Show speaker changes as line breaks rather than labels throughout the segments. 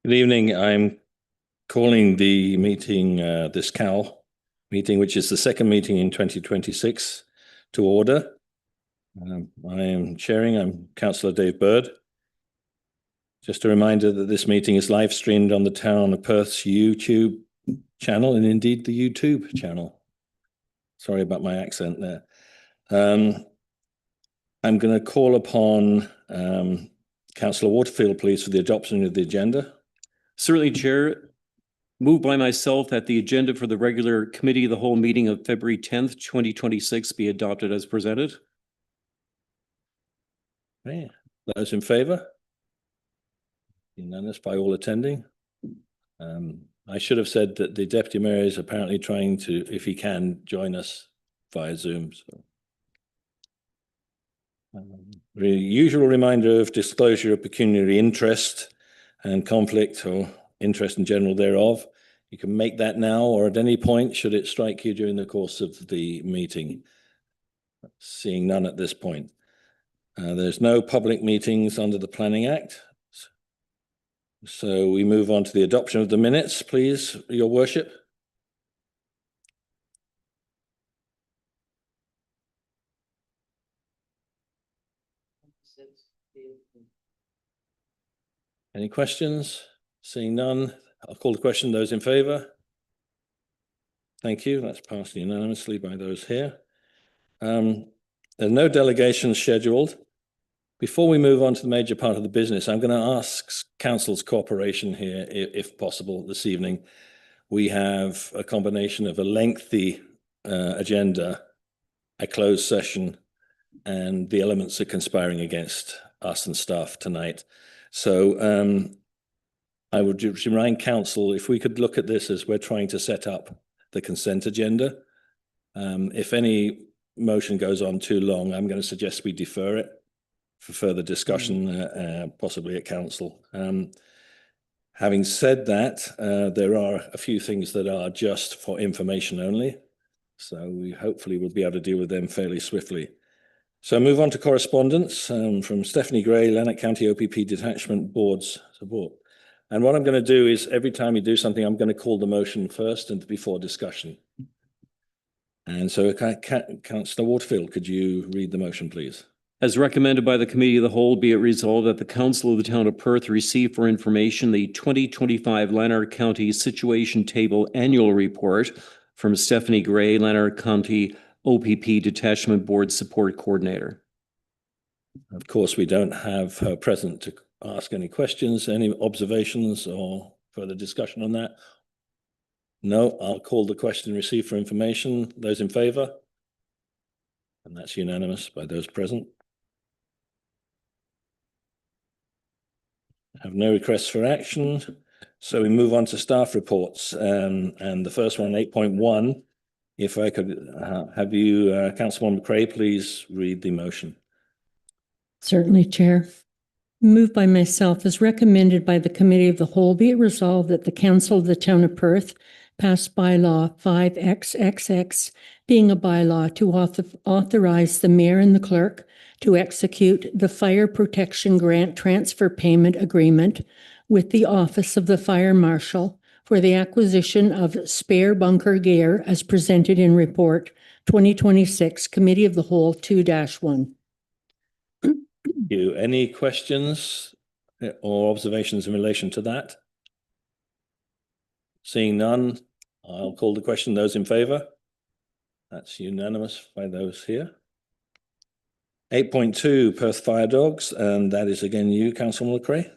Good evening. I'm calling the meeting, this CAL meeting, which is the second meeting in 2026, to order. I am chairing. I'm Councillor Dave Bird. Just a reminder that this meeting is live streamed on the Town of Perth's YouTube channel and indeed the YouTube channel. Sorry about my accent there. I'm going to call upon Councillor Waterfield, please, for the adoption of the agenda.
Certainly, Chair. Moved by myself that the agenda for the regular Committee of the Whole meeting of February 10th, 2026 be adopted as presented.
Okay. Those in favour? Unanimous by all attending. I should have said that the Deputy Mayor is apparently trying to, if he can, join us via Zoom. So. The usual reminder of disclosure of pecuniary interest and conflict or interest in general thereof. You can make that now or at any point should it strike you during the course of the meeting. Seeing none at this point. There's no public meetings under the Planning Act. So we move on to the adoption of the minutes, please, Your Worship. Any questions? Seeing none, I'll call the question. Those in favour? Thank you. That's passed unanimously by those here. There's no delegations scheduled. Before we move on to the major part of the business, I'm going to ask Council's cooperation here, if possible, this evening. We have a combination of a lengthy agenda, a closed session, and the elements are conspiring against us and staff tonight. So I would remind Council, if we could look at this as we're trying to set up the consent agenda. If any motion goes on too long, I'm going to suggest we defer it for further discussion, possibly at Council. Having said that, there are a few things that are just for information only. So we hopefully will be able to deal with them fairly swiftly. So move on to correspondence from Stephanie Gray, Lanark County OPP Detachment Board's support. And what I'm going to do is every time you do something, I'm going to call the motion first and before discussion. And so Councillor Waterfield, could you read the motion, please?
As recommended by the Committee of the Whole, be it resolved that the Council of the Town of Perth receive for information the 2025 Lanark County Situation Table Annual Report from Stephanie Gray, Lanark County OPP Detachment Board Support Coordinator.
Of course, we don't have her present to ask any questions, any observations or further discussion on that. No, I'll call the question received for information. Those in favour? And that's unanimous by those present. I have no requests for action. So we move on to staff reports. And the first one, 8.1, if I could have you, Councilwoman McRae, please read the motion.
Certainly, Chair. Moved by myself as recommended by the Committee of the Whole, be it resolved that the Council of the Town of Perth pass bylaw 5XXX, being a bylaw to authorize the Mayor and the Clerk to execute the Fire Protection Grant Transfer Payment Agreement with the Office of the Fire Marshal for the acquisition of spare bunker gear as presented in Report 2026, Committee of the Whole 2-1.
Any questions or observations in relation to that? Seeing none, I'll call the question. Those in favour? That's unanimous by those here. 8.2, Perth Fire Dogs, and that is again you, Councilwoman McRae.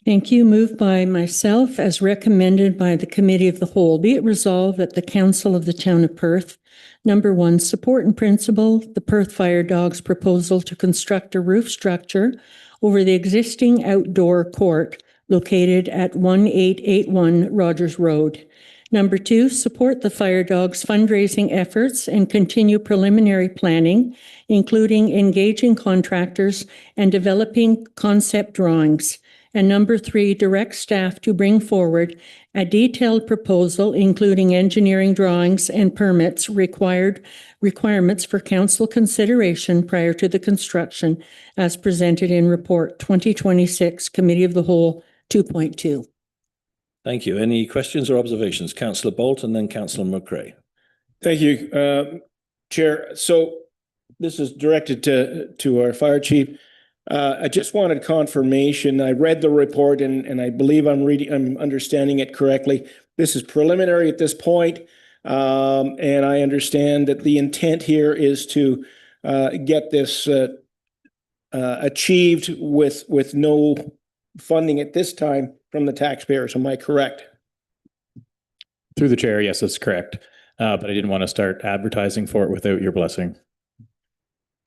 Thank you. Moved by myself as recommended by the Committee of the Whole, be it resolved that the Council of the Town of Perth, number 1, support in principle the Perth Fire Dogs proposal to construct a roof structure over the existing outdoor court located at 1881 Rogers Road. Number 2, support the Fire Dogs fundraising efforts and continue preliminary planning, including engaging contractors and developing concept drawings. And number 3, direct staff to bring forward a detailed proposal, including engineering drawings and permits requirements for council consideration prior to the construction, as presented in Report 2026, Committee of the Whole 2.2.
Thank you. Any questions or observations? Councillor Bolt and then Councillor McCrae.
Thank you, Chair. So this is directed to our fire chief. I just wanted confirmation. I read the report and I believe I'm understanding it correctly. This is preliminary at this point. And I understand that the intent here is to get this achieved with no funding at this time from the taxpayers. Am I correct?
Through the chair, yes, that's correct. But I didn't want to start advertising for it without your blessing.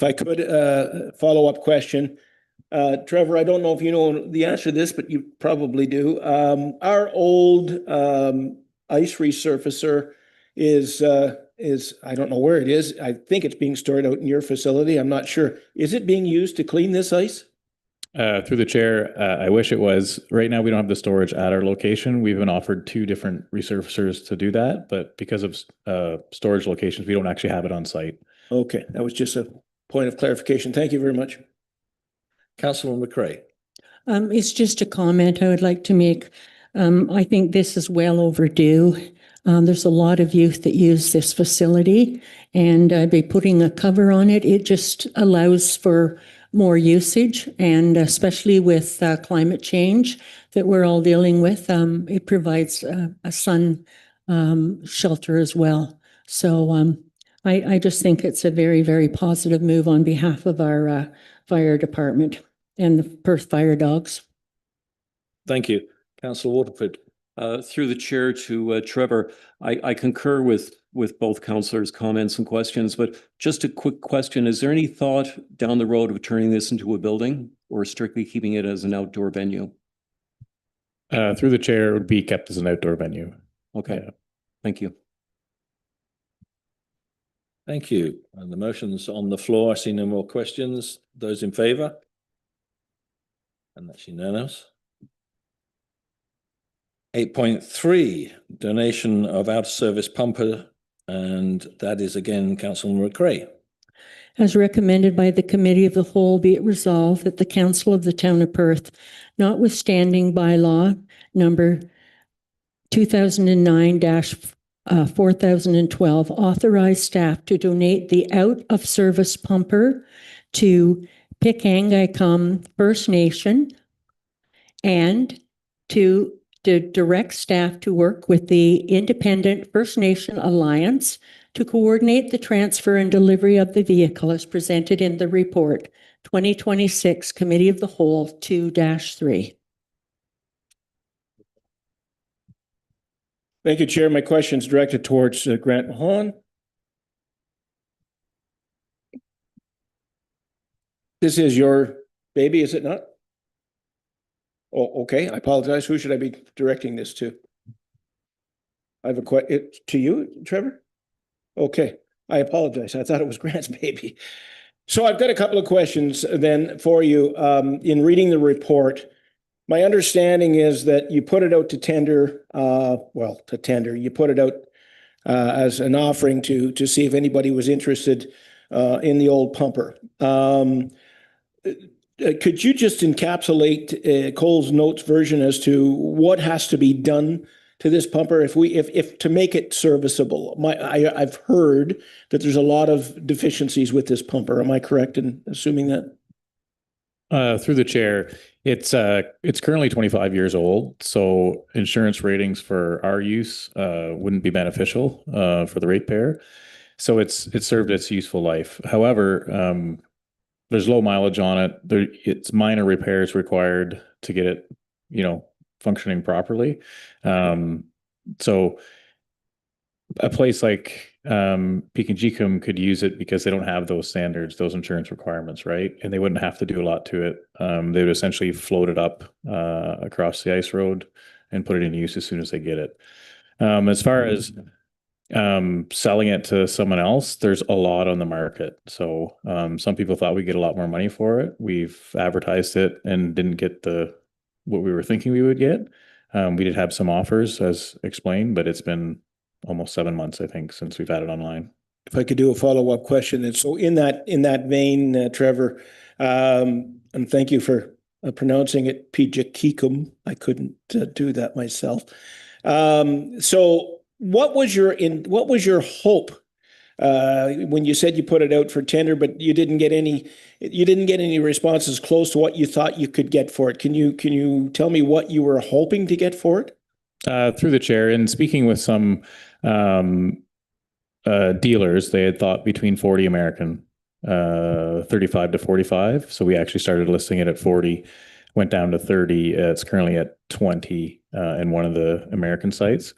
If I could, follow-up question. Trevor, I don't know if you know the answer to this, but you probably do. Our old ice resurfacer is, I don't know where it is. I think it's being stored out in your facility. I'm not sure. Is it being used to clean this ice?
Through the chair, I wish it was. Right now, we don't have the storage at our location. We've been offered 2 different resurfacers to do that, but because of storage locations, we don't actually have it on site.
Okay, that was just a point of clarification. Thank you very much.
Councillor McCrae.
It's just a comment I would like to make. I think this is well overdue. There's a lot of youth that use this facility, and by putting a cover on it, it just allows for more usage, and especially with climate change that we're all dealing with, it provides a sun shelter as well. So I just think it's a very, very positive move on behalf of our fire department and the Perth Fire Dogs.
Thank you. Councillor Waterford.
Through the chair to Trevor, I concur with both councillors' comments and questions, but just a quick question. Is there any thought down the road of turning this into a building or strictly keeping it as an outdoor venue?
Through the chair, it would be kept as an outdoor venue.
Okay,
Yeah.
Thank you.
Thank you. And the motion's on the floor. I see no more questions. Those in favour? And that's unanimous. 8.3, donation of out-of-service pumper, and that is again Councillor McCrae.
As recommended by the Committee of the Whole, be it resolved that the Council of the Town of Perth, notwithstanding bylaw number 2009-4012, authorize staff to donate the out-of-service pumper to Pikangikum First Nation and to direct staff to work with the Independent First Nation Alliance to coordinate the transfer and delivery of the vehicle as presented in the report 2026 Committee of the Whole 2-3.
Thank you, Chair. My question is directed towards Grant Mahan. This is your baby, is it not? Oh, okay. I apologize. Who should I be directing this to? I have a question to you, Trevor. Okay. I apologize. I thought it was Grant's baby. So I've got a couple of questions then for you. In reading the report, my understanding is that you put it out to tender, you put it out as an offering to see if anybody was interested in the old pumper. Could you just encapsulate Cole's Notes version as to what has to be done to this pumper if to make it serviceable? I've heard that there's a lot of deficiencies with this pumper. Am I correct in assuming that?
Through the chair, it's currently 25 years old, so insurance ratings for our use wouldn't be beneficial for the ratepayer. So it's served its useful life. However, there's low mileage on it. It's minor repairs required to get it, functioning properly. So a place like Pikangikum could use it because they don't have those standards, those insurance requirements, right? And they wouldn't have to do a lot to it. They would essentially float it up across the ice road and put it in use as soon as they get it. As far as selling it to someone else, there's a lot on the market. So some people thought we'd get a lot more money for it. We've advertised it and didn't get what we were thinking we would get. We did have some offers as explained, but it's been almost 7 months, I think, since we've had it online.
If I could do a follow-up question. And so in that vein, Trevor, and thank you for pronouncing it Pijakikum. I couldn't do that myself. So what was your hope when you said you put it out for tender, but you didn't get any responses close to what you thought you could get for it? Can you tell me what you were hoping to get for it?
Through the chair, and speaking with some dealers, they had thought between 40 American, 35 to 45. So we actually started listing it at 40, went down to 30. It's currently at 20 in one of the American sites.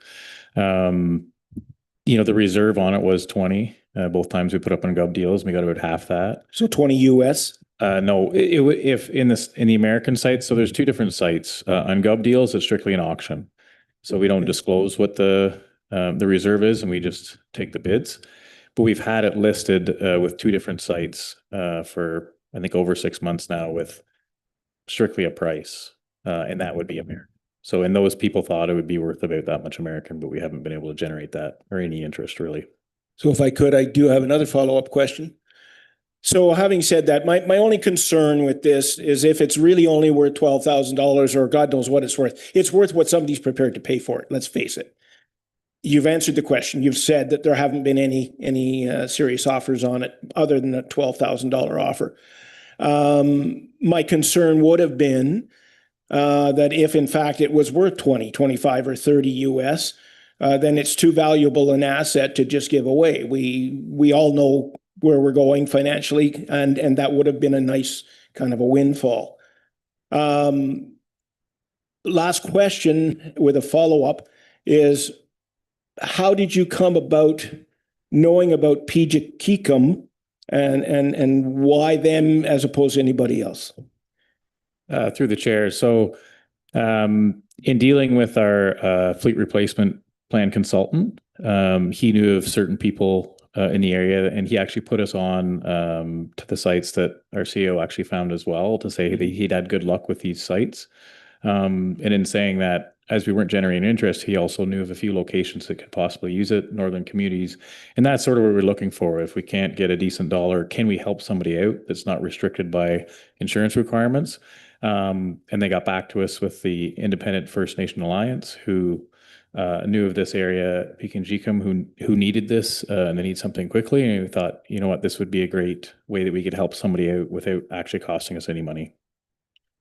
The reserve on it was 20. Both times we put up on Gov Deals, we got about half that.
So 20 US?
No, if in the American sites, so there's two different sites. On Gov Deals, it's strictly an auction. So we don't disclose what the reserve is, and we just take the bids. But we've had it listed with two different sites for, I think, over 6 months now with strictly a price, and that would be American. So, and those people thought it would be worth about that much American, but we haven't been able to generate that or any interest really.
So if I could, I do have another follow-up question. So having said that, my only concern with this is if it's really only worth $12,000 or God knows what it's worth what somebody's prepared to pay for it. Let's face it. You've answered the question. You've said that there haven't been any serious offers on it other than a $12,000 offer. My concern would have been that if in fact it was worth 20, 25 or 30 US, then it's too valuable an asset to just give away. We all know where we're going financially, and that would have been a nice kind of a windfall. Last question with a follow-up is, how did you come about knowing about Pijakikum and why them as opposed to anybody else?
Through the chair. So in dealing with our fleet replacement plan consultant, he knew of certain people in the area, and he actually put us on to the sites that our CEO actually found as well, to say that he'd had good luck with these sites. And in saying that, as we weren't generating interest, he also knew of a few locations that could possibly use it, northern communities. And that's sort of what we're looking for. If we can't get a decent dollar, can we help somebody out that's not restricted by insurance requirements? And they got back to us with the Independent First Nation Alliance, who knew of this area, Pijakikum, who needed this and they need something quickly. And we thought, you know what, this would be a great way that we could help somebody out without actually costing us any money.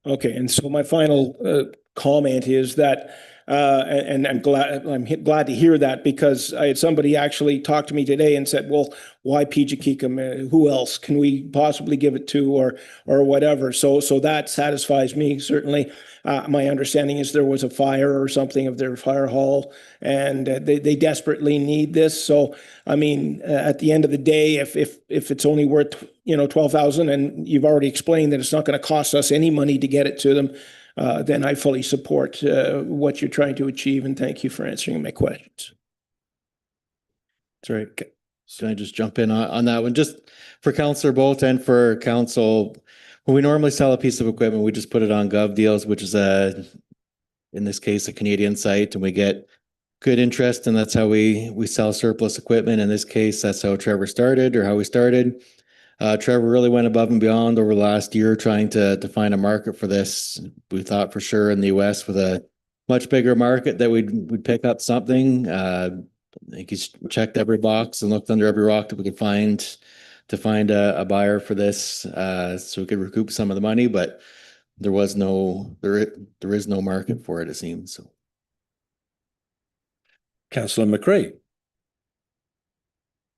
Okay, and so my final comment is that, and I'm glad to hear that, because I had somebody actually talk to me today and said, "Well, why Pijakikum? Who else can we possibly give it to, or whatever?" So that satisfies me certainly. My understanding is there was a fire or something of their fire hall, and they desperately need this. So I mean, at the end of the day, if it's only worth 12,000, and you've already explained that it's not going to cost us any money to get it to them, then I fully support what you're trying to achieve, and thank you for answering my questions.
That's right. Can I just jump in on that one? Just for Councillor Bolt and for Council, when we normally sell a piece of equipment, we just put it on Gov Deals, which is in this case, a Canadian site, and we get good interest, and that's how we sell surplus equipment. In this case, that's how Trevor started, or how we started. Trevor really went above and beyond over the last year trying to find a market for this. We thought for sure in the US with a much bigger market that we'd pick up something. I think he's checked every box and looked under every rock that we could find to find a buyer for this, so we could recoup some of the money, but there is no market for it seems. So.
Councillor McCray.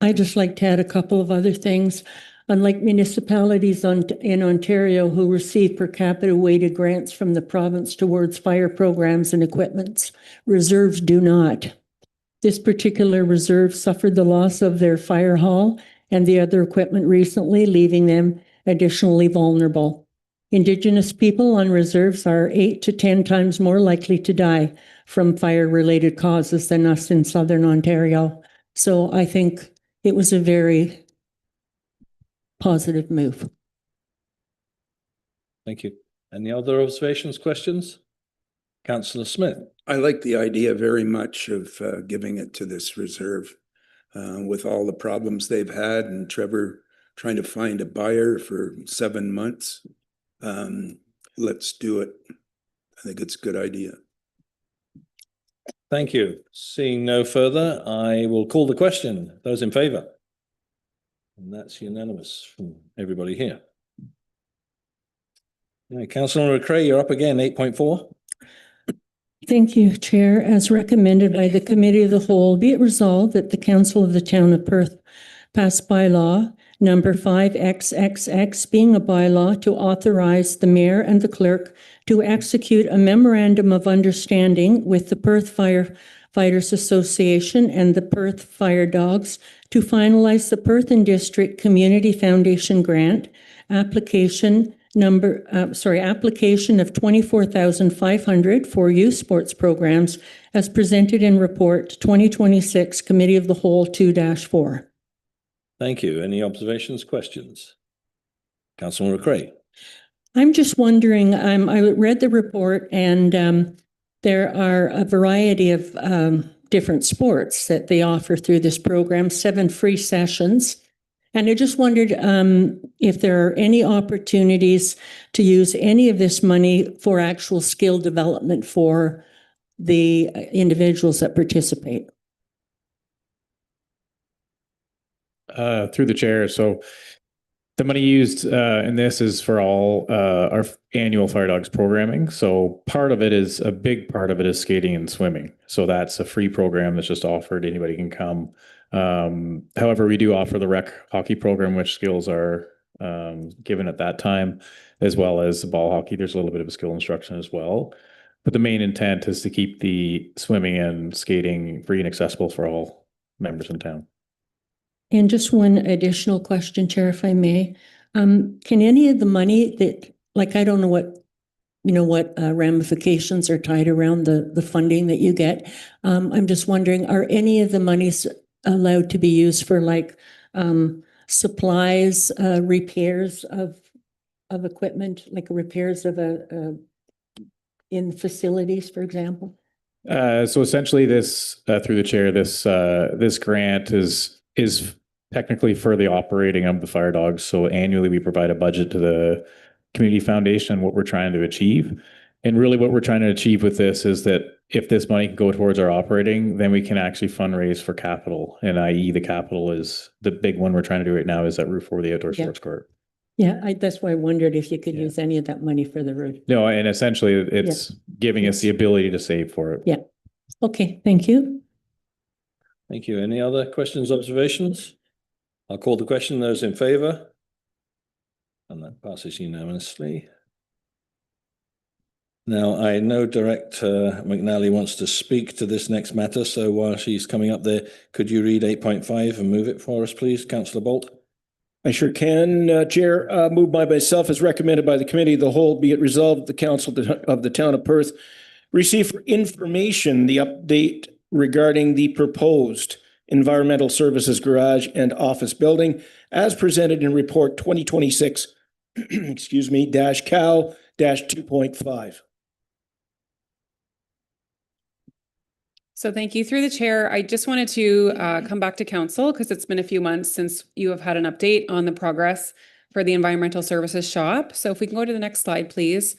I'd just like to add a couple of other things. Unlike municipalities in Ontario who receive per capita weighted grants from the province towards fire programs and equipments, reserves do not. This particular reserve suffered the loss of their fire hall and the other equipment recently, leaving them additionally vulnerable. Indigenous people on reserves are 8 to 10 times more likely to die from fire-related causes than us in Southern Ontario. So I think it was a very positive move.
Thank you. Any other observations, questions? Councillor Smith.
I like the idea very much of giving it to this reserve with all the problems they've had, and Trevor trying to find a buyer for 7 months. let's do it. I think it's a good idea.
Thank you. Seeing no further, I will call the question. Those in favor? And that's unanimous from everybody here. Yeah, Councillor McCray, you're up again, 8.4.
Thank you, Chair. As recommended by the Committee of the Whole, be it resolved that the Council of the Town of Perth pass bylaw number 5XXX, being a bylaw to authorize the mayor and the clerk to execute a memorandum of understanding with the Perth Firefighters Association and the Perth Fire Dogs to finalize the Perth and District Community Foundation Grant application application of 24,500 for youth sports programs as presented in report 2026 Committee of the Whole 2-4.
Thank you. Any observations, questions? Councillor McCray.
I'm just wondering, I read the report and there are a variety of different sports that they offer through this program, 7 free sessions. And I just wondered if there are any opportunities to use any of this money for actual skill development for the individuals that participate.
Through the chair. So the money used in this is for all our annual Fire Dogs programming. So a big part of it is skating and swimming. So that's a free program that's just offered. Anybody can come. However, we do offer the rec hockey program, which skills are given at that time, as well as the ball hockey. There's a little bit of a skill instruction as well. But the main intent is to keep the swimming and skating free and accessible for all members in town.
And just one additional question, Chair, if I may. Can any of the money that, like, I don't know what ramifications are tied around the funding that you get. I'm just wondering, are any of the monies allowed to be used for like supplies, repairs of equipment, like repairs of in facilities, for example?
So essentially this, through the chair, this grant is technically for the operating of the Fire Dogs. So annually we provide a budget to the Community Foundation on what we're trying to achieve. And really what we're trying to achieve with this is that if this money can go towards our operating, then we can actually fundraise for capital. And i.e. the capital is the big one we're trying to do right now is that roof over the outdoor sports court.
Yeah, that's why I wondered if you could use any of that money for the roof.
No, and essentially it's giving us the ability to save for it.
Yeah. Okay, thank you.
Thank you. Any other questions, observations? I'll call the question. Those in favor? And that passes unanimously. Now, I know Director McNally wants to speak to this next matter. So while she's coming up there, could you read 8.5 and move it for us, please, Councillor Bolt?
I sure can, Chair. Moved by myself as recommended by the Committee of the Whole, be it resolved the Council of the Town of Perth receive for information the update regarding the proposed Environmental Services Garage and Office Building as presented in Report 2026, excuse me, -CAL -2.5.
So thank you. Through the chair, I just wanted to come back to council because it's been a few months since you have had an update on the progress for the environmental services shop. So if we can go to the next slide, please.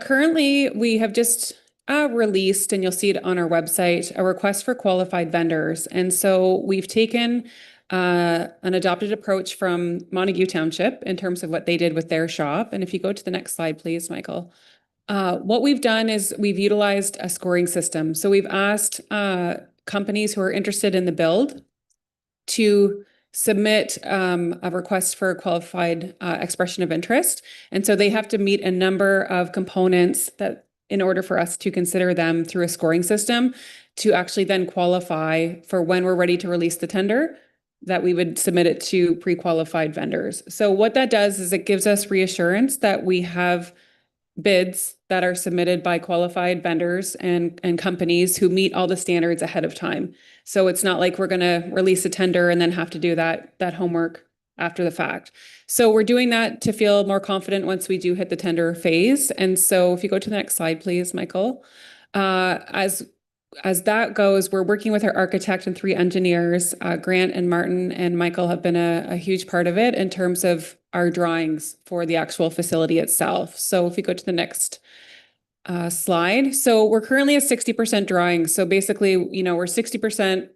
Currently, we have just released, and you'll see it on our website, a request for qualified vendors. And so we've taken an adopted approach from Montague Township in terms of what they did with their shop. And if you go to the next slide, please, Michael. What we've done is we've utilized a scoring system. So we've asked companies who are interested in the build to submit a request for a qualified expression of interest. And so they have to meet a number of components that in order for us to consider them through a scoring system to actually then qualify for when we're ready to release the tender, that we would submit it to pre-qualified vendors. So what that does is it gives us reassurance that we have bids that are submitted by qualified vendors and companies who meet all the standards ahead of time. So it's not like we're going to release a tender and then have to do that homework after the fact. So we're doing that to feel more confident once we do hit the tender phase. And so if you go to the next slide, please, Michael. As as that goes, we're working with our architect and 3 engineers. Grant and Martin and Michael have been a huge part of it in terms of our drawings for the actual facility itself. So if we go to the next slide. So we're currently at 60% drawings. So basically, we're 60%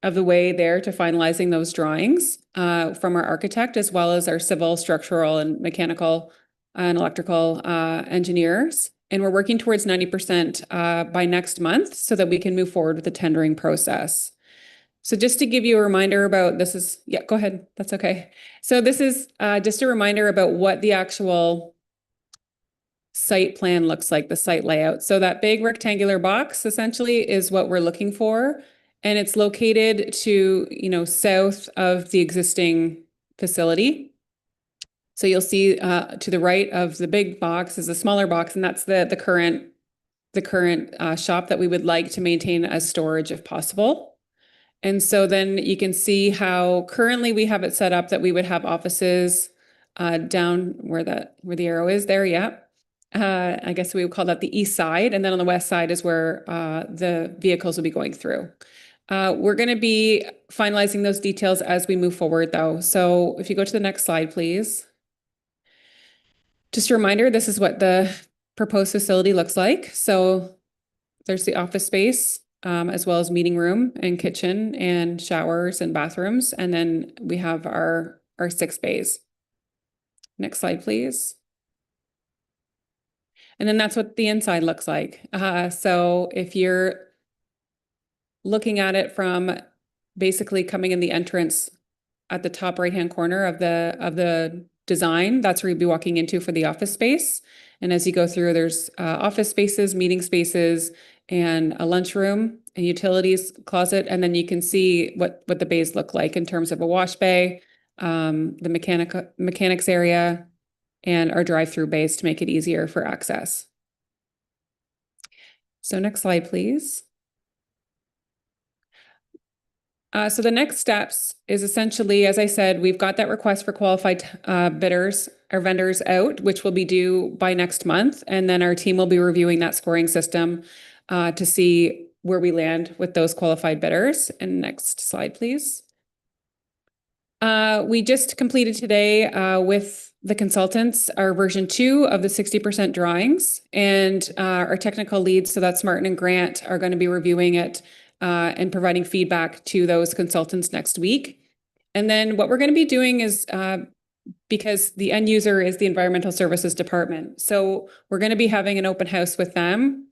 of the way there to finalizing those drawings from our architect, as well as our civil, structural, and mechanical and electrical engineers. And we're working towards 90% by next month so that we can move forward with the tendering process. So just to give you a reminder about yeah, go ahead. That's okay. So this is just a reminder about what the actual site plan looks like, the site layout. So that big rectangular box essentially is what we're looking for. And it's located to, south of the existing facility. So you'll see to the right of the big box is a smaller box, and that's the current shop that we would like to maintain as storage if possible. And so then you can see how currently we have it set up that we would have offices down where the arrow is there. Yeah. I guess we would call that the east side. And then on the west side is where the vehicles will be going through. We're going to be finalizing those details as we move forward though. So if you go to the next slide, please. Just a reminder, this is what the proposed facility looks like. So there's the office space, as well as meeting room and kitchen and showers and bathrooms. And then we have our 6 bays. Next slide, please. And then that's what the inside looks like. So if you're looking at it from basically coming in the entrance at the top right-hand corner of the design, that's where you'll be walking into for the office space. And as you go through, there's office spaces, meeting spaces, and a lunchroom, a utilities closet. And then you can see what the bays look like in terms of a wash bay, the mechanics area, and our drive-through bays to make it easier for access. So next slide, please. So the next steps is essentially, as I said, we've got that request for qualified bidders or vendors out, which will be due by next month. And then our team will be reviewing that scoring system to see where we land with those qualified bidders. And next slide, please. We just completed today with the consultants, our version 2 of the 60% drawings, and our technical leads, so that's Martin and Grant, are going to be reviewing it and providing feedback to those consultants next week. And then what we're going to be doing is, because the end user is the Environmental Services Department, so we're going to be having an open house with them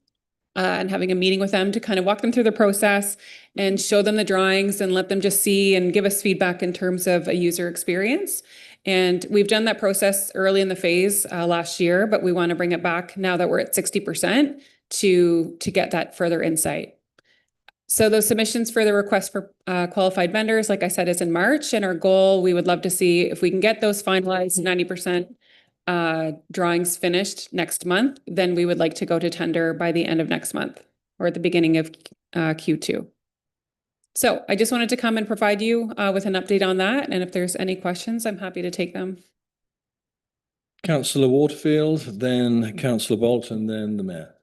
and having a meeting with them to kind of walk them through the process and show them the drawings and let them just see and give us feedback in terms of a user experience. And we've done that process early in the phase last year, but we want to bring it back now that we're at 60% to get that further insight. So those submissions for the request for qualified vendors, like I said, is in March. And our goal, we would love to see if we can get those finalized 90% drawings finished next month, then we would like to go to tender by the end of next month or at the beginning of Q2. So I just wanted to come and provide you with an update on that. And if there's any questions, I'm happy to take them.
Councillor Waterfield, then Councillor Bolt, and then the Mayor.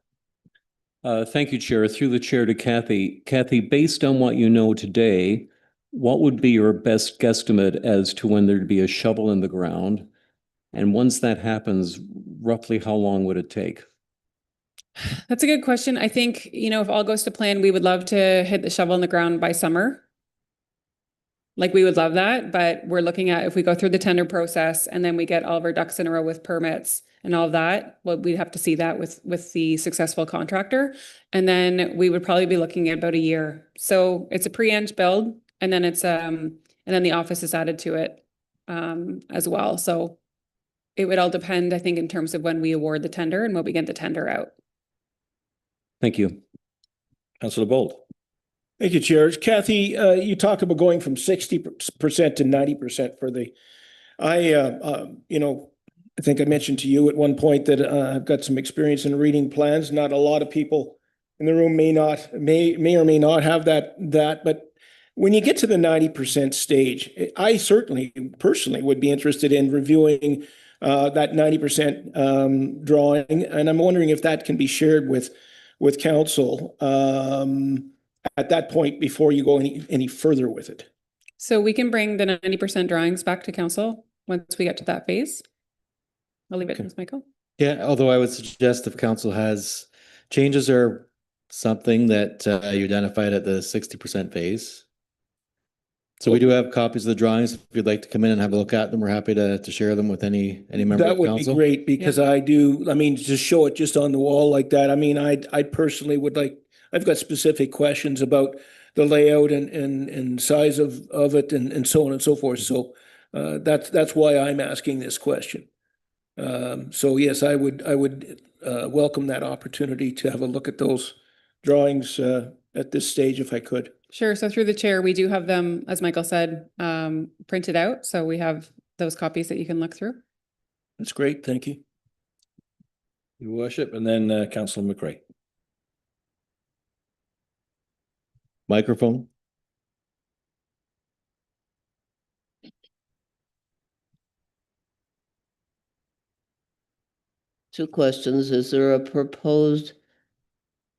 Thank you, Chair. Through the chair to Kathy. Kathy, based on what you know today, what would be your best guesstimate as to when there'd be a shovel in the ground? And once that happens, roughly how long would it take?
That's a good question. I think, if all goes to plan, we would love to hit the shovel in the ground by summer. Like, we would love that, but we're looking at if we go through the tender process and then we get all of our ducks in a row with permits and all of that, well, we'd have to see that with the successful contractor. And then we would probably be looking at about a year. So it's a pre-eng build, and then it's and then the office is added to it as well. So it would all depend, I think, in terms of when we award the tender and when we get the tender out.
Thank you.
Councillor Bolt.
Thank you, Chair. Kathy, you talk about going from 60% to 90% for the, I think I mentioned to you at one point that I've got some experience in reading plans. Not a lot of people in the room may or may not have that, but when you get to the 90% stage, I certainly personally would be interested in reviewing that 90% drawing, and I'm wondering if that can be shared with with council, at that point before you go any further with it?
So we can bring the 90% drawings back to council once we get to that phase. I'll leave it to Ms. Michael.
Yeah, although I would suggest if council has changes or something that you identified at the 60% phase. So we do have copies of the drawings. If you'd like to come in and have a look at them, we're happy to share them with any member
That
of
would be
council.
great because I mean, just show it just on the wall like that. I mean, I personally would like, I've got specific questions about the layout and size of it and so on and so forth. So that's why I'm asking this question. So yes, I would welcome that opportunity to have a look at those drawings at this stage if I could.
Sure. So through the chair, we do have them, as Michael said, printed out. So we have those copies that you can look through.
That's great. Thank you.
Your worship, and then Councillor McRae.
Microphone.
Two questions. Is there a proposed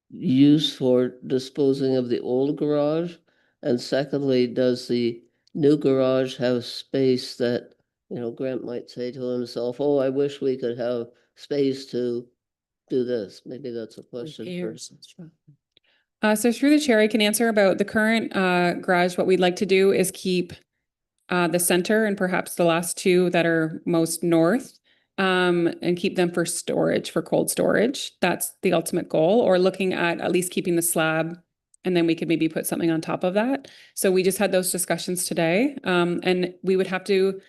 use for disposing of the old garage? And secondly, does the new garage have space that, Grant might say to himself, oh, I wish we could have space to do this? Maybe that's a question for.
So through the chair, I can answer about the current garage. What we'd like to do is keep the center and perhaps the last two that are most north, and keep them for storage, for cold storage. That's the ultimate goal, or looking at least keeping the slab, and then we could maybe put something on top of that. So we just had those discussions today, and we would have to,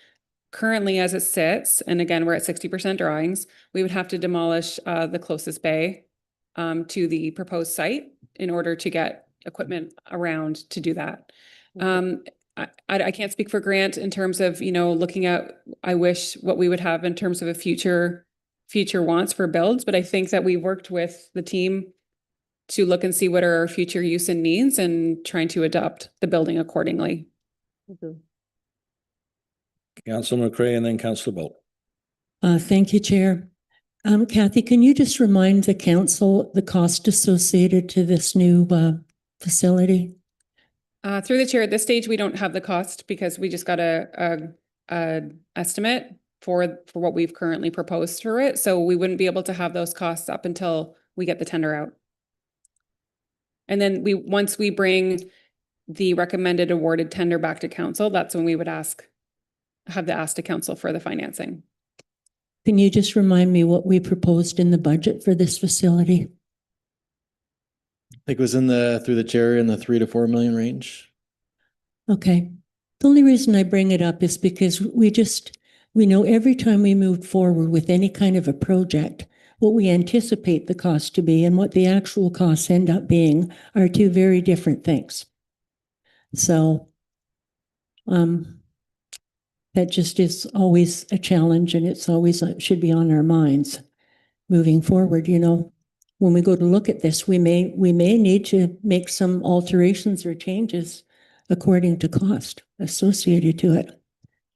currently as it sits, and again, we're at 60% drawings, we would have to demolish the closest bay to the proposed site in order to get equipment around to do that. I can't speak for Grant in terms of, looking at, I wish what we would have in terms of a future wants for builds, but I think that we've worked with the team to look and see what are our future use and needs and trying to adopt the building accordingly.
Councillor McRae and then Councillor Bolt.
Thank you, Chair. Kathy, can you just remind the council the cost associated to this new facility?
Through the chair, at this stage, we don't have the cost because we just got a estimate for what we've currently proposed for it. So we wouldn't be able to have those costs up until we get the tender out. And then once we bring the recommended awarded tender back to council, that's when we would have to ask to council for the financing.
Can you just remind me what we proposed in the budget for this facility?
I think it was through the chair in the 3 to 4 million range.
Okay. The only reason I bring it up is because we know every time we move forward with any kind of a project, what we anticipate the cost to be and what the actual costs end up being are two very different things. So, that just is always a challenge, and it's always should be on our minds moving forward. When we go to look at this, we may need to make some alterations or changes according to cost associated to it.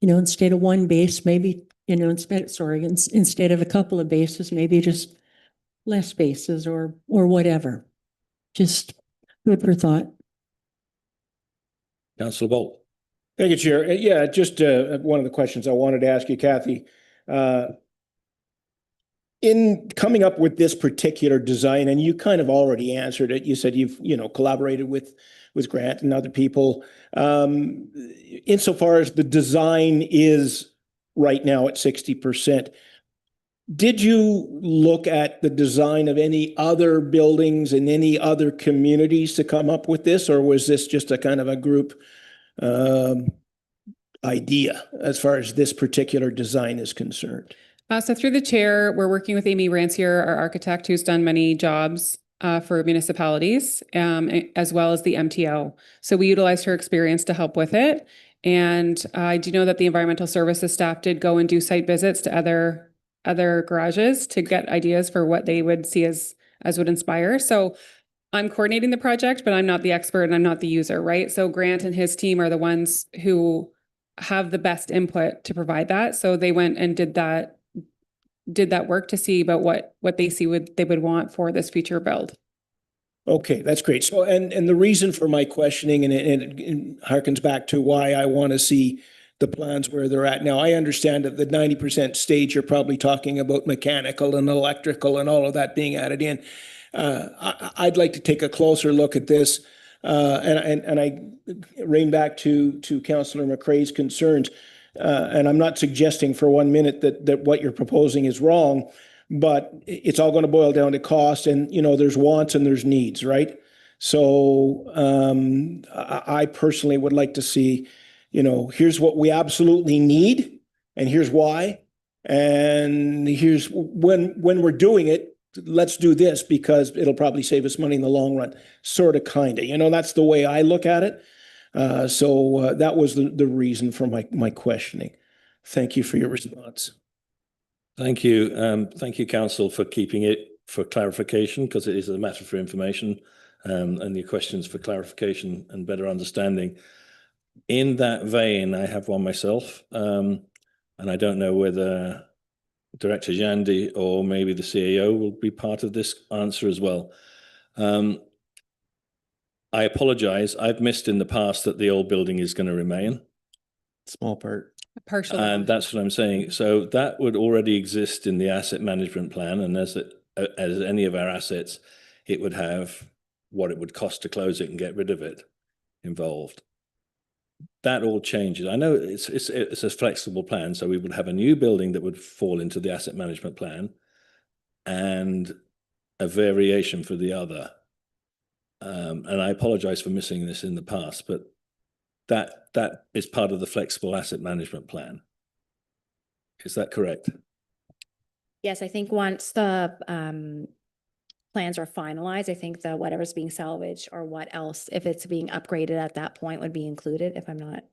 Instead of one base, maybe, instead of a couple of bases, maybe just less bases or whatever. Just food for thought.
Councillor Bolt.
Thank you, Chair. Yeah, just one of the questions I wanted to ask you, Kathy. In coming up with this particular design, and you kind of already answered it, you said you've collaborated with Grant and other people. Insofar as the design is right now at 60%, did you look at the design of any other buildings in any other communities to come up with this, or was this just a kind of a group idea as far as this particular design is concerned?
So through the chair, we're working with Amy Rancier, our architect, who's done many jobs for municipalities, as well as the MTO. So we utilized her experience to help with it. And I do know that the environmental services staff did go and do site visits to other garages to get ideas for what they would see as would inspire. So I'm coordinating the project, but I'm not the expert and I'm not the user, right? So Grant and his team are the ones who have the best input to provide that. So they went and did that work to see about what they see they would want for this future build.
Okay, that's great. So, and the reason for my questioning, and it harkens back to why I want to see the plans where they're at now. I understand at the 90% stage, you're probably talking about mechanical and electrical and all of that being added in. I'd like to take a closer look at this. And I rein back to Councillor McCrae's concerns. And I'm not suggesting for 1 minute that what you're proposing is wrong, but it's all going to boil down to cost, and, you know, there's wants and there's needs, right? So I personally would like to see, you know, here's what we absolutely need, and here's why, and here's when we're doing it, let's do this because it'll probably save us money in the long run, sort of, kind of, you know, that's the way I look at it. So that was the reason for my questioning. Thank you for your response.
Thank you. Thank you, Council, for keeping it for clarification, because it is a matter for information, and your questions for clarification and better understanding. In that vein, I have one myself, and I don't know whether Director Jandy or maybe the CAO will be part of this answer as well. I apologize. I've missed in the past that the old building is going to remain.
Small part.
Partial.
And that's what I'm saying. So that would already exist in the asset management plan. And as any of our assets, it would have what it would cost to close it and get rid of it involved. That all changes. I know it's a flexible plan. So we would have a new building that would fall into the asset management plan and a variation for the other. And I apologize for missing this in the past, but that is part of the flexible asset management plan. Is that correct?
Yes, I think once the plans are finalized, I think the whatever's being salvaged or what else, if it's being upgraded at that point, would be included, if I'm not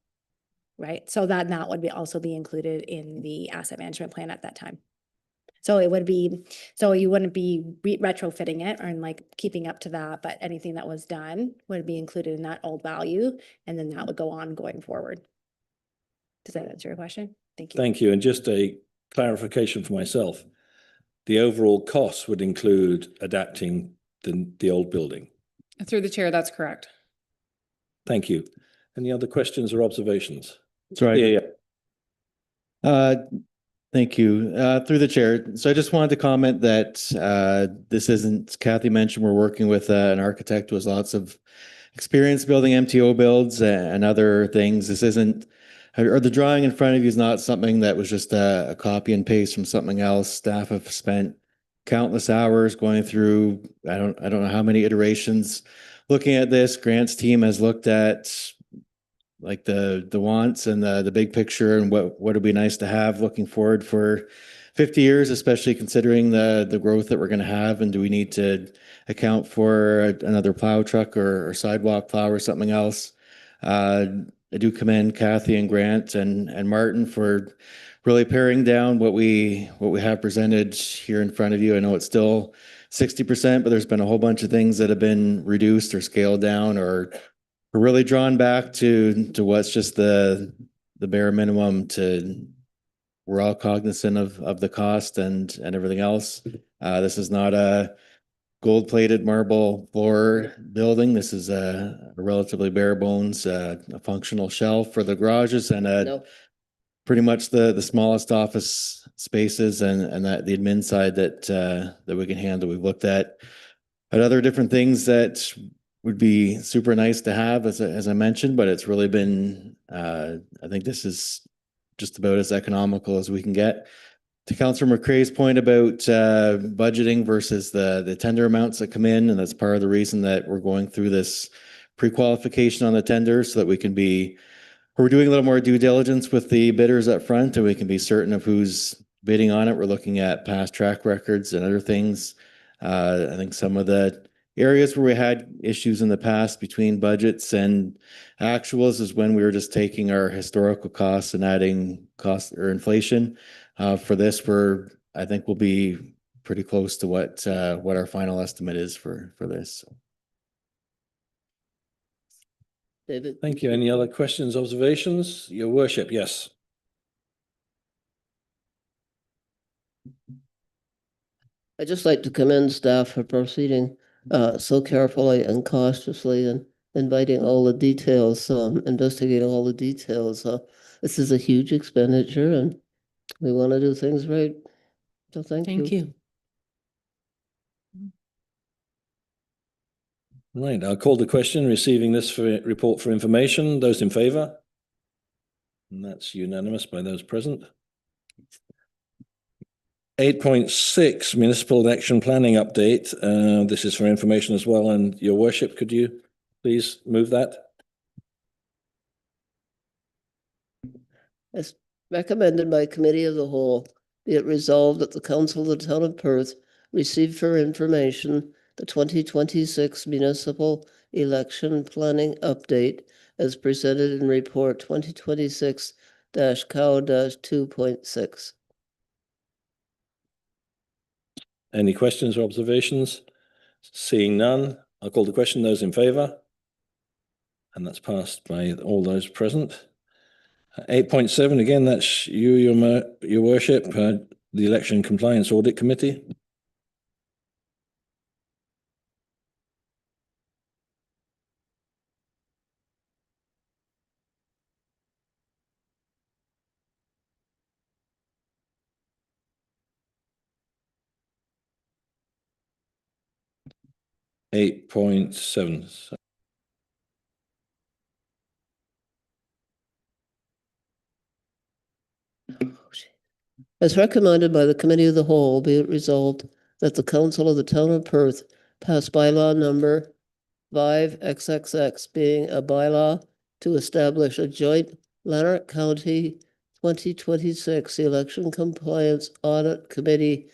right. So that would be also be included in the asset management plan at that time. So it would be, so you wouldn't be retrofitting it or like keeping up to that, but anything that was done would be included in that old value, and then that would go on going forward. Does that answer your question? Thank you.
Thank you. And just a clarification for myself, the overall cost would include adapting the old building.
Through the chair, that's correct.
Thank you. Any other questions or observations?
That's right.
Yeah.
Thank you. Through the chair. So I just wanted to comment that this isn't, Kathy mentioned, we're working with an architect who has lots of experience building MTO builds and other things. This isn't, or the drawing in front of you is not something that was just a copy and paste from something else. Staff have spent countless hours going through, I don't know how many iterations looking at this. Grant's team has looked at like the wants and the big picture and what would be nice to have looking forward for 50 years, especially considering the growth that we're going to have. And do we need to account for another plow truck or sidewalk plow or something else? I do commend Kathy and Grant and Martin for really paring down what we have presented here in front of you. I know it's still 60%, but there's been a whole bunch of things that have been reduced or scaled down or really drawn back to what's just the bare minimum. We're all cognizant of the cost and everything else. This is not a gold-plated marble floor building. This is a relatively bare bones, a functional shelf for the garages and pretty much the smallest office spaces and that the admin side that we can handle. We've looked at other different things that would be super nice to have, as I mentioned, but it's really been, I think this is just about as economical as we can get. To Councillor McCrae's point about budgeting versus the tender amounts that come in, and that's part of the reason that we're going through this pre-qualification on the tender so that we're doing a little more due diligence with the bidders up front and we can be certain of who's bidding on it. We're looking at past track records and other things. I think some of the areas where we had issues in the past between budgets and actuals is when we were just taking our historical costs and adding cost or inflation. For this, I think we'll be pretty close to what our final estimate is for this.
David?
Thank you. Any other questions, observations? Your worship, yes.
I'd just like to commend staff for proceeding so carefully and cautiously and inviting all the details, investigating all the details. This is a huge expenditure and we want to do things right. So thank you.
Thank you.
Right, I'll call the question, receiving this report for information. Those in favor? And that's unanimous by those present. 8.6 Municipal Election Planning Update. This is for information as well. And Your Worship, could you please move that?
As recommended by Committee of the Whole, be it resolved that the Council of the Town of Perth receive for information the 2026 Municipal Election Planning Update as presented in Report 2026-COW-2.6.
Any questions or observations? Seeing none, I'll call the question. Those in favor? And that's passed by all those present. 8.7, again, that's your Worship, the Election Compliance Audit Committee. Eight point seven.
As recommended by the Committee of the Whole, be it resolved that the Council of the Town of Perth pass bylaw number 5XXX, being a bylaw to establish a joint Lanark County 2026 Election Compliance Audit Committee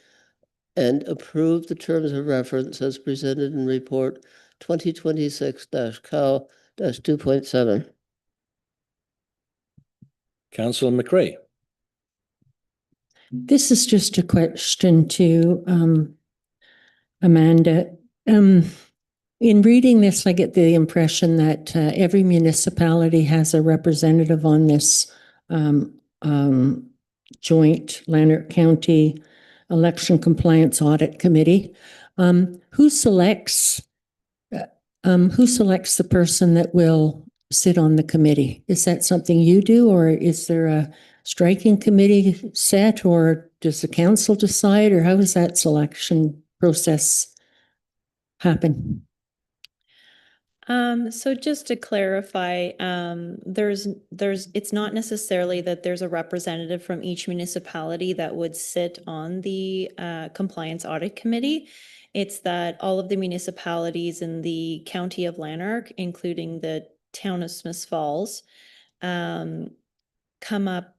and approve the terms of reference as presented in Report 2026-COW-2.7.
Councillor McRae.
This is just a question to Amanda. In reading this, I get the impression that every municipality has a representative on this joint Lanark County Election Compliance Audit Committee. Who selects the person that will sit on the committee? Is that something you do, or is there a striking committee set, or does the council decide, or how does that selection process happen?
So just to clarify, it's not necessarily that there's a representative from each municipality that would sit on the compliance audit committee. It's that all of the municipalities in the county of Lanark, including the town of Smiths Falls, come up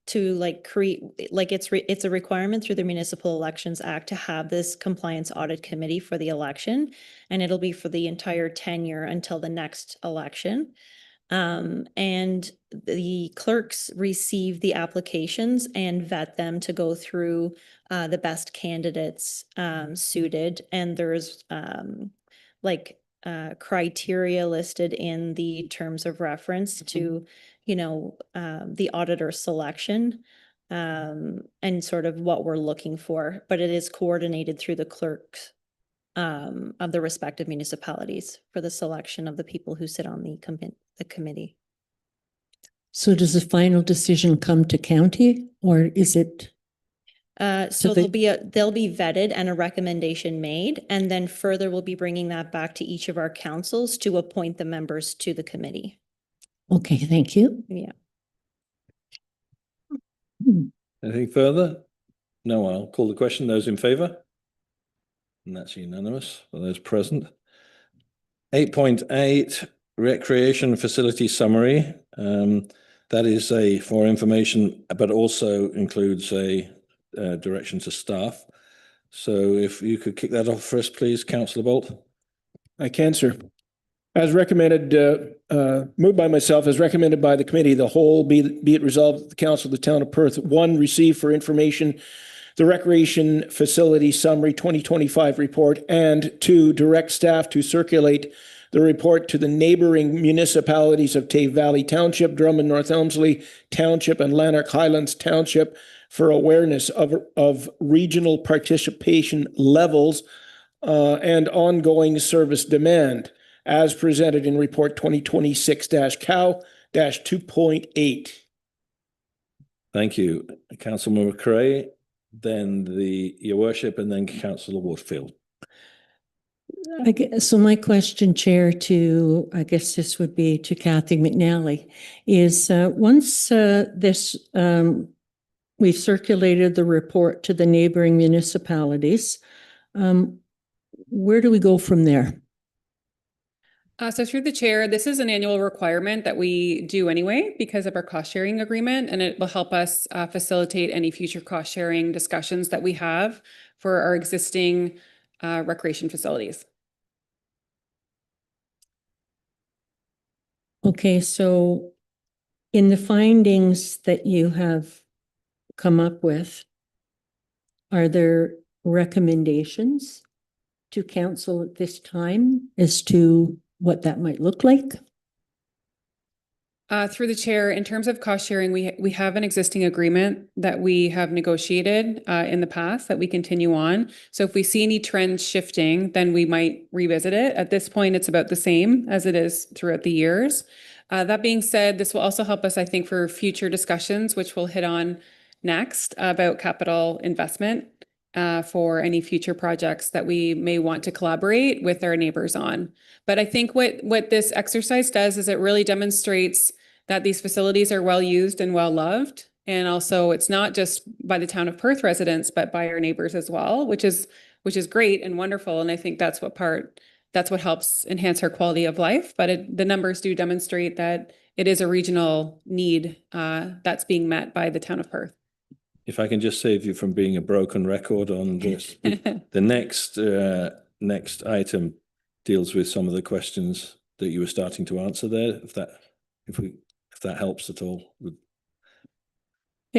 to create, it's a requirement through the Municipal Elections Act to have this compliance audit committee for the election, and it'll be for the entire tenure until the next election. And the clerks receive the applications and vet them to go through the best candidates suited, and there's criteria listed in the terms of reference to the auditor selection and sort of what we're looking for, but it is coordinated through the clerks of the respective municipalities for the selection of the people who sit on the committee.
So does the final decision come to county, or is it?
So they'll be vetted and a recommendation made, and then further we'll be bringing that back to each of our councils to appoint the members to the committee.
Okay, thank you.
Yeah.
Anything further? No, I'll call the question. Those in favor? And that's unanimous for those present. 8.8 Recreation Facility Summary. That is for information, but also includes a direction to staff. So if you could kick that off for us, please, Councillor Bolt.
I can, sir. As recommended, moved by myself, as recommended by the Committee of the Whole, be it resolved that the Council of the Town of Perth, 1, receive for information the Recreation Facility Summary 2025 report, and 2, direct staff to circulate the report to the neighboring municipalities of Tay Valley Township, Drummond North Elmsley Township, and Lanark Highlands Township for awareness of regional participation levels and ongoing service demand as presented in report 2026-COW-2.8.
Thank you. Councilmember Cray, then your worship, and then Councillor Waterfield.
So my question, Chair, to, I guess this would be to Kathy McNally, is once we've circulated the report to the neighboring municipalities, where do we go from there?
So through the chair, this is an annual requirement that we do anyway because of our cost sharing agreement, and it will help us facilitate any future cost sharing discussions that we have for our existing recreation facilities.
Okay, so in the findings that you have come up with, are there recommendations to council at this time as to what that might look like?
Through the chair, in terms of cost sharing, we have an existing agreement that we have negotiated in the past that we continue on. So if we see any trends shifting, then we might revisit it. At this point, it's about the same as it is throughout the years. That being said, this will also help us, I think, for future discussions, which we'll hit on next about capital investment for any future projects that we may want to collaborate with our neighbors on. But I think what this exercise does is it really demonstrates that these facilities are well used and well loved. And also it's not just by the town of Perth residents, but by our neighbors as well, which is great and wonderful. And I think that's what helps enhance our quality of life. But the numbers do demonstrate that it is a regional need that's being met by the town of Perth.
If I can just save you from being a broken record on this, the next item deals with some of the questions that you were starting to answer there. If that helps at all.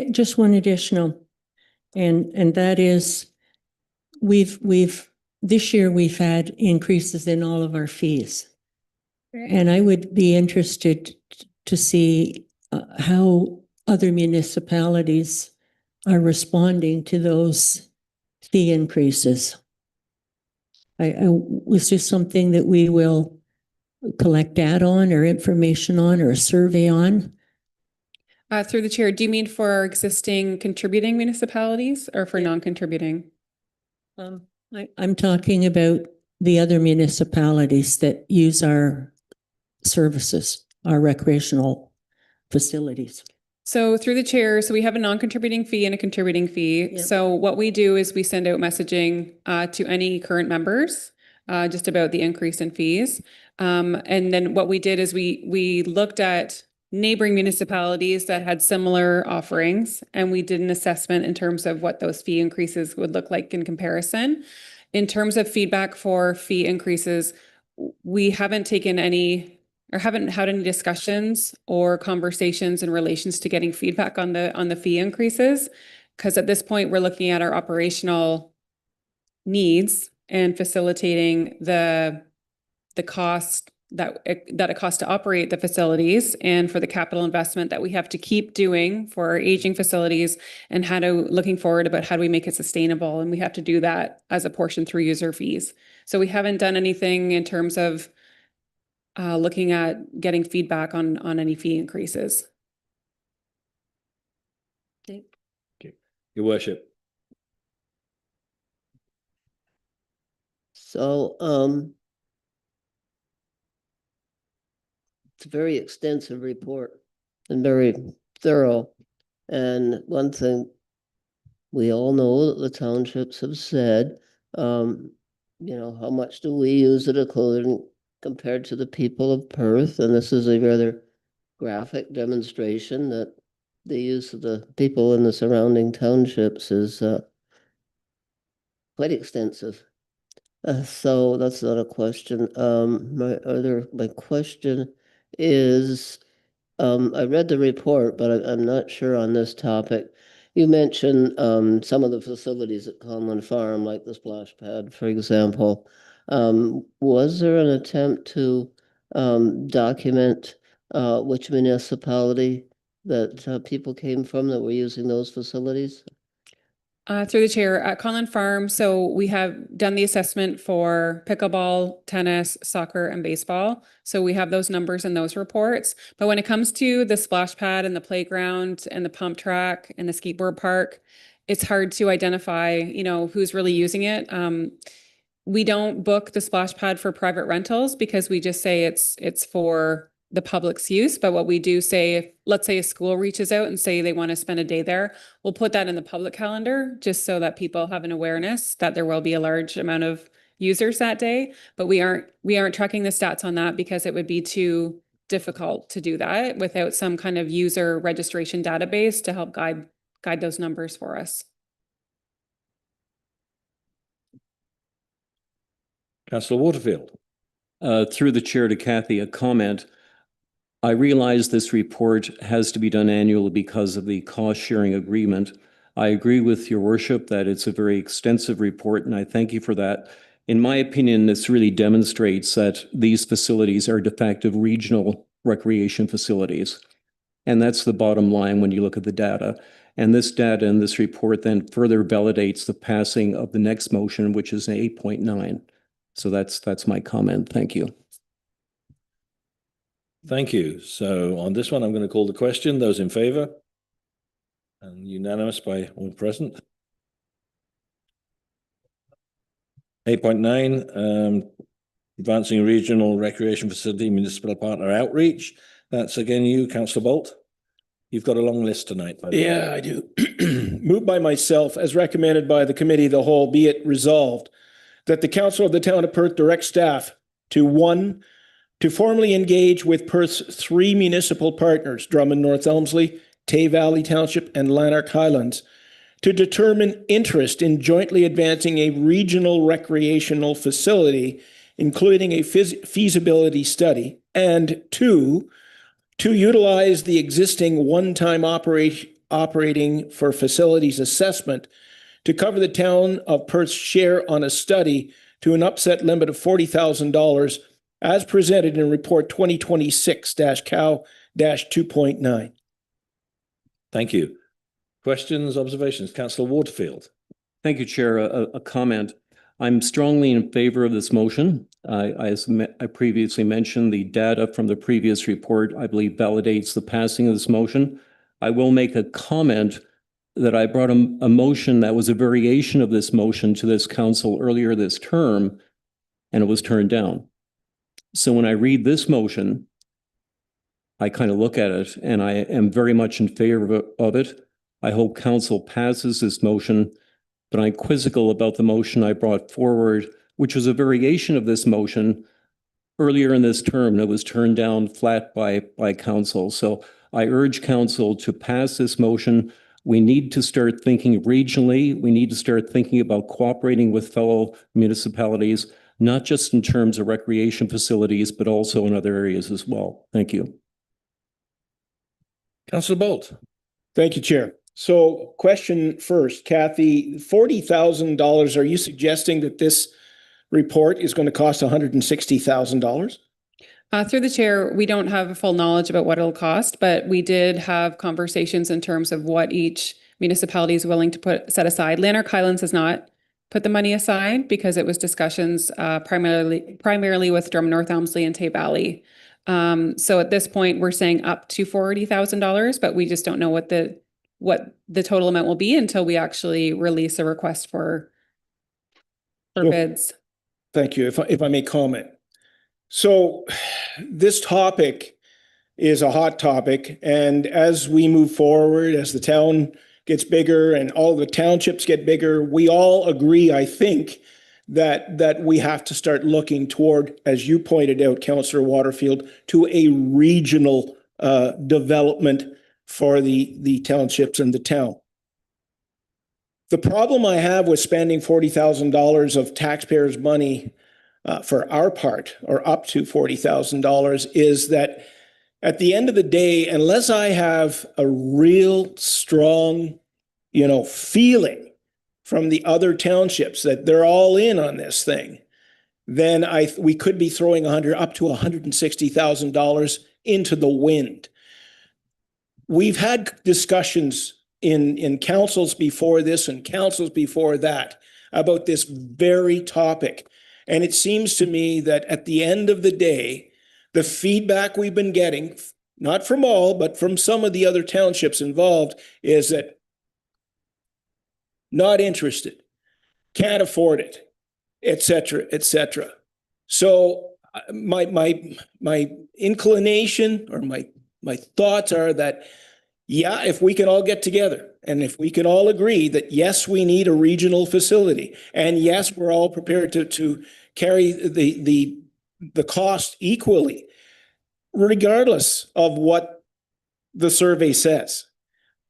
Just one additional, and that is, this year we've had increases in all of our fees, and I would be interested to see how other municipalities are responding to those fee increases. Was this something that we will collect data on or information on or a survey on?
Through the chair, do you mean for our existing contributing municipalities or for non-contributing?
I'm talking about the other municipalities that use our services, our recreational facilities.
So through the chair, so we have a non-contributing fee and a contributing fee.
Yep.
So what we do is we send out messaging to any current members just about the increase in fees. And then what we did is we looked at neighboring municipalities that had similar offerings, and we did an assessment in terms of what those fee increases would look like in comparison. In terms of feedback for fee increases, we haven't taken any or haven't had any discussions or conversations in relations to getting feedback on the fee increases, because at this point we're looking at our operational needs and facilitating the cost that it costs to operate the facilities, and for the capital investment that we have to keep doing for our aging facilities, and looking forward about how do we make it sustainable, and we have to do that as a portion through user fees. So we haven't done anything in terms of looking at getting feedback on any fee increases.
Okay.
Your worship.
So, it's a very extensive report and very thorough. And one thing we all know that the townships have said, how much do we use it according compared to the people of Perth? And this is a rather graphic demonstration that the use of the people in the surrounding townships is quite extensive. So that's not a question. My question is, I read the report, but I'm not sure on this topic. You mentioned some of the facilities at Conlon Farm, like the splash pad, for example. Was there an attempt to document which municipality that people came from that were using those facilities?
Through the chair, at Conlin Farm, so we have done the assessment for pickleball, tennis, soccer, and baseball. So we have those numbers and those reports. But when it comes to the splash pad and the playground and the pump track and the skateboard park, it's hard to identify, you know, who's really using it. We don't book the splash pad for private rentals because we just say it's for the public's use. But what we do say, if let's say a school reaches out and say they want to spend a day there, we'll put that in the public calendar just so that people have an awareness that there will be a large amount of users that day. But we aren't tracking the stats on that because it would be too difficult to do that without some kind of user registration database to help guide those numbers for us.
Councillor Waterfield.
Through the chair to Kathy, a comment. I realize this report has to be done annually because of the cost sharing agreement. I agree with your worship that it's a very extensive report, and I thank you for that. In my opinion, this really demonstrates that these facilities are de facto regional recreation facilities. And that's the bottom line when you look at the data. And this data in this report then further validates the passing of the next motion, which is an 8.9. So that's my comment. Thank you.
Thank you. So on this one, I'm going to call the question. Those in favour? And unanimous by all present. 8.9, advancing regional recreation facility municipal partner outreach. That's again you, Councillor Bolt. You've got a long list tonight. By the way.
Yeah, I do. Moved by myself as recommended by the committee of the whole, be it resolved that the council of the town of Perth direct staff to 1, to formally engage with Perth's 3 municipal partners, Drummond North Elmsley, Tay Valley Township, and Lanark Highlands, to determine interest in jointly advancing a regional recreational facility, including a feasibility study, and 2, to utilize the existing one-time operating for facilities assessment to cover the town of Perth's share on a study to an upset limit of $40,000 as presented in report 2026-COW-2.9.
Thank you. Questions, observations? Councillor Waterfield.
Thank you, Chair. A comment. I'm strongly in favor of this motion. As I previously mentioned, the data from the previous report, I believe, validates the passing of this motion. I will make a comment that I brought a motion that was a variation of this motion to this council earlier this term, and it was turned down. So when I read this motion, I kind of look at it and I am very much in favor of it. I hope council passes this motion, but I'm quizzical about the motion I brought forward, which was a variation of this motion earlier in this term that was turned down flat by council. So I urge council to pass this motion. We need to start thinking regionally. We need to start thinking about cooperating with fellow municipalities, not just in terms of recreation facilities, but also in other areas as well. Thank you.
Councillor Bolt.
Thank you, Chair. So question first, Kathy, $40,000, are you suggesting that this report is going to cost $160,000?
Through the chair, we don't have full knowledge about what it'll cost, but we did have conversations in terms of what each municipality is willing to set aside. Lanark Highlands has not put the money aside because it was discussions primarily with Drummond North Elmsley and Tay Valley. So at this point, we're saying up to $40,000, but we just don't know what the total amount will be until we actually release a request for bids.
Thank you. If I may comment. So this topic is a hot topic, and as we move forward, as the town gets bigger and all the townships get bigger, we all agree, I think, that we have to start looking toward, as you pointed out, Councillor Waterfield, to a regional development for the townships and the town. The problem I have with spending $40,000 of taxpayers' money for our part, or up to $40,000, is that at the end of the day, unless I have a real strong, feeling from the other townships that they're all in on this thing, then we could be throwing up to $160,000 into the wind. We've had discussions in councils before this and councils before that about this very topic. And it seems to me that at the end of the day, the feedback we've been getting, not from all, but from some of the other townships involved, is that not interested, can't afford it, et cetera, et cetera. So my inclination or my thoughts are that, yeah, if we can all get together and if we can all agree that, yes, we need a regional facility, and yes, we're all prepared to carry the cost equally, regardless of what the survey says.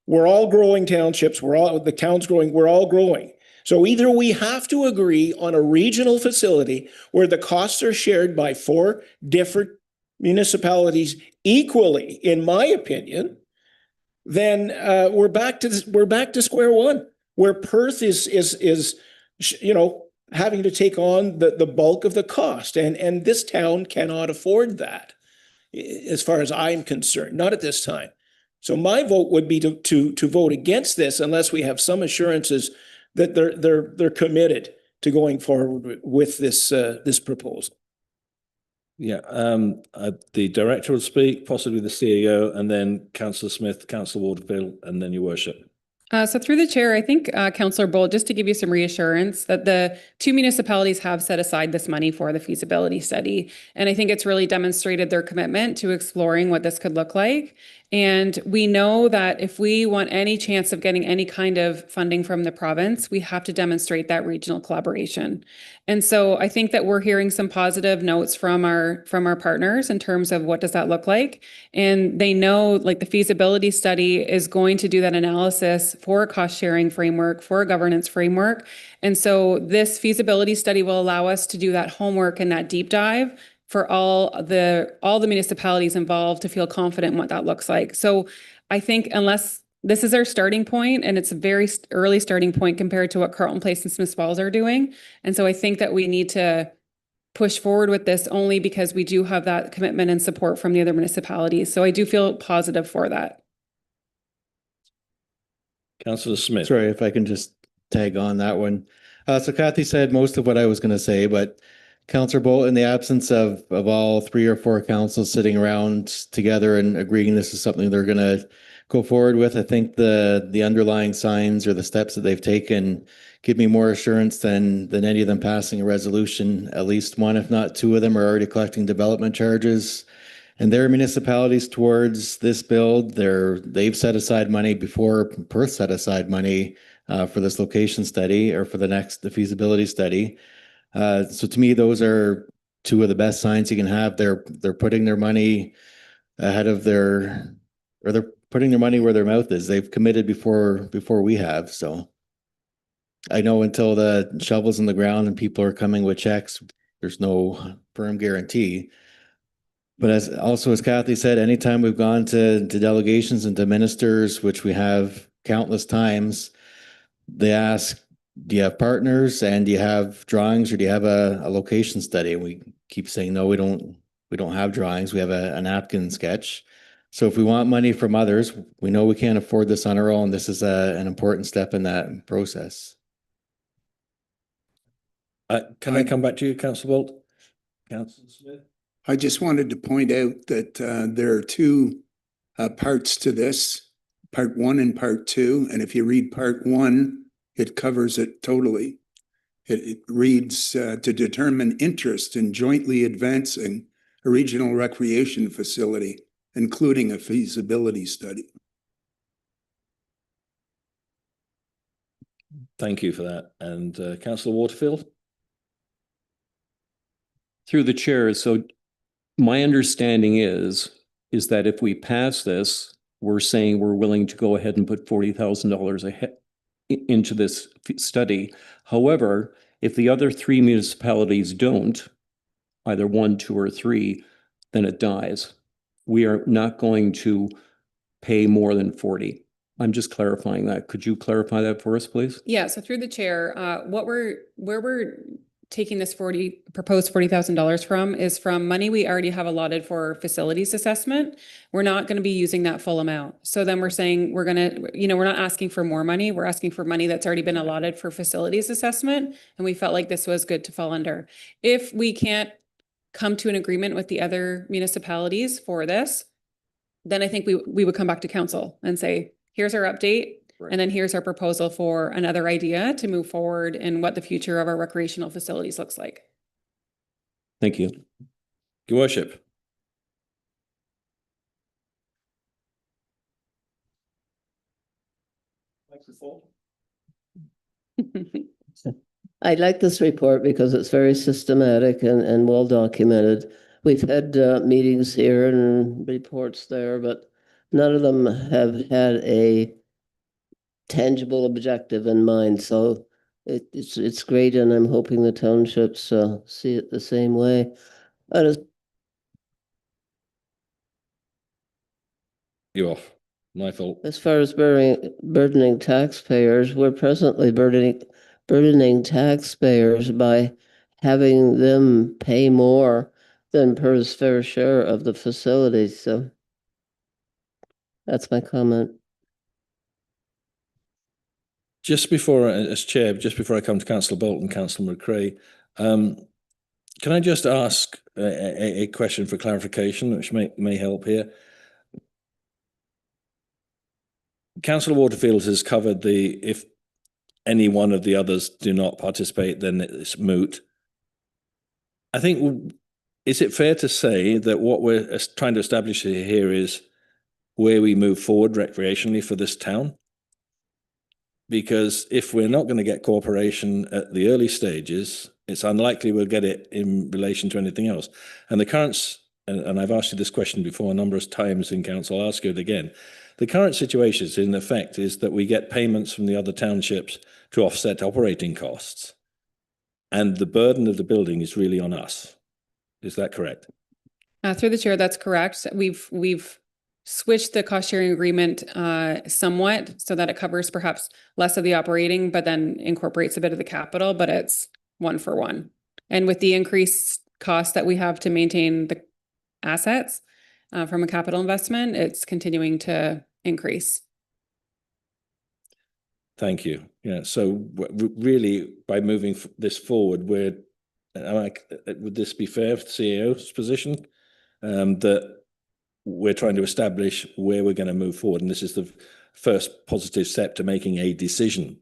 We're all growing townships. The town's growing. We're all growing. So either we have to agree on a regional facility where the costs are shared by 4 different municipalities equally, in my opinion, then we're back to square one, where Perth is having to take on the bulk of the cost, and this town cannot afford that, as far as I'm concerned, not at this time. So my vote would be to vote against this unless we have some assurances that they're committed to going forward with this proposal.
Yeah, the director will speak, possibly the CEO, and then Councillor Smith, Councillor Waterfield, and then your worship.
So through the chair, I think Councillor Bolt, just to give you some reassurance that the 2 municipalities have set aside this money for the feasibility study. And I think it's really demonstrated their commitment to exploring what this could look like. And we know that if we want any chance of getting any kind of funding from the province, we have to demonstrate that regional collaboration. And so I think that we're hearing some positive notes from our partners in terms of what does that look like. And they know, like, the feasibility study is going to do that analysis for a cost sharing framework, for a governance framework. And so this feasibility study will allow us to do that homework and that deep dive for all the municipalities involved to feel confident in what that looks like. So I think unless this is our starting point, and it's a very early starting point compared to what Carleton Place and Smiths Falls are doing. And so I think that we need to push forward with this only because we do have that commitment and support from the other municipalities. So I do feel positive for that.
Councillor Smith.
Sorry, if I can just tag on that one. So Kathy said most of what I was going to say, but Councillor Bolt, in the absence of all 3 or 4 councils sitting around together and agreeing this is something they're going to go forward with, I think the underlying signs or the steps that they've taken give me more assurance than any of them passing a resolution. At least 1, if not 2 of them are already collecting development charges. And their municipalities towards this build, they've set aside money before Perth set aside money for this location study or for the feasibility study. So to me, those are 2 of the best signs you can have. They're putting their money ahead of they're putting their money where their mouth is. They've committed before we have. So I know until the shovel's in the ground and people are coming with checks, there's no firm guarantee. But as Kathy said, anytime we've gone to delegations and to ministers, which we have countless times, they ask, do you have partners and do you have drawings or do you have a location study? And we keep saying, no, we don't have drawings. We have a napkin sketch. So if we want money from others, we know we can't afford this on our own. This is an important step in that process.
Can I come back to you, Councillor Bolt? Councillor Smith?
I just wanted to point out that there are 2 parts to this, part 1 and part 2. And if you read part 1, it covers it totally. It reads to determine interest in jointly advancing a regional recreation facility, including a feasibility study.
Thank you for that. And Councillor Waterfield?
Through the chair, so my understanding is that if we pass this, we're saying we're willing to go ahead and put $40,000 ahead into this study. However, if the other 3 municipalities don't, either 1, 2, or 3, then it dies. We are not going to pay more than 40. I'm just clarifying that. Could you clarify that for us, please?
Yeah, so through the chair, where we're taking this proposed $40,000 from is from money we already have allotted for facilities assessment. We're not going to be using that full amount. So then we're saying we're going to, we're not asking for more money. We're asking for money that's already been allotted for facilities assessment. And we felt like this was good to fall under. If we can't come to an agreement with the other municipalities for this, then I think we would come back to council and say, here's our update. And then here's our proposal for another idea to move forward in what the future of our recreational facilities looks like.
Thank you.
Your worship.
I like this report because it's very systematic and well documented. We've had meetings here and reports there, but none of them have had a tangible objective in mind. So it's great, and I'm hoping the townships see it the same way.
You off. My fault.
As far as burdening taxpayers, we're presently burdening taxpayers by having them pay more than per his fair share of the facilities. So that's my comment.
Just before, as chair, just before I come to Councillor Bolton, Councillor McCrae, can I just ask a question for clarification, which may help here? Councillor Waterfield has covered if any one of the others do not participate, then it's moot. I think, is it fair to say that what we're trying to establish here is where we move forward recreationally for this town? Because if we're not going to get cooperation at the early stages, it's unlikely we'll get it in relation to anything else. And the current, and I've asked you this question before a number of times in council, I'll ask you it again. The current situation is, in effect, is that we get payments from the other townships to offset operating costs. And the burden of the building is really on us. Is that correct?
Through the chair, that's correct. We've switched the cost sharing agreement somewhat so that it covers perhaps less of the operating, but then incorporates a bit of the capital, but it's 1-for-1. And with the increased cost that we have to maintain the assets from a capital investment, it's continuing to increase.
Thank you. Yeah. So really, by moving this forward, would this be fair for the CAO's position? That we're trying to establish where we're going to move forward, and this is the first positive step to making a decision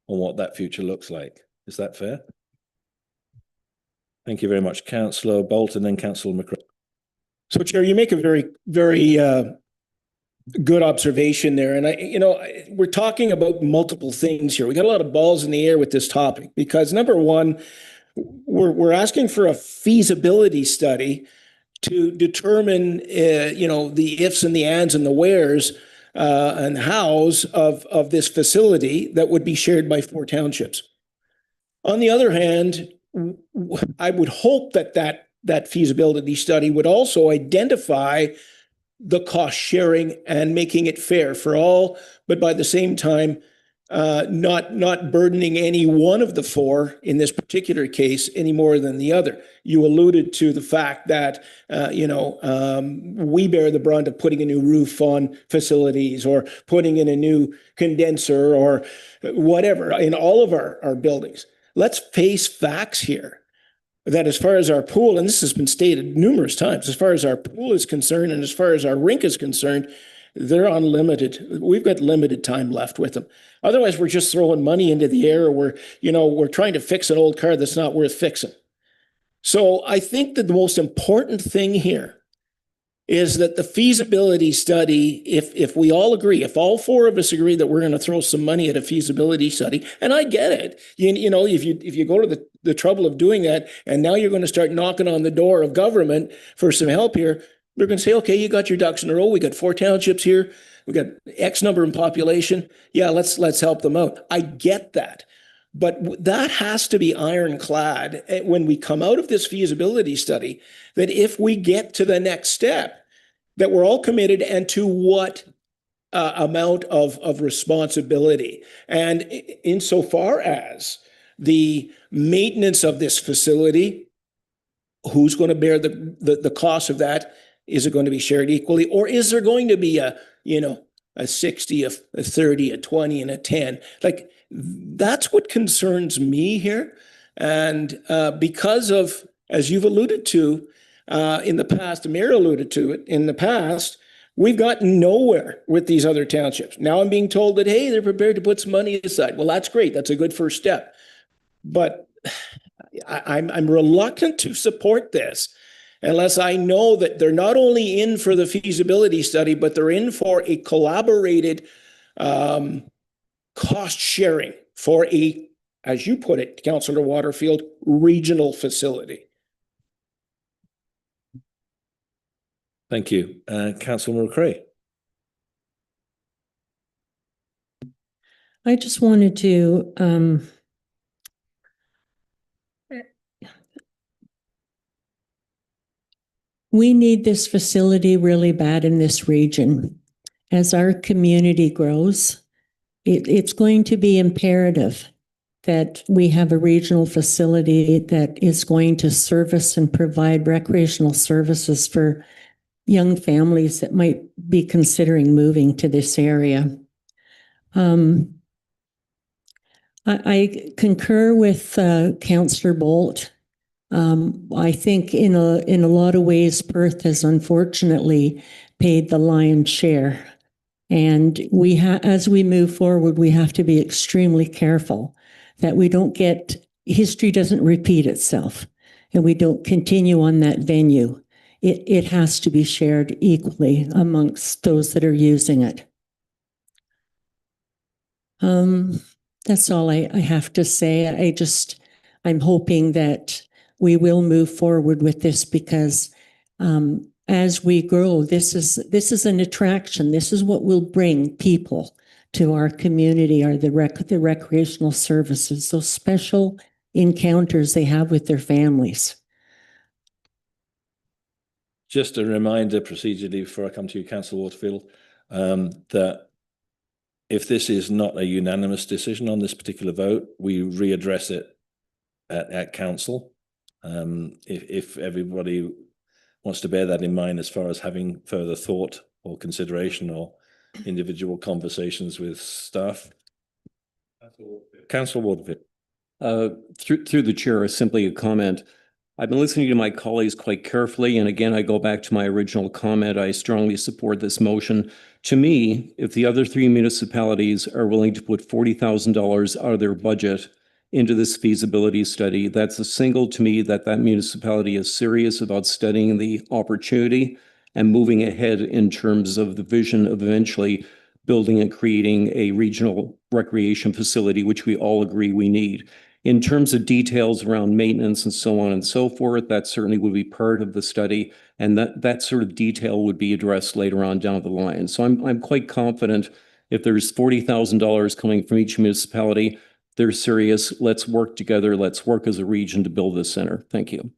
on what that future looks like. Is that fair? Thank you very much, Councillor Bolton and Councillor McCrae.
So, Chair, you make a very, very good observation there. And we're talking about multiple things here. We got a lot of balls in the air with this topic because, number one, we're asking for a feasibility study to determine, the ifs and the ands and the wheres and hows of this facility that would be shared by 4 townships. On the other hand, I would hope that feasibility study would also identify the cost sharing and making it fair for all, but by the same time, not burdening any one of the 4 in this particular case any more than the other. You alluded to the fact that, we bear the brunt of putting a new roof on facilities or putting in a new condenser or whatever in all of our buildings. Let's face facts here. That as far as our pool, and this has been stated numerous times, as far as our pool is concerned and as far as our rink is concerned, they're unlimited. We've got limited time left with them. Otherwise, we're just throwing money into the air, or we're trying to fix an old car that's not worth fixing. So I think that the most important thing here is that the feasibility study, if we all agree, if all 4 of us agree that we're going to throw some money at a feasibility study, and I get it, if you go to the trouble of doing that, and now you're going to start knocking on the door of government for some help here, they're going to say, okay, you got your ducks in a row. We got 4 townships here. We got X number in population. Yeah, let's help them out. I get that. But that has to be ironclad when we come out of this feasibility study, that if we get to the next step, that we're all committed and to what amount of responsibility. And insofar as the maintenance of this facility, who's going to bear the cost of that? Is it going to be shared equally, or is there going to be a 60, a 30, a 20, and a 10? Like, that's what concerns me here. And because of, as you've alluded to in the past, the mayor alluded to it in the past, we've gotten nowhere with these other townships. Now I'm being told that, hey, they're prepared to put some money aside. Well, that's great. That's a good first step. But I'm reluctant to support this unless I know that they're not only in for the feasibility study, but they're in for a collaborated cost sharing for a, as you put it, Councillor Waterfield, regional facility.
Thank you. Councillor McCray.
I just wanted to we need this facility really bad in this region. As our community grows, it's going to be imperative that we have a regional facility that is going to service and provide recreational services for young families that might be considering moving to this area. I concur with Councillor Bolt. I think in a lot of ways, Perth has unfortunately paid the lion's share. And as we move forward, we have to be extremely careful that we don't history doesn't repeat itself and we don't continue on that venue. It has to be shared equally amongst those that are using it. That's all I have to say. I'm hoping that we will move forward with this because as we grow, this is an attraction. This is what will bring people to our community, are the recreational services, those special encounters they have with their families.
Just a reminder procedurally before I come to you, Councillor Waterfield, that if this is not a unanimous decision on this particular vote, we readdress it at council. If everybody wants to bear that in mind as far as having further thought or consideration or individual conversations with staff. Councillor Waterfield.
Through the chair, simply a comment. I've been listening to my colleagues quite carefully, and again, I go back to my original comment. I strongly support this motion. To me, if the other three municipalities are willing to put $40,000 out of their budget into this feasibility study, that's a signal to me that that municipality is serious about studying the opportunity and moving ahead in terms of the vision of eventually building and creating a regional recreation facility, which we all agree we need. In terms of details around maintenance and so on and so forth, that certainly would be part of the study, and that sort of detail would be addressed later on down the line. So I'm quite confident if there's $40,000 coming from each municipality, they're serious. Let's work together. Let's work as a region to build this center. Thank you.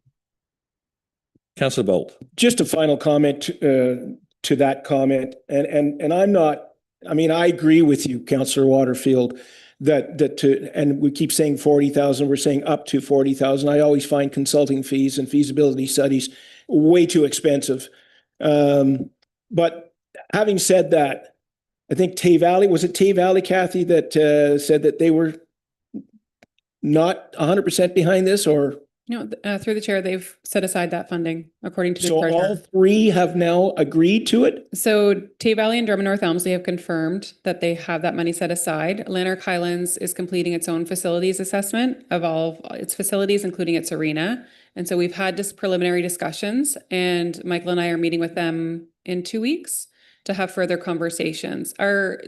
Councillor Bolt.
Just a final comment to that comment, and I'm not. I mean, I agree with you, Councillor Waterfield, and we keep saying 40,000. We're saying up to 40,000. I always find consulting fees and feasibility studies way too expensive. But having said that, I think Tay Valley, was it Tay Valley, Kathy, that said that they were not 100% behind this, or?
No, through the chair, they've set aside that funding according to the
So
treasurer.
all three have now agreed to it?
So Tay Valley and Drummond North Elmsley have confirmed that they have that money set aside. Lanark Highlands is completing its own facilities assessment of all of its facilities, including its arena. And so we've had just preliminary discussions, and Michael and I are meeting with them in 2 weeks to have further conversations.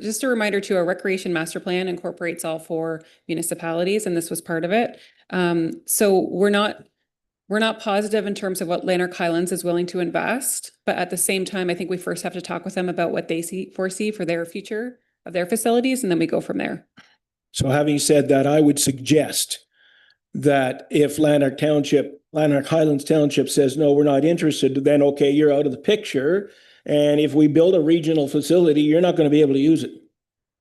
Just a reminder too, our recreation master plan incorporates all 4 municipalities, and this was part of it. So we're not positive in terms of what Lanark Highlands is willing to invest, but at the same time, I think we first have to talk with them about what they foresee for their future of their facilities, and then we go from there.
So having said that, I would suggest that if Lanark Highlands Township says, no, we're not interested, then okay, you're out of the picture. And if we build a regional facility, you're not going to be able to use it.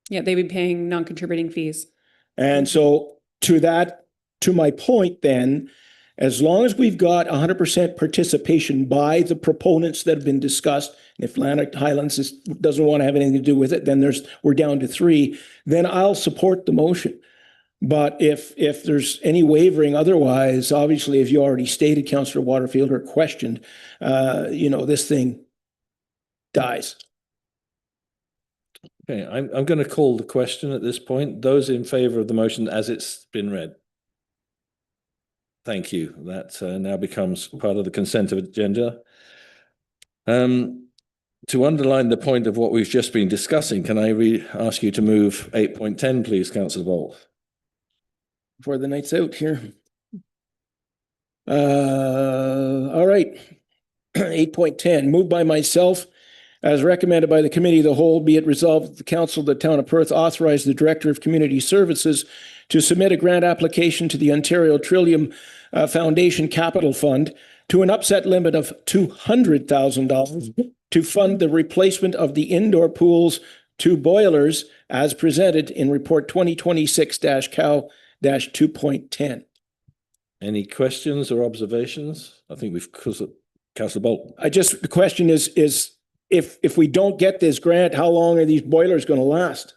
Yeah, they'd be paying non-contributing fees.
And so to that to my point then, as long as we've got 100% participation by the proponents that have been discussed, and if Lanark Highlands doesn't want to have anything to do with it, then we're down to 3, then I'll support the motion. But if there's any wavering otherwise, obviously, as you already stated, Councillor Waterfield, or questioned, this thing dies.
Okay, I'm going to call the question at this point. Those in favour of the motion as it's been read. Thank you. That now becomes part of the consent agenda. To underline the point of what we've just been discussing, can I ask you to move 8.10, please, Councillor Bolt?
Before the night's out here. All right. 8.10, moved by myself, as recommended by the Committee of the Whole, be it resolved that the Council of the Town of Perth authorize the Director of Community Services to submit a grant application to the Ontario Trillium Foundation Capital Fund to an upset limit of $200,000 to fund the replacement of the indoor pool's 2 boilers as presented in Report 2026-COW-2.10.
Any questions or observations? I think we've, Councillor Bolt.
The question is if we don't get this grant, how long are these boilers going to last?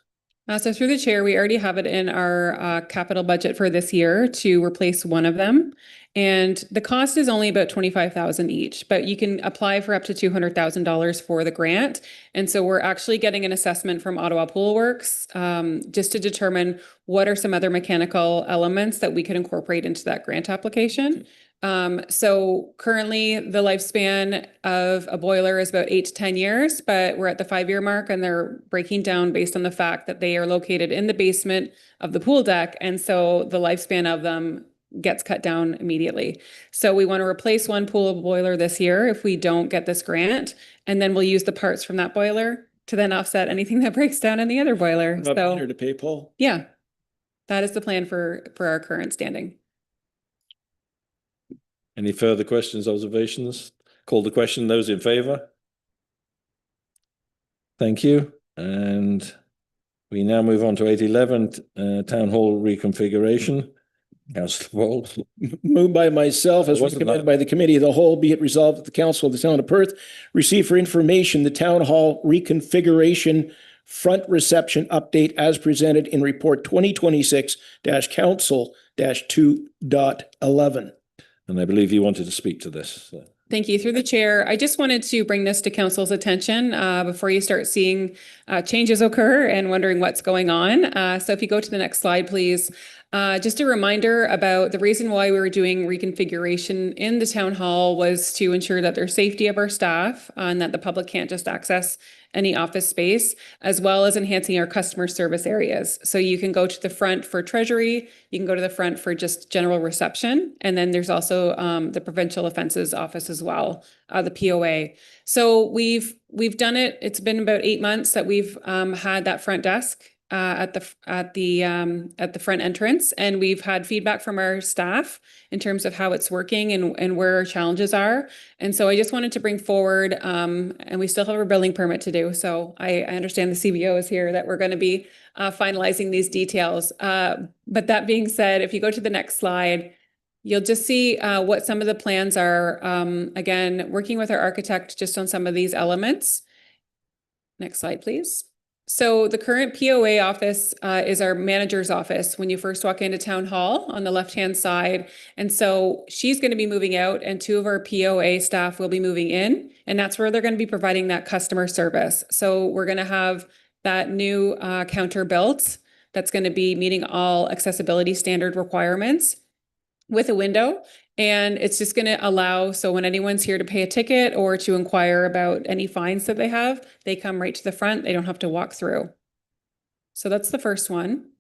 So through the chair, we already have it in our capital budget for this year to replace one of them. And the cost is only about $25,000 each, but you can apply for up to $200,000 for the grant. And so we're actually getting an assessment from Ottawa Pool Works just to determine what are some other mechanical elements that we could incorporate into that grant application. So currently the lifespan of a boiler is about 8 to 10 years, but we're at the 5-year mark and they're breaking down based on the fact that they are located in the basement of the pool deck. And so the lifespan of them gets cut down immediately. So we want to replace one pool boiler this year if we don't get this grant, and then we'll use the parts from that boiler to then offset anything that breaks down in the other boiler.
Not better to pay, Paul.
Yeah, that is the plan for our current standing.
Any further questions, observations? Call the question. Those in favour? Thank you. And we now move on to 8.11, Town Hall reconfiguration. Councillor Bolt.
Moved by myself, as recommended by the Committee of the Whole, be it resolved that the Council of the Town of Perth receive for information the Town Hall reconfiguration front reception update as presented in Report 2026-Council-2.11.
And I believe you wanted to speak to this. So.
Thank you. Through the chair, I just wanted to bring this to council's attention before you start seeing changes occur and wondering what's going on. So if you go to the next slide, please. Just a reminder about the reason why we were doing reconfiguration in the town hall was to ensure that there's safety of our staff and that the public can't just access any office space, as well as enhancing our customer service areas. So you can go to the front for treasury, you can go to the front for just general reception, and then there's also the provincial offences office as well, the POA. So we've done it. It's been about 8 months that we've had that front desk at the front entrance, and we've had feedback from our staff in terms of how it's working and where our challenges are. And so I just wanted to bring forward, and we still have a building permit to do. So I understand the CBO is here, that we're going to be finalizing these details. But that being said, if you go to the next slide, you'll just see what some of the plans are. Again, working with our architect just on some of these elements. Next slide, please. So the current POA office is our manager's office when you first walk into town hall on the left-hand side. And so she's going to be moving out and 2 of our POA staff will be moving in, and that's where they're going to be providing that customer service. So we're going to have that new counter built that's going to be meeting all accessibility standard requirements with a window. And it's just going to allow, so when anyone's here to pay a ticket or to inquire about any fines that they have, they come right to the front. They don't have to walk through. So that's the first one.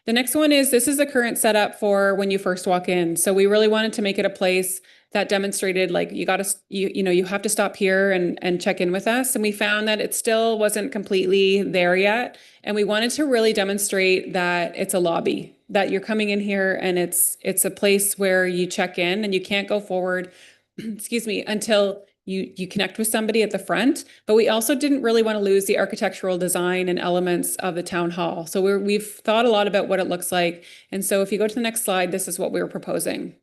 The next one is, this is the current setup for when you first walk in. So we really wanted to make it a place that demonstrated like you have to stop here and check in with us. And we found that it still wasn't completely there yet. And we wanted to really demonstrate that it's a lobby, that you're coming in here and it's a place where you check in and you can't go forward, excuse me, until you connect with somebody at the front, but we also didn't really want to lose the architectural design and elements of the town hall. So we've thought a lot about what it looks like. And so if you go to the next slide, this is what we were proposing.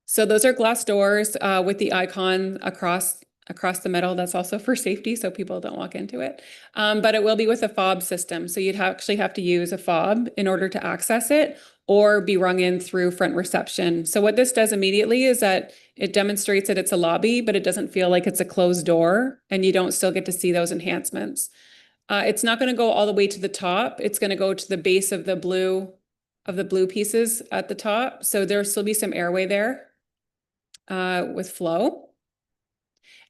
So those are glass doors with the icon across the middle. That's also for safety, so people don't walk into it. But it will be with a fob system. So you'd actually have to use a fob in order to access it, or be rung in through front reception. So what this does immediately is that it demonstrates that it's a lobby, but it doesn't feel like it's a closed door, and you don't still get to see those enhancements. It's not going to go all the way to the top. It's going to go to the base of the blue pieces at the top. So there'll still be some airway there with flow.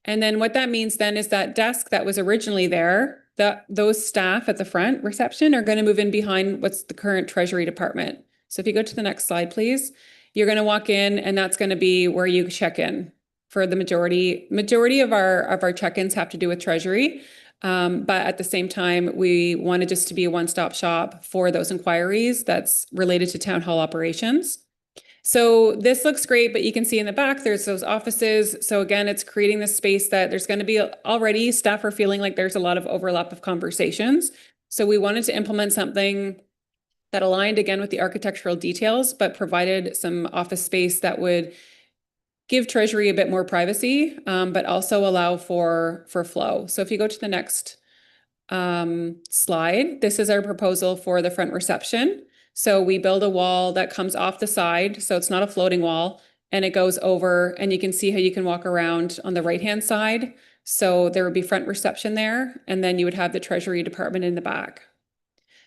And then what that means then is that desk that was originally there, those staff at the front reception are going to move in behind what's the current Treasury Department. So if you go to the next slide, please, you're going to walk in, and that's going to be where you check in for the majority of our check-ins have to do with Treasury. But at the same time, we wanted just to be a one-stop shop for those inquiries that's related to town hall operations. So this looks great, but you can see in the back, there's those offices. So again, it's creating this space that there's going to be already staff are feeling like there's a lot of overlap of conversations. So we wanted to implement something that aligned again with the architectural details, but provided some office space that would give Treasury a bit more privacy, but also allow for flow. So if you go to the next slide, this is our proposal for the front reception. So we build a wall that comes off the side, so it's not a floating wall, and it goes over, and you can see how you can walk around on the right-hand side. So there would be front reception there, and then you would have the Treasury Department in the back.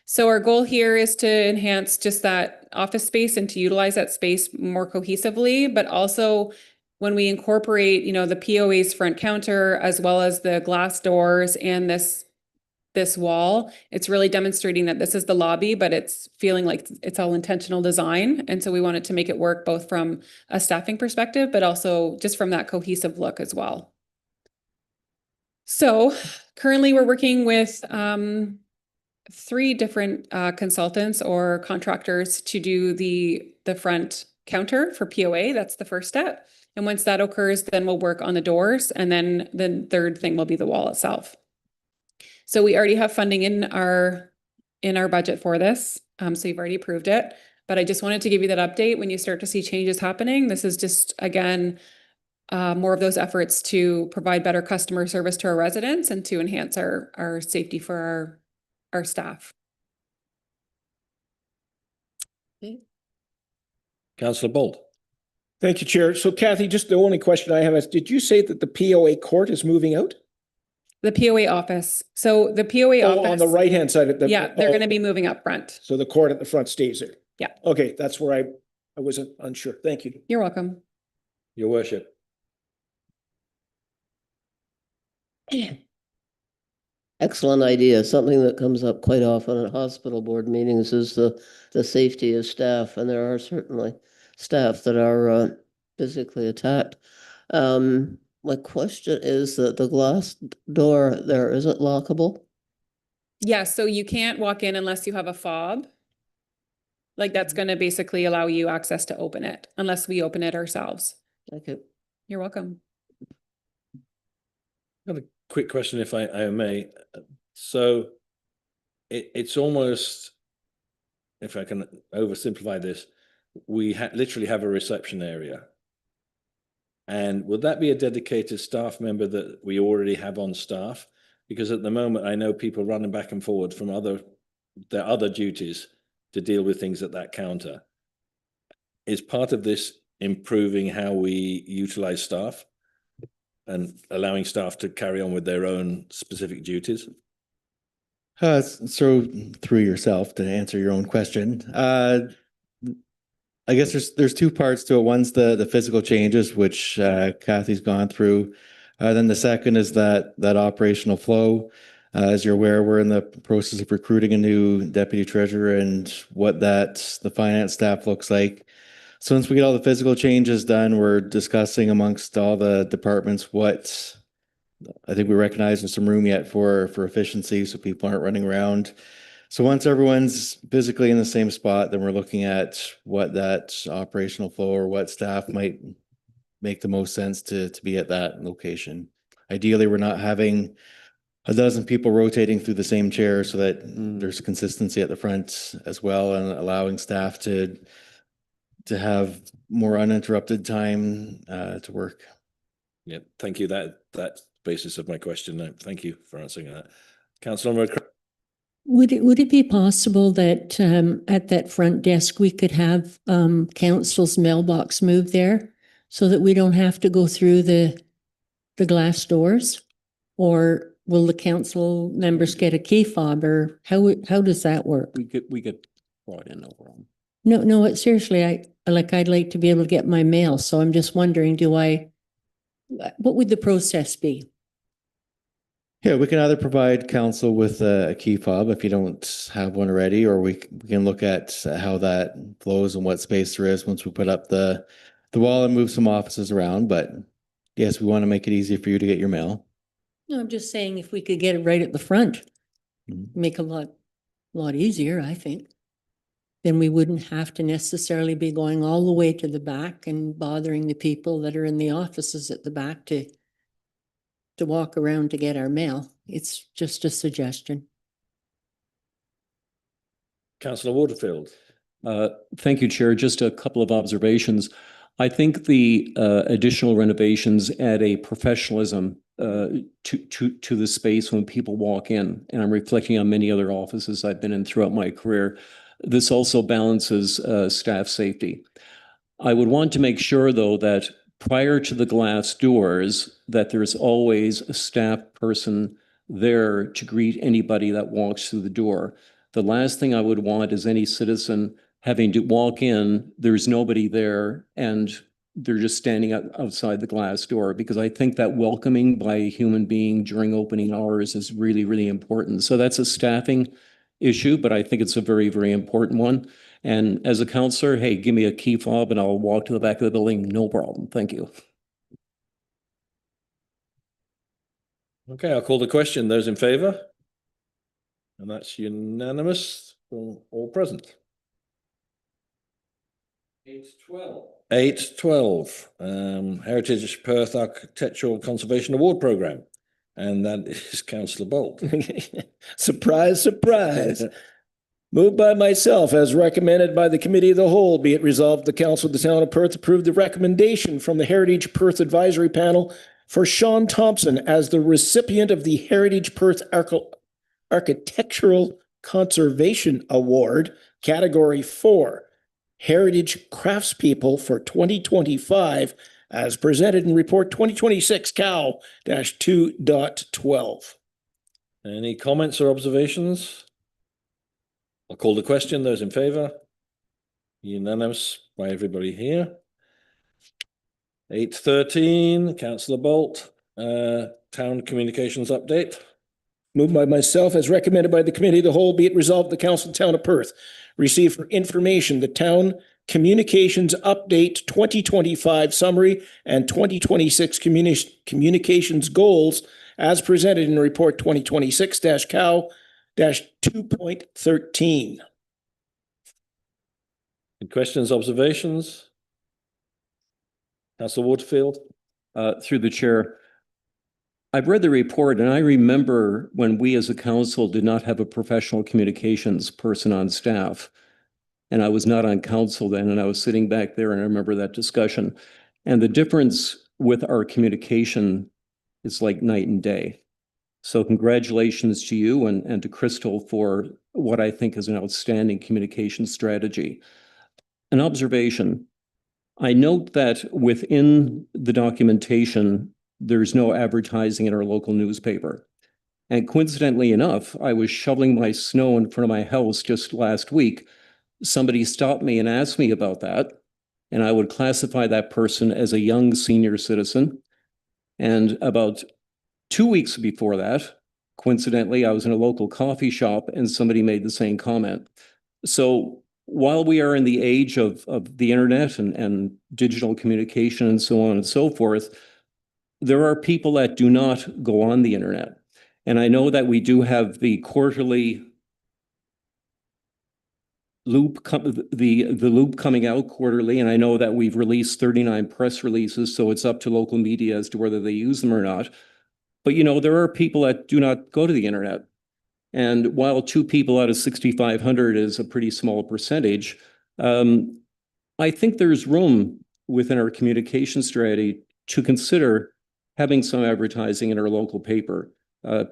So our goal here is to enhance just that office space and to utilize that space more cohesively, but also when we incorporate, the POA's front counter, as well as the glass doors and this wall, it's really demonstrating that this is the lobby, but it's feeling like it's all intentional design. And so we wanted to make it work both from a staffing perspective, but also just from that cohesive look as well. So currently we're working with 3 different consultants or contractors to do the front counter for POA. That's the first step. And once that occurs, then we'll work on the doors. And then the third thing will be the wall itself. So we already have funding in our budget for this. So you've already approved it, but I just wanted to give you that update. When you start to see changes happening, this is just, again, more of those efforts to provide better customer service to our residents and to enhance our safety for our staff.
Councillor Bolt.
Thank you, Chair. So Kathy, just the only question I have is, did you say that the POA court is moving out?
The POA office. So the POA office.
On the right-hand side of the.
Yeah, they're going to be moving up front.
So the court at the front stays there?
Yeah.
Okay, that's where I wasn't unsure. Thank you.
You're welcome.
Your worship.
Excellent idea. Something that comes up quite often at hospital board meetings is the safety of staff, and there are certainly staff that are physically attacked. My question is that the glass door there, is it lockable?
Yeah, so you can't walk in unless you have a fob. Like that's going to basically allow you access to open it unless we open it ourselves.
Thank you.
You're welcome.
I've got a quick question, if I may. So it's almost, if I can oversimplify this, we literally have a reception area. And would that be a dedicated staff member that we already have on staff? Because at the moment, I know people running back and forward from their other duties to deal with things at that counter. Is part of this improving how we utilize staff and allowing staff to carry on with their own specific duties?
So through yourself to answer your own question, I guess there's 2 parts to it. One's the physical changes, which Kathy's gone through. Then the second is that operational flow. As you're aware, we're in the process of recruiting a new deputy treasurer and what the finance staff looks like. So once we get all the physical changes done, we're discussing amongst all the departments what I think we recognize there's some room yet for efficiency, so people aren't running around. So once everyone's physically in the same spot, then we're looking at what that operational flow or what staff might make the most sense to be at that location. Ideally, we're not having a dozen people rotating through the same chair so that there's consistency at the front as well, and allowing staff to have more uninterrupted time to work.
Yeah, thank you. That's the basis of my question. Thank you for answering that. Councillor McCray.
Would it be possible that at that front desk, we could have council's mailbox moved there so that we don't have to go through the glass doors? Or will the council members get a key fob, or how does that work?
We get brought in over them.
No, seriously, I'd like to be able to get my mail. So I'm just wondering, what would the process be?
Yeah, we can either provide council with a key fob if you don't have one already, or we can look at how that flows and what space there is once we put up the wall and move some offices around. But yes, we want to make it easy for you to get your mail.
No, I'm just saying if we could get it right at the front, make a lot easier, I think. Then we wouldn't have to necessarily be going all the way to the back and bothering the people that are in the offices at the back to walk around to get our mail. It's just a suggestion.
Councillor Waterfield.
Thank you, Chair. Just a couple of observations. I think the additional renovations add a professionalism to the space when people walk in, and I'm reflecting on many other offices I've been in throughout my career. This also balances staff safety. I would want to make sure, though, that prior to the glass doors, that there's always a staff person there to greet anybody that walks through the door. The last thing I would want is any citizen having to walk in, there's nobody there, and they're just standing outside the glass door, because I think that welcoming by a human being during opening hours is really, really important. So that's a staffing issue, but I think it's a very, very important one. And as a counselor, hey, give me a key fob and I'll walk to the back of the building. No problem. Thank you.
Okay, I'll call the question. Those in favour? And that's unanimous from all present. 8-12. 8-12. Heritage Perth Architectural Conservation Award Programme. And that is Councillor Bolt.
Surprise, surprise. Moved by myself as recommended by the Committee of the Whole, be it resolved the Council of the Town of Perth approve the recommendation from the Heritage Perth Advisory Panel for Sean Thompson as the recipient of the Heritage Perth Architectural Conservation Award, Category 4, Heritage Craftspeople for 2025, as presented in Report 2026 Cow-2.12.
Any comments or observations? I'll call the question. Those in favour? Unanimous by everybody here. 8-13, Councillor Bolt, Town Communications Update.
Moved by myself as recommended by the Committee of the Whole, be it resolved the Council of the Town of Perth receive for information the Town Communications Update 2025 Summary and 2026 Communications Goals as presented in Report 2026 Cow-2.13.
Any questions, observations? Councillor Waterfield.
Through the chair, I've read the report and I remember when we as a council did not have a professional communications person on staff. And I was not on council then, and I was sitting back there and I remember that discussion. And the difference with our communication is like night and day. So congratulations to you and to Crystal for what I think is an outstanding communication strategy. An observation. I note that within the documentation, there's no advertising in our local newspaper. And coincidentally enough, I was shoveling my snow in front of my house just last week. Somebody stopped me and asked me about that. And I would classify that person as a young senior citizen. And about 2 weeks before that, coincidentally, I was in a local coffee shop and somebody made the same comment. So while we are in the age of the internet and digital communication and so on and so forth, there are people that do not go on the internet. And I know that we do have the quarterly the loop coming out quarterly, and I know that we've released 39 press releases, so it's up to local media as to whether they use them or not. But you know, there are people that do not go to the internet. And while 2 people out of 6,500 is a pretty small percentage, I think there's room within our communication strategy to consider having some advertising in our local paper.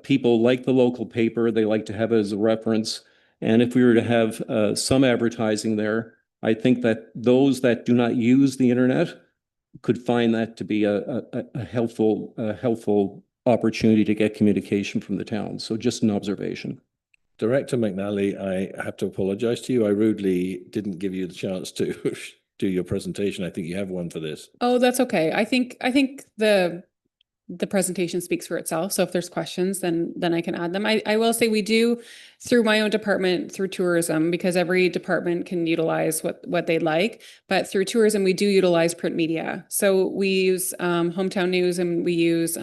People like the local paper, they like to have it as a reference. And if we were to have some advertising there, I think that those that do not use the internet could find that to be a helpful opportunity to get communication from the town. So just an observation.
Director McNally, I have to apologize to you. I rudely didn't give you the chance to do your presentation. I think you have one for this.
Oh, that's okay. I think the presentation speaks for itself. So if there's questions, then I can add them. I will say we do, through my own department, through tourism, because every department can utilize what they'd like. But through tourism, we do utilize print media. So we use Hometown News, and we use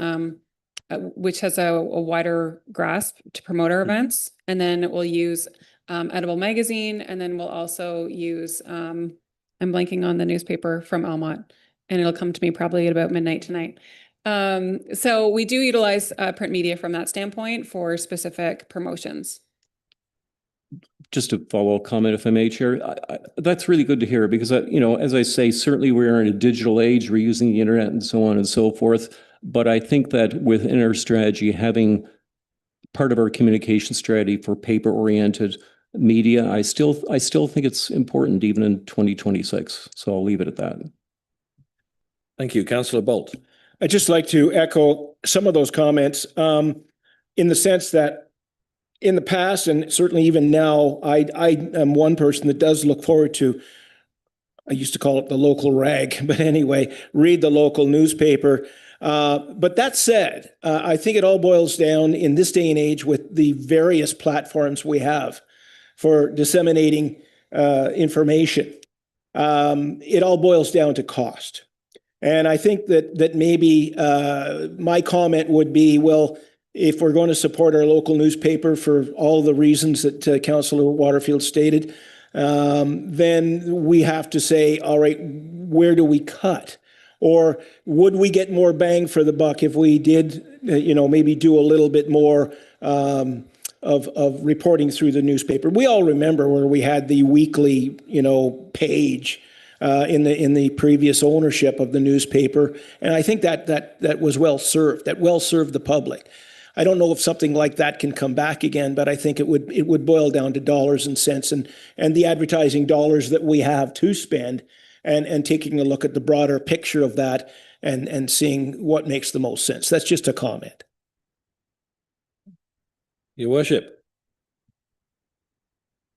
which has a wider grasp to promote our events. And then we'll use Edible Magazine, and then we'll also use I'm blanking on the newspaper from Almont, and it'll come to me probably at about midnight tonight. So we do utilize print media from that standpoint for specific promotions.
Just a follow-up comment, if I may, Chair. That's really good to hear because, you know, as I say, certainly we're in a digital age, we're using the internet and so on and so forth. But I think that within our strategy, having part of our communication strategy for paper-oriented media, I still think it's important even in 2026. So I'll leave it at that.
Thank you. Councillor Bolt.
I'd just like to echo some of those comments in the sense that in the past, and certainly even now, I am one person that does look forward to, I used to call it the local rag, but anyway, read the local newspaper. But that said, I think it all boils down in this day and age with the various platforms we have for disseminating information. It all boils down to cost. And I think that maybe my comment would be, well, if we're going to support our local newspaper for all the reasons that Councillor Waterfield stated, then we have to say, all right, where do we cut? Or would we get more bang for the buck if we did, maybe do a little bit more of reporting through the newspaper? We all remember where we had the weekly, page in the previous ownership of the newspaper, and I think that was well served. That well served the public. I don't know if something like that can come back again, but I think it would boil down to dollars and cents and the advertising dollars that we have to spend, and taking a look at the broader picture of that and seeing what makes the most sense. That's just a comment.
Your Worship.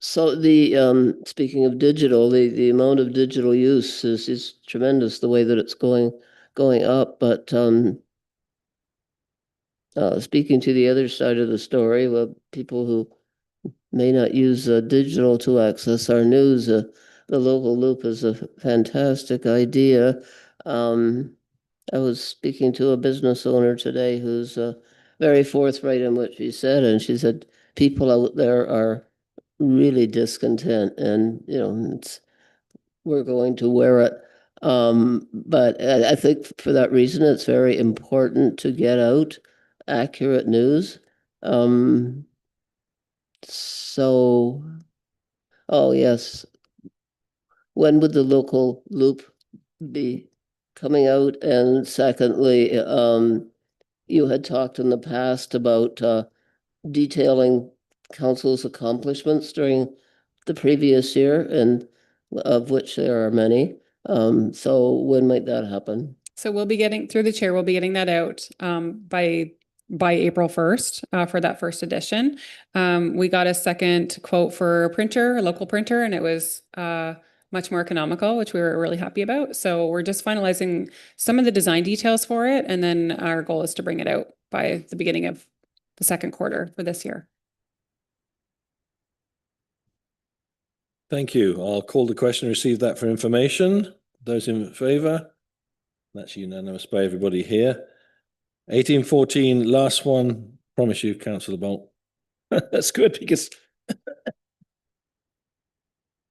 So the speaking of digital, the amount of digital use is tremendous, the way that it's going up. But speaking to the other side of the story, well, people who may not use digital to access our news, the local loop is a fantastic idea. I was speaking to a business owner today who's very forthright in what she said, and she said people out there are really discontent, and we're going to wear it. But I think for that reason, it's very important to get out accurate news. So, oh yes, when would the local loop be coming out? And secondly, you had talked in the past about detailing council's accomplishments during the previous year, and of which there are many. So when might that happen?
So we'll be getting, through the chair, we'll be getting that out by April 1st for that first edition. We got a second quote for a local printer, and it was much more economical, which we were really happy about. So we're just finalizing some of the design details for it, and then our goal is to bring it out by the beginning of the second quarter for this year.
Thank you. I'll call the question, receive that for information. Those in favour? That's unanimous by everybody here. 1814, last one. Promise you, Councillor Bolt.
That's good because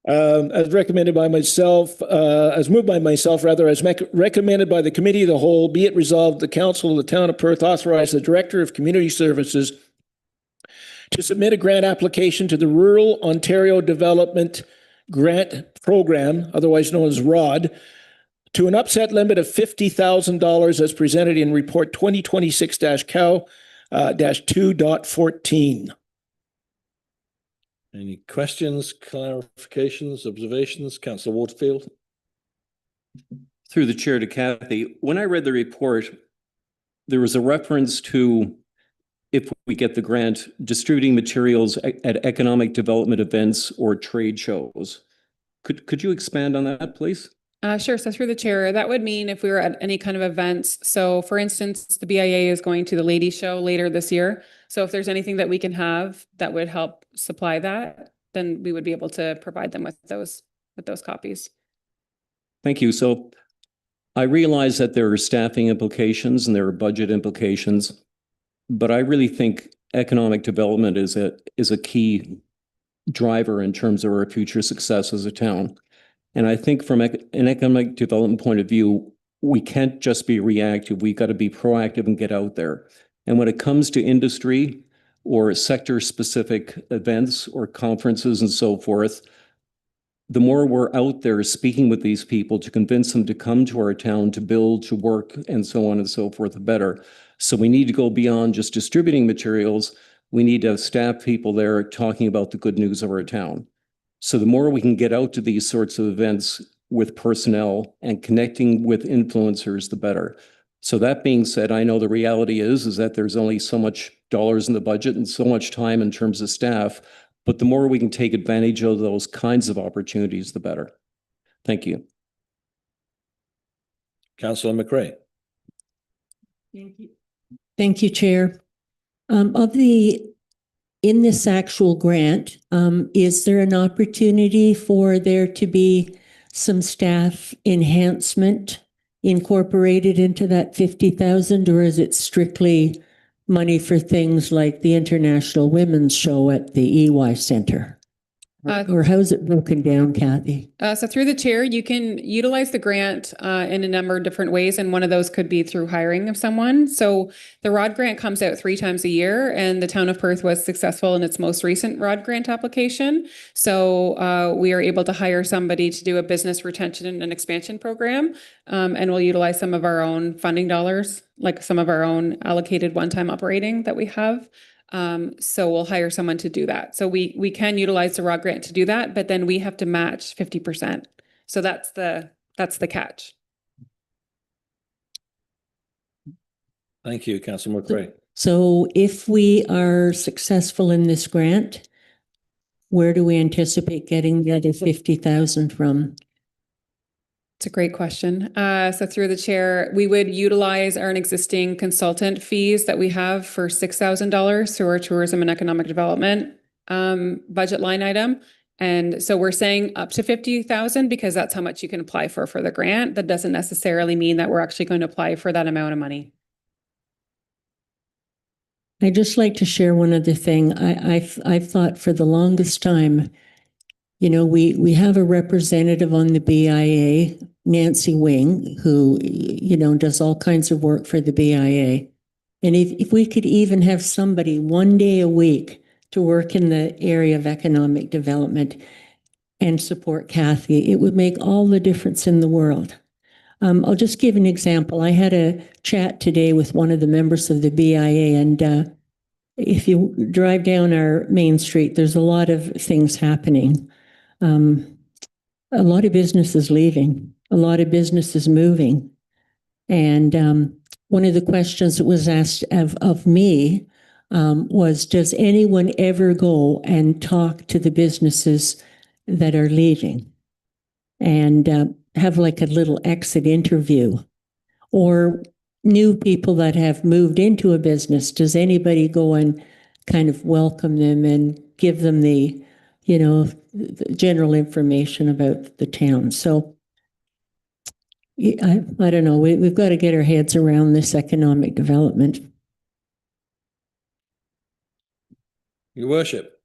As recommended by myself, as moved by myself, rather, as recommended by the Committee of the Whole, be it resolved, the Council of the Town of Perth authorize the Director of Community Services to submit a grant application to the Rural Ontario Development Grant Program, otherwise known as ROD, to an upset limit of $50,000 as presented in Report 2026-COW-2.14.
Any questions, clarifications, observations? Councillor Waterfield?
Through the chair to Kathy, when I read the report, there was a reference to, if we get the grant, distributing materials at economic development events or trade shows. Could you expand on that, please?
Sure. So through the chair, that would mean if we were at any kind of events. So for instance, the BIA is going to the Ladies Show later this year. So if there's anything that we can have that would help supply that, then we would be able to provide them with those copies.
Thank you. So I realize that there are staffing implications and there are budget implications, but I really think economic development is a key driver in terms of our future success as a town. And I think from an economic development point of view, we can't just be reactive. We've got to be proactive and get out there. And when it comes to industry or sector-specific events or conferences and so forth, the more we're out there speaking with these people to convince them to come to our town, to build, to work, and so on and so forth, the better. So we need to go beyond just distributing materials. We need to have staff people there talking about the good news of our town. So the more we can get out to these sorts of events with personnel and connecting with influencers, the better. So that being said, I know the reality is that there's only so much dollars in the budget and so much time in terms of staff, but the more we can take advantage of those kinds of opportunities, the better. Thank you.
Councillor McRae.
Thank you, Chair. In this actual grant, is there an opportunity for there to be some staff enhancement incorporated into that 50,000, or is it strictly money for things like the International Women's Show at the EY Center? Or how is it broken down, Kathy?
So through the chair, you can utilize the grant in a number of different ways, and one of those could be through hiring of someone. So the ROD grant comes out 3 times a year, and the town of Perth was successful in its most recent ROD grant application. So we are able to hire somebody to do a business retention and expansion program, and we'll utilize some of our own funding dollars, like some of our own allocated one-time operating that we have. So we'll hire someone to do that. So we can utilize the ROD grant to do that, but then we have to match 50%. So that's the catch.
Thank you, Councillor McRae.
So if we are successful in this grant, where do we anticipate getting the other 50,000 from?
It's a great question. So through the chair, we would utilize our existing consultant fees that we have for $6,000 through our tourism and economic development budget line item. And so we're saying up to 50,000 because that's how much you can apply for the grant. That doesn't necessarily mean that we're actually going to apply for that amount of money.
I'd just like to share one other thing. I've thought for the longest time, you know, we have a representative on the BIA, Nancy Wing, who, you know, does all kinds of work for the BIA. And if we could even have somebody 1 day a week to work in the area of economic development and support Kathy, it would make all the difference in the world. I'll just give an example. I had a chat today with one of the members of the BIA, and if you drive down our main street, there's a lot of things happening. A lot of businesses leaving, a lot of businesses moving. And one of the questions that was asked of me was, does anyone ever go and talk to the businesses that are leaving and have like a little exit interview? Or new people that have moved into a business, does anybody go and kind of welcome them and give them the, you know, the general information about the town? So I don't know, we've got to get our heads around this economic development.
Your worship.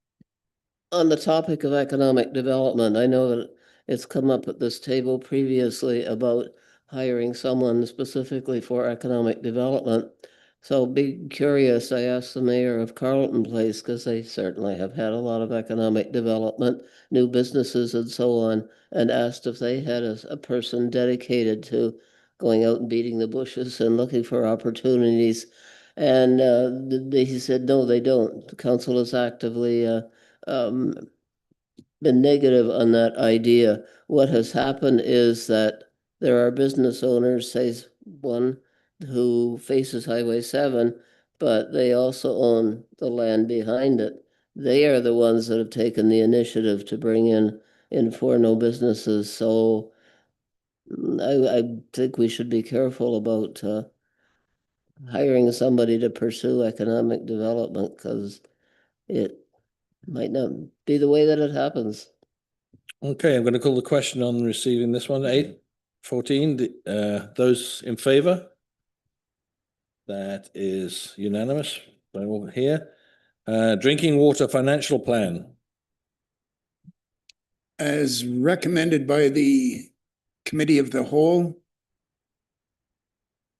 On the topic of economic development, I know that it's come up at this table previously about hiring someone specifically for economic development. So be curious, I asked the mayor of Carleton Place, because they certainly have had a lot of economic development, new businesses and so on, and asked if they had a person dedicated to going out and beating the bushes and looking for opportunities. And he said, no, they don't. The council is actively um, been negative on that idea. What has happened is that there are business owners, say one who faces Highway 7, but they also own the land behind it. They are the ones that have taken the initiative to bring in no businesses. So I think we should be careful about hiring somebody to pursue economic development, because it might not be the way that it happens.
Okay, I'm going to call the question on receiving this one. 814, those in favor? That is unanimous by all here. Drinking water financial plan.
As recommended by the Committee of the Whole.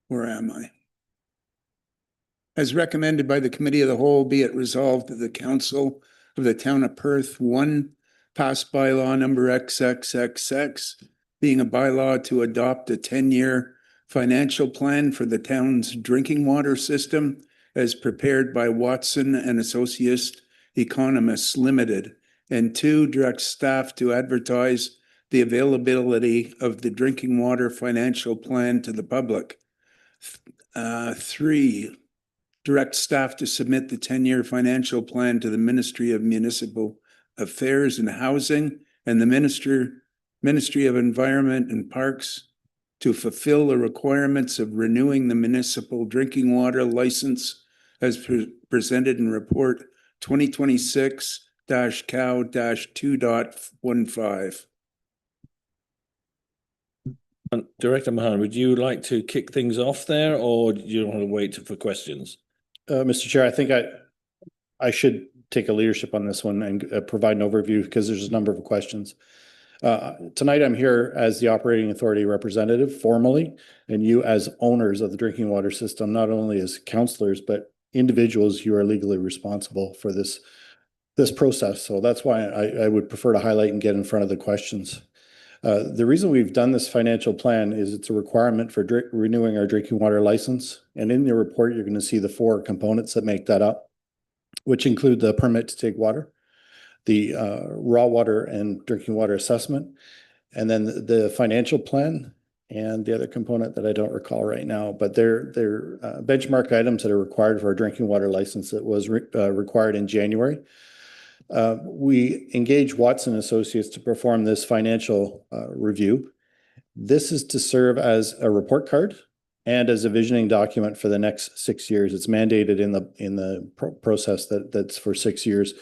Where am I? As recommended by the Committee of the Whole, be it resolved that the Council of the Town of Perth, 1, pass bylaw number XXXX, being a bylaw to adopt a 10-year financial plan for the town's drinking water system as prepared by Watson and Associates Economists Limited, and 2, direct staff to advertise the availability of the drinking water financial plan to the public. 3, direct staff to submit the 10-year financial plan to the Ministry of Municipal Affairs and Housing and the Ministry of Environment and Parks to fulfill the requirements of renewing the municipal drinking water license as presented in report 2026-COW-2.15.
Director Mahan, would you like to kick things off there, or do you want to wait for questions?
Mr. Chair, I think I should take a leadership on this one and provide an overview because there's a number of questions. Tonight, I'm here as the operating authority representative formally, and you as owners of the drinking water system, not only as councillors, but individuals who are legally responsible for this process. So that's why I would prefer to highlight and get in front of the questions. The reason we've done this financial plan is it's a requirement for renewing our drinking water license. And in the report, you're going to see the 4 components that make that up, which include the permit to take water, the raw water and drinking water assessment, and then the financial plan, and the other component that I don't recall right now, but they're benchmark items that are required for our drinking water license that was required in January. We engaged Watson Associates to perform this financial review. This is to serve as a report card and as a visioning document for the next 6 years. It's mandated in the process that's for 6 years.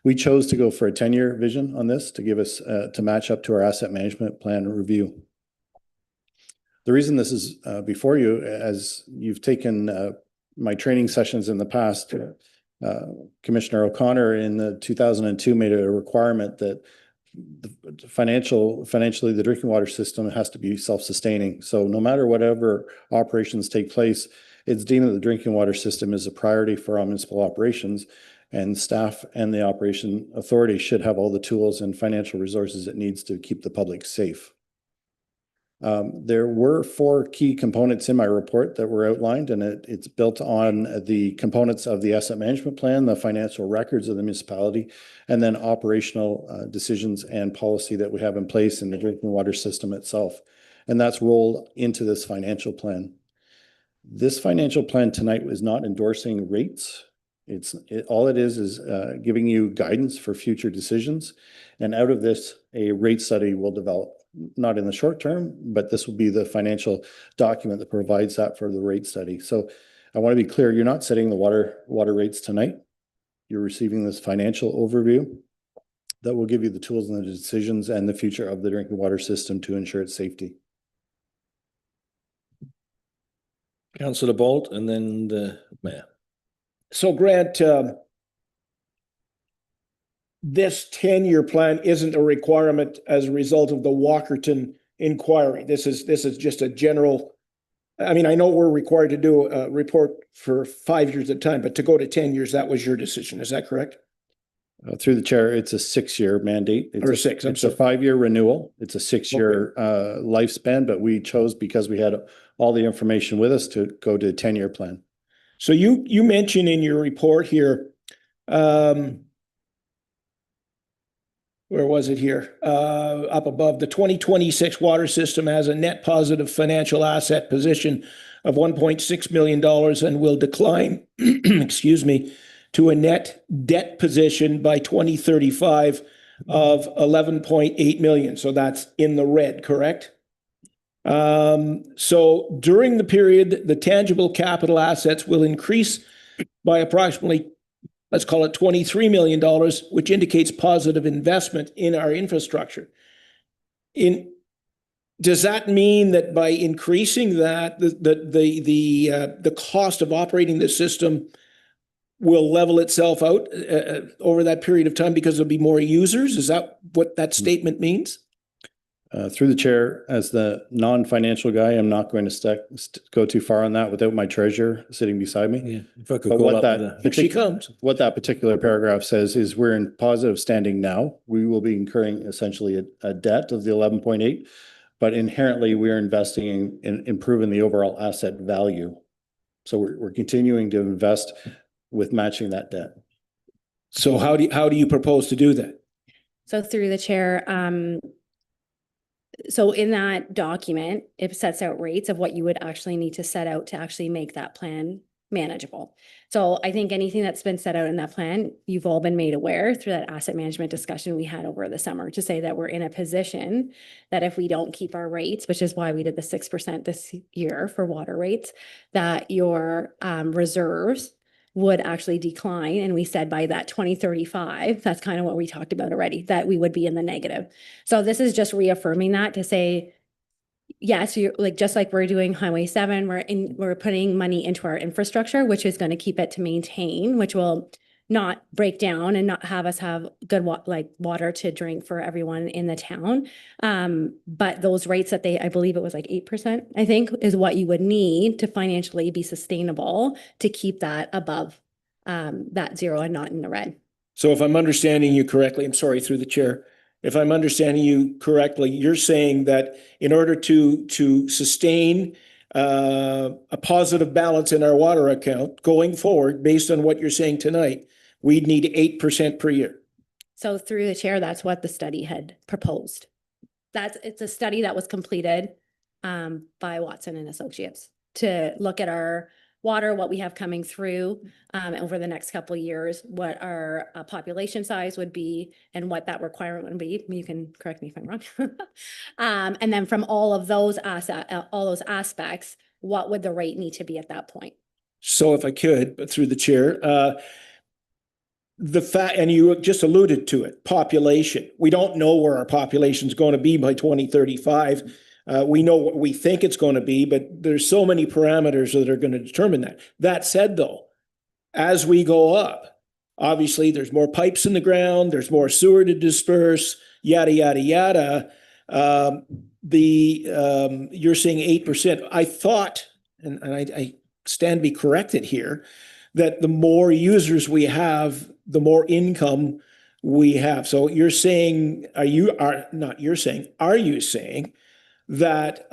We chose to go for a 10-year vision on this to give us to match up to our asset management plan review. The reason this is before you, as you've taken my training sessions in the past, Commissioner O'Connor in the 2002 made a requirement that financially the drinking water system has to be self-sustaining. So no matter whatever operations take place, it's deemed that the drinking water system is a priority for our municipal operations, and staff and the operation authority should have all the tools and financial resources it needs to keep the public safe. There were 4 key components in my report that were outlined, and it's built on the components of the asset management plan, the financial records of the municipality, and then operational decisions and policy that we have in place in the drinking water system itself. And that's rolled into this financial plan. This financial plan tonight was not endorsing rates. All it is giving you guidance for future decisions. And out of this, a rate study will develop. Not in the short term, but this will be the financial document that provides that for the rate study. So I want to be clear, you're not setting the water rates tonight. You're receiving this financial overview that will give you the tools and the decisions and the future of the drinking water system to ensure its safety.
Councillor Bolt and then the Mayor.
So Grant, this 10-year plan isn't a requirement as a result of the Walkerton inquiry. This is just a general, I mean, I know we're required to do a report for 5 years at a time, but to go to 10 years, that was your decision. Is that correct?
Through the chair, it's a 6-year mandate. It's
Or
a-
six, I'm
It's a
sorry.
5-year renewal. It's a 6-year lifespan, but we chose because we had all the information with us to go to a 10-year plan.
So you mentioned in your report here, where was it here? Up above, the 2026 water system has a net positive financial asset position of $1.6 million and will decline, excuse me, to a net debt position by 2035 of 11.8 million. So that's in the red, correct? So during the period, the tangible capital assets will increase by approximately, let's call it $23 million, which indicates positive investment in our infrastructure. Does that mean that by increasing that, the cost of operating the system will level itself out over that period of time because there'll be more users? Is that what that statement means?
Through the chair, as the non-financial guy, I'm not going to go too far on that without my treasurer sitting beside me.
Yeah, if I could
But
call
what
up
that
the-
Here she comes.
What that particular paragraph says is we're in positive standing now. We will be incurring essentially a debt of the 11.8, but inherently we are investing in improving the overall asset value. So we're continuing to invest with matching that debt.
So how do you propose to do that?
So through the chair, so in that document, it sets out rates of what you would actually need to set out to actually make that plan manageable. So I think anything that's been set out in that plan, you've all been made aware through that asset management discussion we had over the summer to say that we're in a position that if we don't keep our rates, which is why we did the 6% this year for water rates, that your reserves would actually decline. And we said by that 2035, that's kind of what we talked about already, that we would be in the negative. So this is just reaffirming that to say, yes, you're like, just like we're doing Highway 7, we're putting money into our infrastructure, which is going to keep it to maintain, which will not break down and not have us have good water to drink for everyone in the town. But those rates that I believe it was like 8%, I think, is what you would need to financially be sustainable to keep that above that zero and not in the red.
So if I'm understanding you correctly, I'm sorry, through the chair. If I'm understanding you correctly, you're saying that in order to sustain a positive balance in our water account going forward, based on what you're saying tonight, we'd need 8% per year.
So through the chair, that's what the study had proposed. It's a study that was completed by Watson and Associates to look at our water, what we have coming through over the next couple of years, what our population size would be, and what that requirement would be. You can correct me if I'm wrong. And then from all of those aspects, what would the rate need to be at that point?
So if I could, but through the chair, the fact, and you just alluded to it, population. We don't know where our population is going to be by 2035. We know what we think it's going to be, but there's so many parameters that are going to determine that. That said, though, as we go up, obviously there's more pipes in the ground, there's more sewer to disperse, yada, yada, yada. You're saying 8%. I thought, and I stand to be corrected here, that the more users we have, the more income we have. So you're saying, are you saying that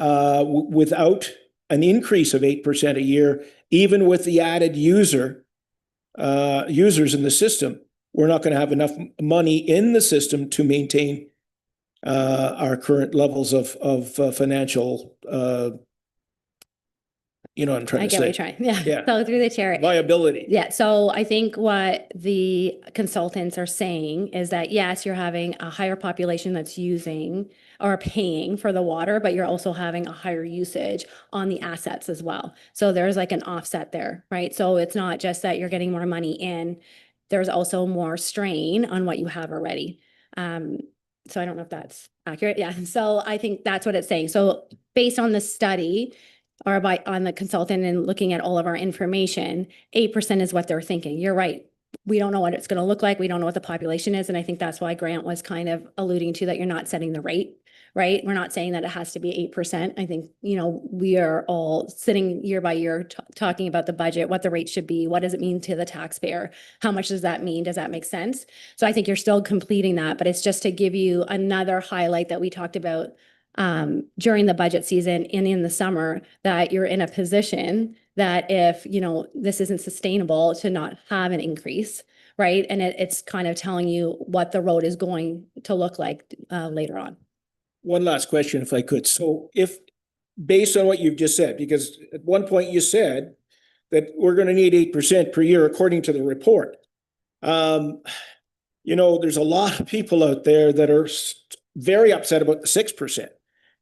without an increase of 8% a year, even with the added users in the system, we're not going to have enough money in the system to maintain our current levels of financial, you know what I'm trying
I
to
get
say.
what you're trying. Yeah.
Yeah.
So through the chair.
Viability.
Yeah. So I think what the consultants are saying is that, yes, you're having a higher population that's using or paying for the water, but you're also having a higher usage on the assets as well. So there's like an offset there, right? So it's not just that you're getting more money in, there's also more strain on what you have already. So I don't know if that's accurate. Yeah. So I think that's what it's saying. So based on the study, or on the consultant and looking at all of our information, 8% is what they're thinking. You're right. we don't know what it's going to look like. We don't know what the population is. And I think that's why Grant was kind of alluding to that you're not setting the rate, right? We're not saying that it has to be 8%. I think, you know, we are all sitting year by year talking about the budget, what the rate should be. What does it mean to the taxpayer? How much does that mean? Does that make sense? So I think you're still completing that, but it's just to give you another highlight that we talked about during the budget season and in the summer, that you're in a position that if, you know, this isn't sustainable to not have an increase, right? And it's kind of telling you what the road is going to look like later on.
One last question, if I could. So if, based on what you've just said, because at one point you said that we're going to need 8% per year according to the report. You know, there's a lot of people out there that are very upset about the 6%.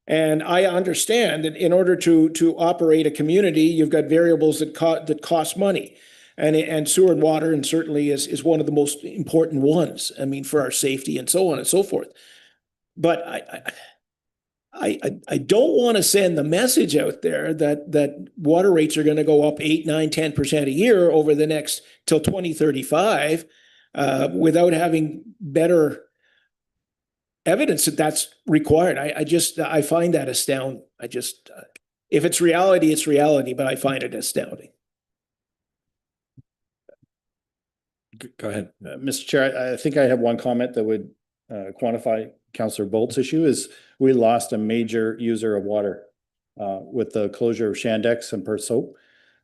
And I understand that in order to operate a community, you've got variables that cost money. And sewer and water, and certainly is one of the most important ones. I mean, for our safety and so on and so forth. But I don't want to send the message out there that water rates are going to go up 8, 9, 10% a year over the next till 2035 without having better evidence that that's required. I find that astounding. If it's reality, it's reality, but I find it astounding.
Go ahead.
Mr. Chair, I think I have one comment that would quantify Councillor Bolt's issue is we lost a major user of water with the closure of Shandex and Perth Soap.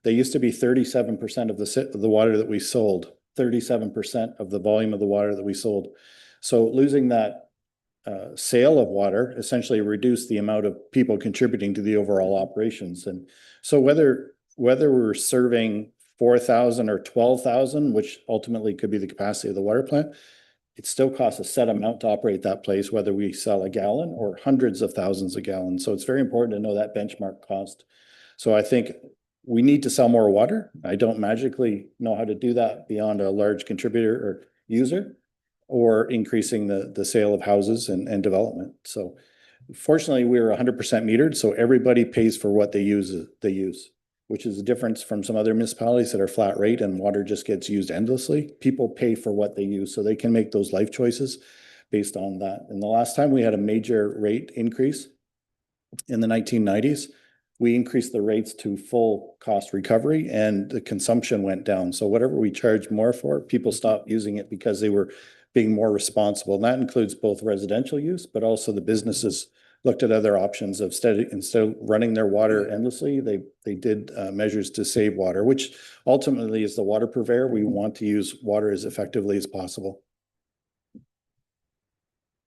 They used to be 37% of the water that we sold, 37% of the volume of the water that we sold. So losing that sale of water essentially reduced the amount of people contributing to the overall operations. And so whether we're serving 4,000 or 12,000, which ultimately could be the capacity of the water plant, it still costs a set amount to operate that place, whether we sell a gallon or hundreds of thousands of gallons. So it's very important to know that benchmark cost. So I think we need to sell more water. I don't magically know how to do that beyond a large contributor or user, or increasing the sale of houses and development. So fortunately, we're 100% metered, so everybody pays for what they use, which is a difference from some other municipalities that are flat rate and water just gets used endlessly. People pay for what they use, so they can make those life choices based on that. And the last time we had a major rate increase in the 1990s, we increased the rates to full cost recovery and the consumption went down. So whatever we charged more for, people stopped using it because they were being more responsible. And that includes both residential use, but also the businesses looked at other options of instead of running their water endlessly, they did measures to save water, which ultimately is the water purveyor. We want to use water as effectively as possible.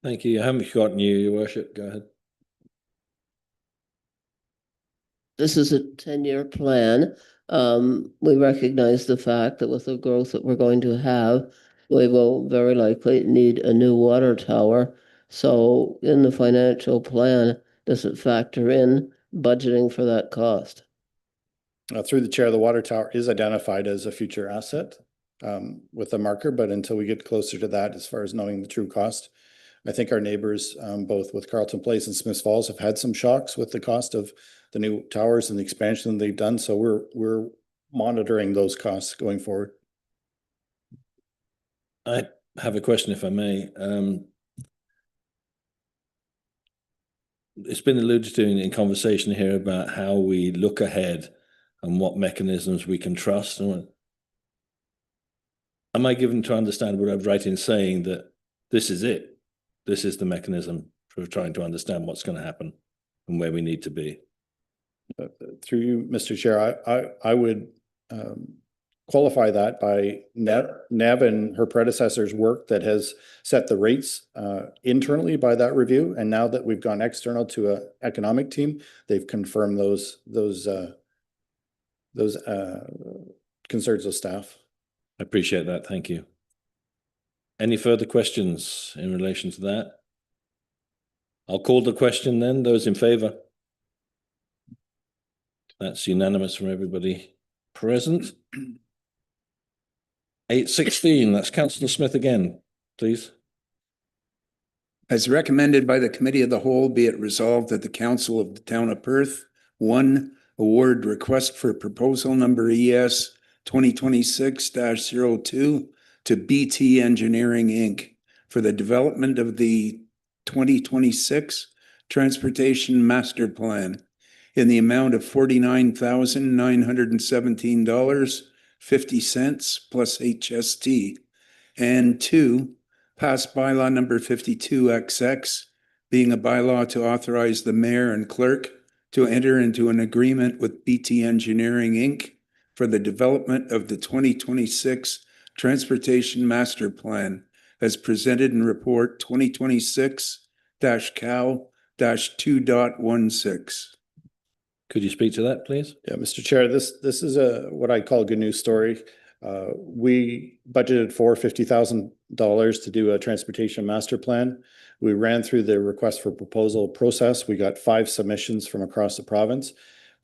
Thank you. I haven't forgotten you, Your Worship. Go ahead.
This is a 10-year plan. We recognize the fact that with the growth that we're going to have, we will very likely need a new water tower. So in the financial plan, does it factor in budgeting for that cost?
Through the chair, the water tower is identified as a future asset with a marker, but until we get closer to that, as far as knowing the true cost, I think our neighbors, both with Carleton Place and Smiths Falls, have had some shocks with the cost of the new towers and the expansion they've done. So we're monitoring those costs going forward.
I have a question, if I may. It's been alluded to in conversation here about how we look ahead and what mechanisms we can trust. Am I given to understand what I'm right in saying that this is it? This is the mechanism for trying to understand what's going to happen and where we need to be?
Through you, Mr. Chair, I would qualify that by Nev and her predecessor's work that has set the rates internally by that review. And now that we've gone external to an economic team, they've confirmed those concerns of staff.
I appreciate that. Thank you. Any further questions in relation to that? I'll call the question then. Those in favour? That's unanimous from everybody present. 816, that's Councillor Smith again, please.
As recommended by the Committee of the Whole, be it resolved that the Council of the Town of Perth, 1, award request for proposal number ES 2026-02 to to BT Engineering, Inc. for the development of the 2026 Transportation Master Plan in the amount of $49,917.50 plus HST. And two, pass bylaw number 52XX, being a bylaw to authorize the mayor and clerk to enter into an agreement with BT Engineering, Inc. for the development of the 2026 Transportation Master Plan as presented in report 2026-CAL-2.16.
Could you speak to that, please?
Yeah, Mr. Chair, this is what I call a good news story. We budgeted for $50,000 to do a transportation master plan. We ran through the request for proposal process. We got 5 submissions from across the province.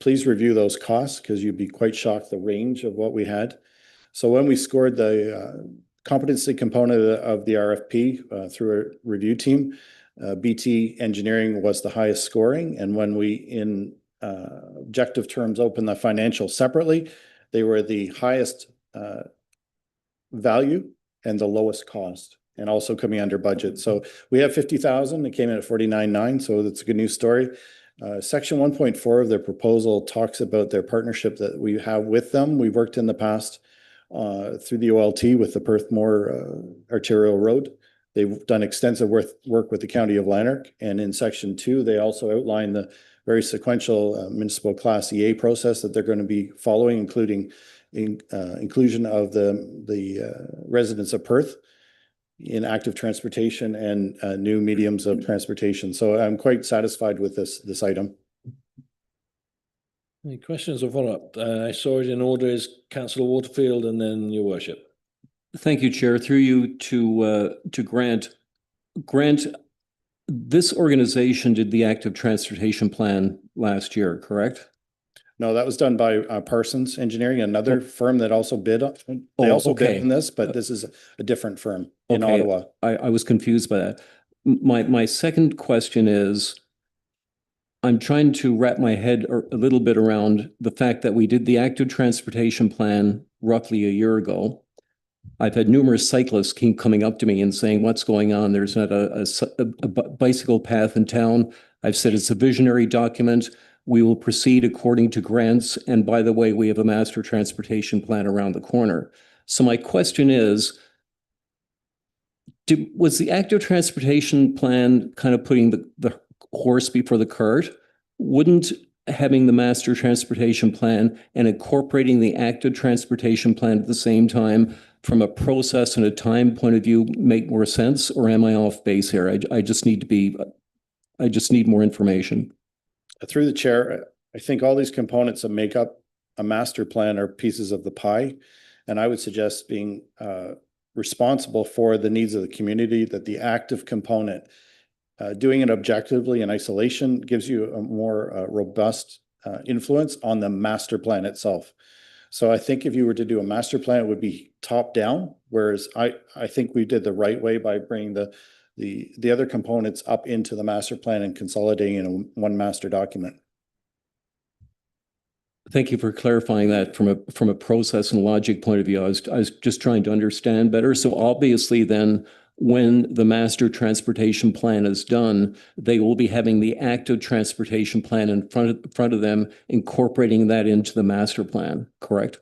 Please review those costs because you'd be quite shocked the range of what we had. So when we scored the competency component of the RFP through a review team, BT Engineering was the highest scoring. And when we, in objective terms, opened the financial separately, they were the highest value and the lowest cost, and also coming under budget. So we have 50,000. It came in at 49.9. So that's a good news story. Section 1.4 of their proposal talks about their partnership that we have with them. We've worked in the past through the OLT with the Perth-Moore Arterial Road. They've done extensive work with the County of Lanark. And in Section 2, they also outline the very sequential municipal Class EA process that they're going to be following, including inclusion of the residents of Perth in active transportation and new mediums of transportation. So I'm quite satisfied with this item.
Any questions or follow-up? I saw it in order as Councillor Waterfield and then your worship.
Thank you, Chair. Through you to Grant. Grant, this organization did the active transportation plan last year, correct?
No, that was done by Parsons Engineering, another firm that also bid. They also bid on this, but this is a different firm in Ottawa.
I was confused by that. My second question is, I'm trying to wrap my head a little bit around the fact that we did the active transportation plan roughly a year ago. I've had numerous cyclists keep coming up to me and saying, what's going on? There's not a bicycle path in town. I've said it's a visionary document. We will proceed according to grants. And by the way, we have a master transportation plan around the corner. So my question is, was the active transportation plan kind of putting the horse before the cart? Wouldn't having the master transportation plan and incorporating the active transportation plan at the same time from a process and a time point of view make more sense? Or am I off base here? I just need more information.
Through the chair, I think all these components that make up a master plan are pieces of the pie. And I would suggest being responsible for the needs of the community, that the active component, doing it objectively in isolation gives you a more robust influence on the master plan itself. So I think if you were to do a master plan, it would be top down, whereas I think we did the right way by bringing the other components up into the master plan and consolidating in one master document.
Thank you for clarifying that from a process and logic point of view. I was just trying to understand better. So obviously then, when the master transportation plan is done, they will be having the active transportation plan in front of them, incorporating that into the master plan, correct?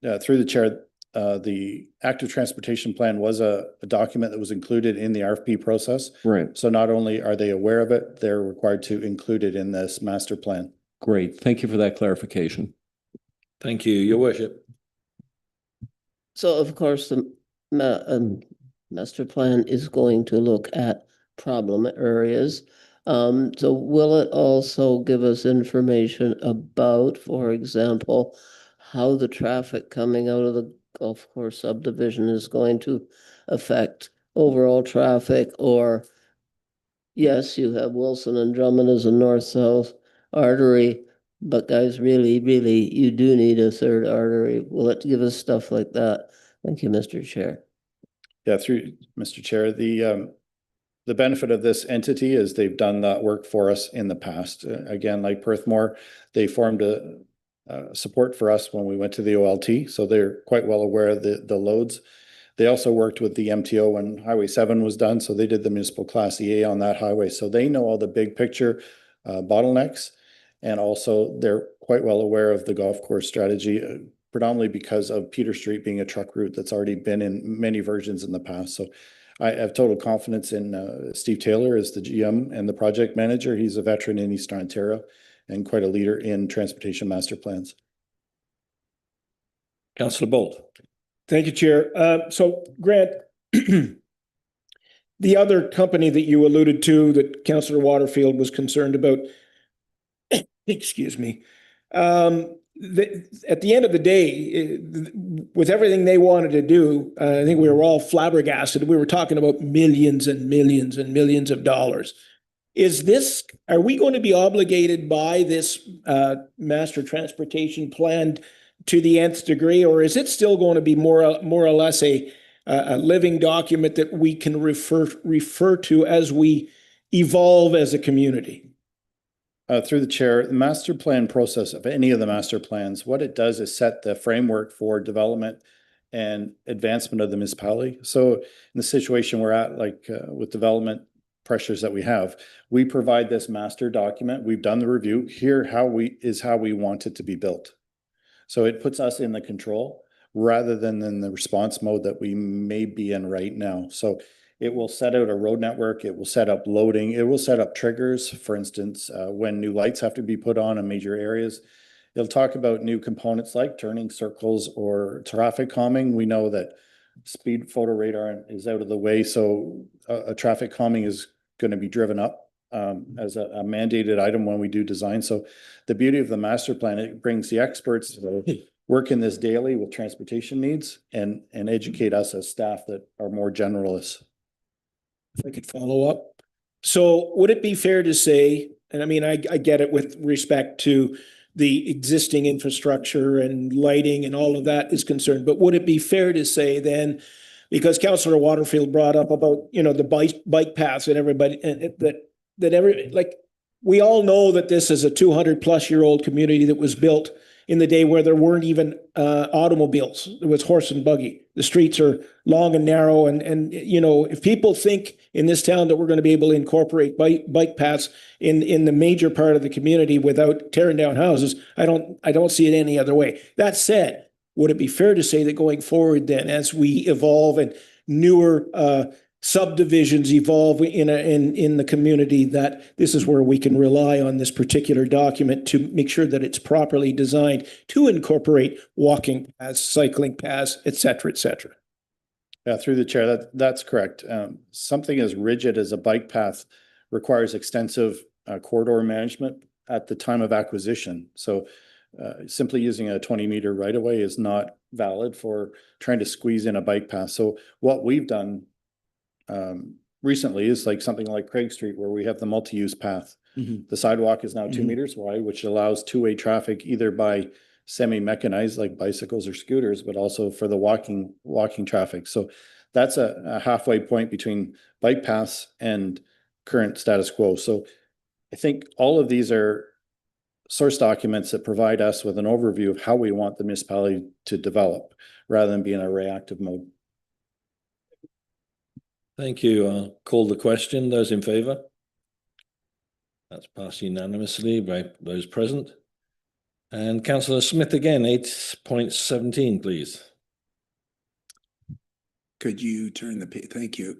Yeah, through the chair, the active transportation plan was a document that was included in the RFP process.
Right.
So not only are they aware of it, they're required to include it in this master plan.
Great. Thank you for that clarification.
Thank you, Your Worship.
So of course, the master plan is going to look at problem areas. So will it also give us information about, for example, how the traffic coming out of the golf course subdivision is going to affect overall traffic? Or yes, you have Wilson and Drummond as a north-south artery, but guys, really, you do need a third artery. Will it give us stuff like that? Thank you, Mr. Chair.
Yeah, through Mr. Chair, the benefit of this entity is they've done that work for us in the past. Again, like Perth-Moore, they formed a support for us when we went to the OLT, so they're quite well aware of the loads. They also worked with the MTO when Highway 7 was done, so they did the municipal class EA on that highway. So they know all the big picture bottlenecks. And also they're quite well aware of the golf course strategy, predominantly because of Peter Street being a truck route that's already been in many versions in the past. So I have total confidence in Steve Taylor as the GM and the project manager. He's a veteran in Eastern Ontario and quite a leader in transportation master plans.
Councillor Bolt.
Thank you, Chair. So Grant, the other company that you alluded to that Councillor Waterfield was concerned about, excuse me, at the end of the day, with everything they wanted to do, I think we were all flabbergasted. We were talking about millions and millions and millions of dollars. Are we going to be obligated by this master transportation plan to the nth degree, or is it still going to be more or less a living document that we can refer to as we evolve as a community?
Through the chair, the master plan process of any of the master plans, what it does is set the framework for development and advancement of the municipality. So in the situation we're at, like with development pressures that we have, we provide this master document. We've done the review. Here how we want it to be built. So it puts us in the control rather than in the response mode that we may be in right now. So it will set out a road network. It will set up loading. It will set up triggers, for instance, when new lights have to be put on in major areas. It'll talk about new components like turning circles or traffic calming. We know that speed photo radar is out of the way, so a traffic calming is going to be driven up as a mandated item when we do design. So the beauty of the master plan, it brings the experts to work in this daily with transportation needs and educate us as staff that are more generalists.
If I could follow up. So would it be fair to say, and I mean, I get it with respect to the existing infrastructure and lighting and all of that is concerned, but would it be fair to say then, because Councillor Waterfield brought up about, the bike paths and everybody, and we all know that this is a 200-plus-year-old community that was built in the day where there weren't even automobiles. There was horse and buggy. The streets are long and narrow. And if people think in this town that we're going to be able to incorporate bike paths in the major part of the community without tearing down houses, I don't see it any other way. That said, would it be fair to say that going forward then, as we evolve and newer subdivisions evolve in the community, that this is where we can rely on this particular document to make sure that it's properly designed to incorporate walking paths, cycling paths, et cetera, et cetera?
Yeah, through the chair, that's correct. Something as rigid as a bike path requires extensive corridor management at the time of acquisition. So simply using a 20-meter right-of-way is not valid for trying to squeeze in a bike path. So what we've done recently is like something like Craig Street, where we have the multi-use path. Mm-hmm. The sidewalk is now 2 meters wide, which allows two-way traffic either by semi-mechanized like bicycles or scooters, but also for the walking traffic. So that's a halfway point between bike paths and current status quo. So I think all of these are source documents that provide us with an overview of how we want the municipality to develop rather than be in a reactive mode.
Thank you. I'll call the question. Those in favour? That's passed unanimously by those present. And Councillor Smith again, 8.17, please.
Could you turn the page? Thank you.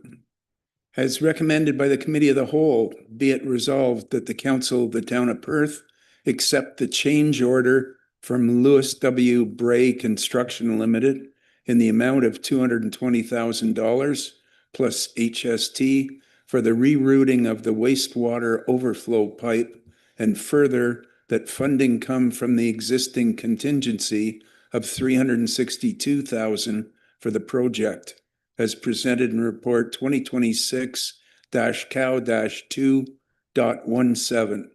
As recommended by the Committee of the Whole, be it resolved that the Council of the Town of Perth accept the change order from Lewis W. Bray Construction Limited in the amount of $220,000 plus HST for the rerouting of the wastewater overflow pipe, and further that funding come from the existing contingency of $362,000 for the project, as presented in report 2026-COW-2.17.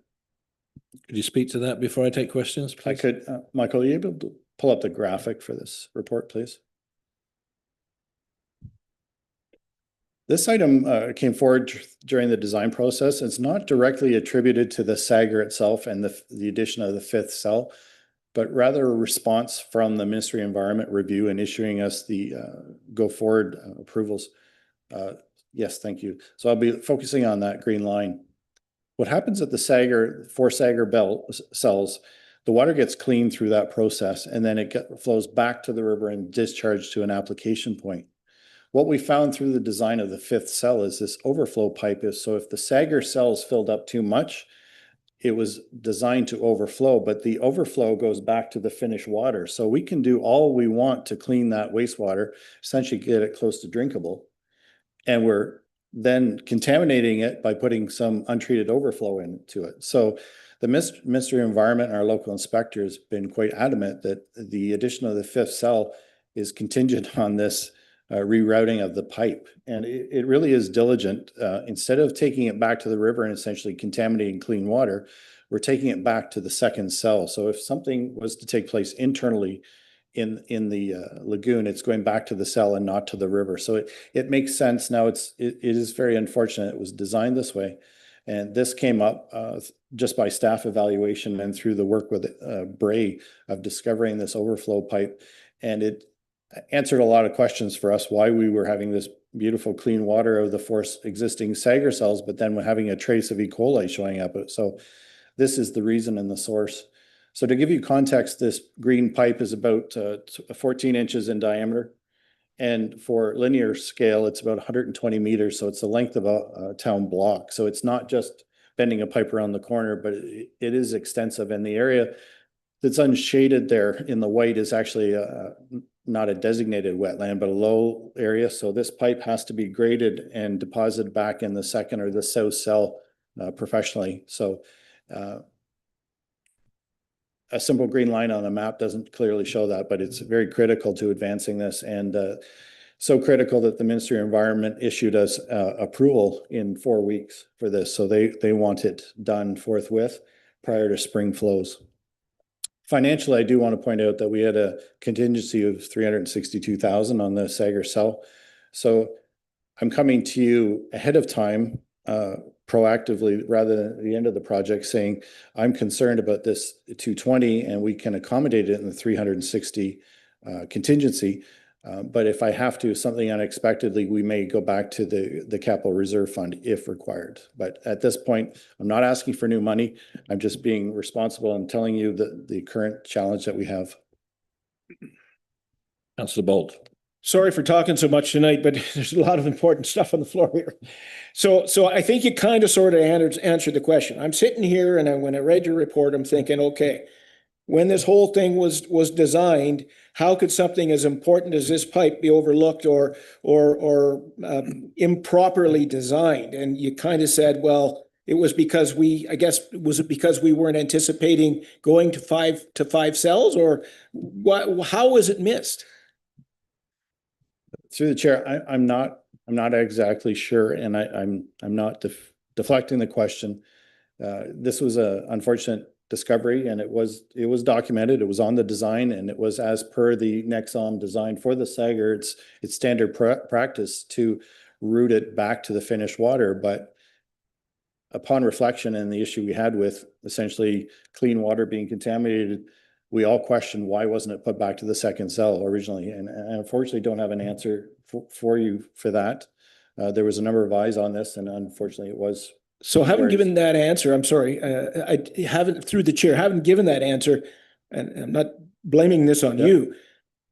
Could you speak to that before I take questions, please?
I could, Michael, are you able to pull up the graphic for this report, please? This item came forward during the design process. It's not directly attributed to the Sager itself and the addition of the fifth cell, but rather a response from the Ministry of Environment review and issuing us the go forward approvals. Yes, thank you. So I'll be focusing on that green line. What happens at the four Sagar belt cells, the water gets cleaned through that process, and then it flows back to the river and discharged to an application point. What we found through the design of the fifth cell is this overflow pipe is, so if the Sagar cells filled up too much, it was designed to overflow, but the overflow goes back to the finished water. So we can do all we want to clean that wastewater, essentially get it close to drinkable. And we're then contaminating it by putting some untreated overflow into it. So the Ministry of Environment and our local inspector has been quite adamant that the addition of the fifth cell is contingent on this rerouting of the pipe. And it really is diligent. Instead of taking it back to the river and essentially contaminating clean water, we're taking it back to the second cell. So if something was to take place internally in the lagoon, it's going back to the cell and not to the river. So it makes sense. Now it is very unfortunate it was designed this way. And this came up just by staff evaluation and through the work with Bray of discovering this overflow pipe. And it answered a lot of questions for us why we were having this beautiful clean water of the four existing Sagar cells, but then we're having a trace of E. coli showing up. So this is the reason and the source. So to give you context, this green pipe is about 14 inches in diameter. And for linear scale, it's about 120 meters. So it's the length of a town block. So it's not just bending a pipe around the corner, but it is extensive. And the area that's unshaded there in the white is actually not a designated wetland, but a low area. So this pipe has to be graded and deposited back in the second or the south cell professionally. So a simple green line on a map doesn't clearly show that, but it's very critical to advancing this, and so critical that the Ministry of Environment issued us approval in 4 weeks for this. So they want it done forthwith prior to spring flows. Financially, I do want to point out that we had a contingency of 362,000 on the Sagar cell. So I'm coming to you ahead of time, proactively rather than at the end of the project, saying I'm concerned about this 220 and we can accommodate it in the 360 contingency. But if I have to, something unexpectedly, we may go back to the capital reserve fund if required. But at this point, I'm not asking for new money. I'm just being responsible and telling you the current challenge that we have.
Councillor Bolt.
Sorry for talking so much tonight, but there's a lot of important stuff on the floor here. So I think you kind of sort of answered the question. I'm sitting here and when I read your report, I'm thinking, okay, when this whole thing was designed, how could something as important as this pipe be overlooked or improperly designed? And you kind of said, well, it was because was it because we weren't anticipating going to five cells, or what? How was it missed?
Through the chair, I'm not exactly sure, and I'm not deflecting the question. This was an unfortunate discovery, and it was documented. It was on the design, and it was as per the Nexom design for the Sagar. It's standard practice to route it back to the finished water. But upon reflection and the issue we had with essentially clean water being contaminated, we all questioned why wasn't it put back to the second cell originally, and unfortunately don't have an answer for you for that. There was a number of eyes on this, and unfortunately it was.
So having given that answer, I'm sorry, I haven't, through the chair, haven't given that answer, and I'm not blaming this on you.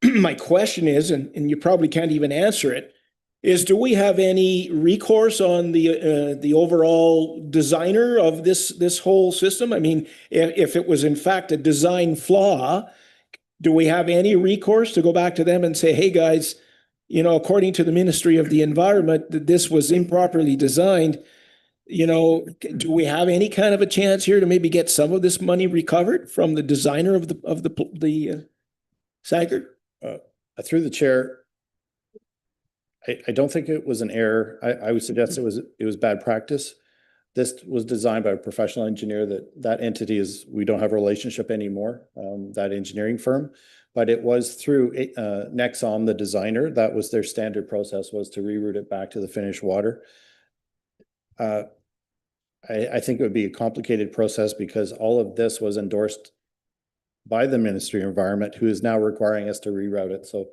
My question is, and you probably can't even answer it, is do we have any recourse on the overall designer of this whole system? I mean, if it was in fact a design flaw, do we have any recourse to go back to them and say, hey guys, according to the Ministry of the Environment, that this was improperly designed? Do we have any kind of a chance here to maybe get some of this money recovered from the designer of the Sagar?
Through the chair, I don't think it was an error. I would suggest it was bad practice. This was designed by a professional engineer. That entity we don't have a relationship anymore, that engineering firm, but it was through Nexom, the designer. That was their standard process, was to reroute it back to the finished water. I think it would be a complicated process because all of this was endorsed by the Ministry of Environment, who is now requiring us to reroute it. So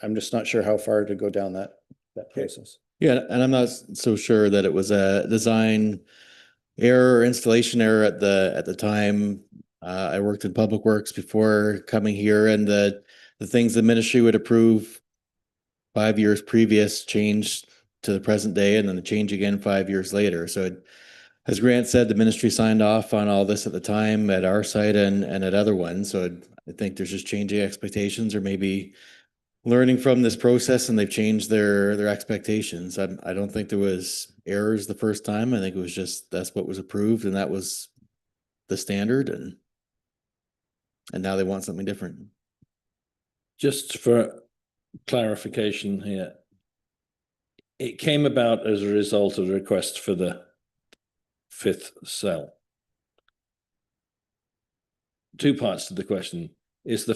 I'm just not sure how far to go down that process.
Yeah, and I'm not so sure that it was a design error or installation error at the time. I worked in public works before coming here, and the things the ministry would approve 5 years previous changed to the present day, and then the change again 5 years later. So as Grant said, the ministry signed off on all this at the time at our site and at other ones. So I think there's just changing expectations, or maybe learning from this process, and they've changed their expectations. I don't think there was errors the first time. I think it was just, that's what was approved and that was the standard, and now they want something different.
Just for clarification here, it came about as a result of the request for the fifth cell. Two parts to the question. Is the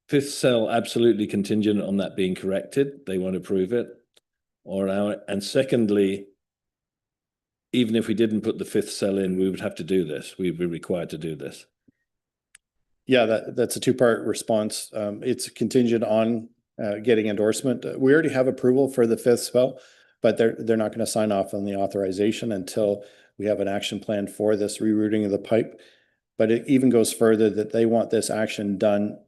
fifth cell absolutely contingent on that being corrected? They want to prove it? And secondly, even if we didn't put the fifth cell in, we would have to do this. We'd be required to do this.
Yeah, that's a two-part response. It's contingent on getting endorsement. We already have approval for the fifth cell, but they're not going to sign off on the authorization until we have an action plan for this rerouting of the pipe. But it even goes further that they want this action done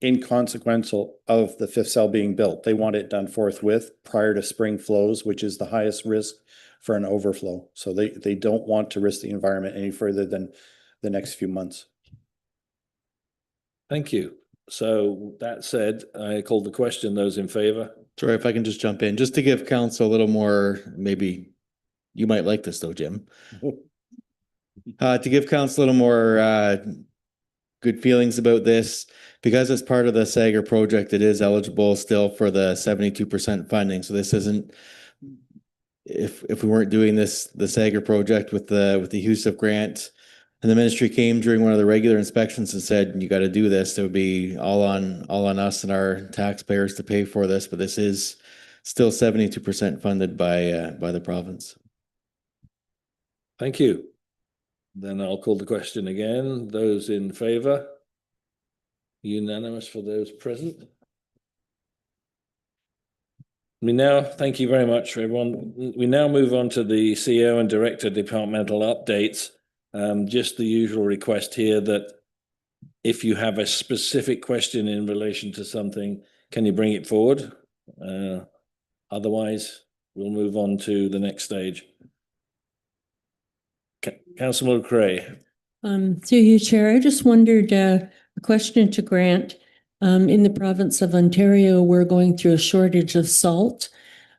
inconsequential of the fifth cell being built. They want it done forthwith prior to spring flows, which is the highest risk for an overflow. So they don't want to risk the environment any further than the next few months.
Thank you. So that said, I call the question. Those in favor?
Sorry, if I can just jump in, just to give council a little more, maybe you might like this though, Jim. To give council a little more good feelings about this, because it's part of the Sager project, it is eligible still for the 72% funding. So this isn't, if we weren't doing this, the Sager project with the HUSIF grant, and the ministry came during one of the regular inspections and said, you got to do this, it would be all on us and our taxpayers to pay for this. But this is still 72% funded by the province.
Thank you. Then I'll call the question again. Those in favor? Unanimous for those present. Thank you very much, everyone. We now move on to the CEO and Director departmental updates. Just the usual request here that if you have a specific question in relation to something, can you bring it forward? Otherwise, we'll move on to the next stage. Councillor McCray.
Through you, Chair, I just wondered, a question to Grant. In the province of Ontario, we're going through a shortage of salt.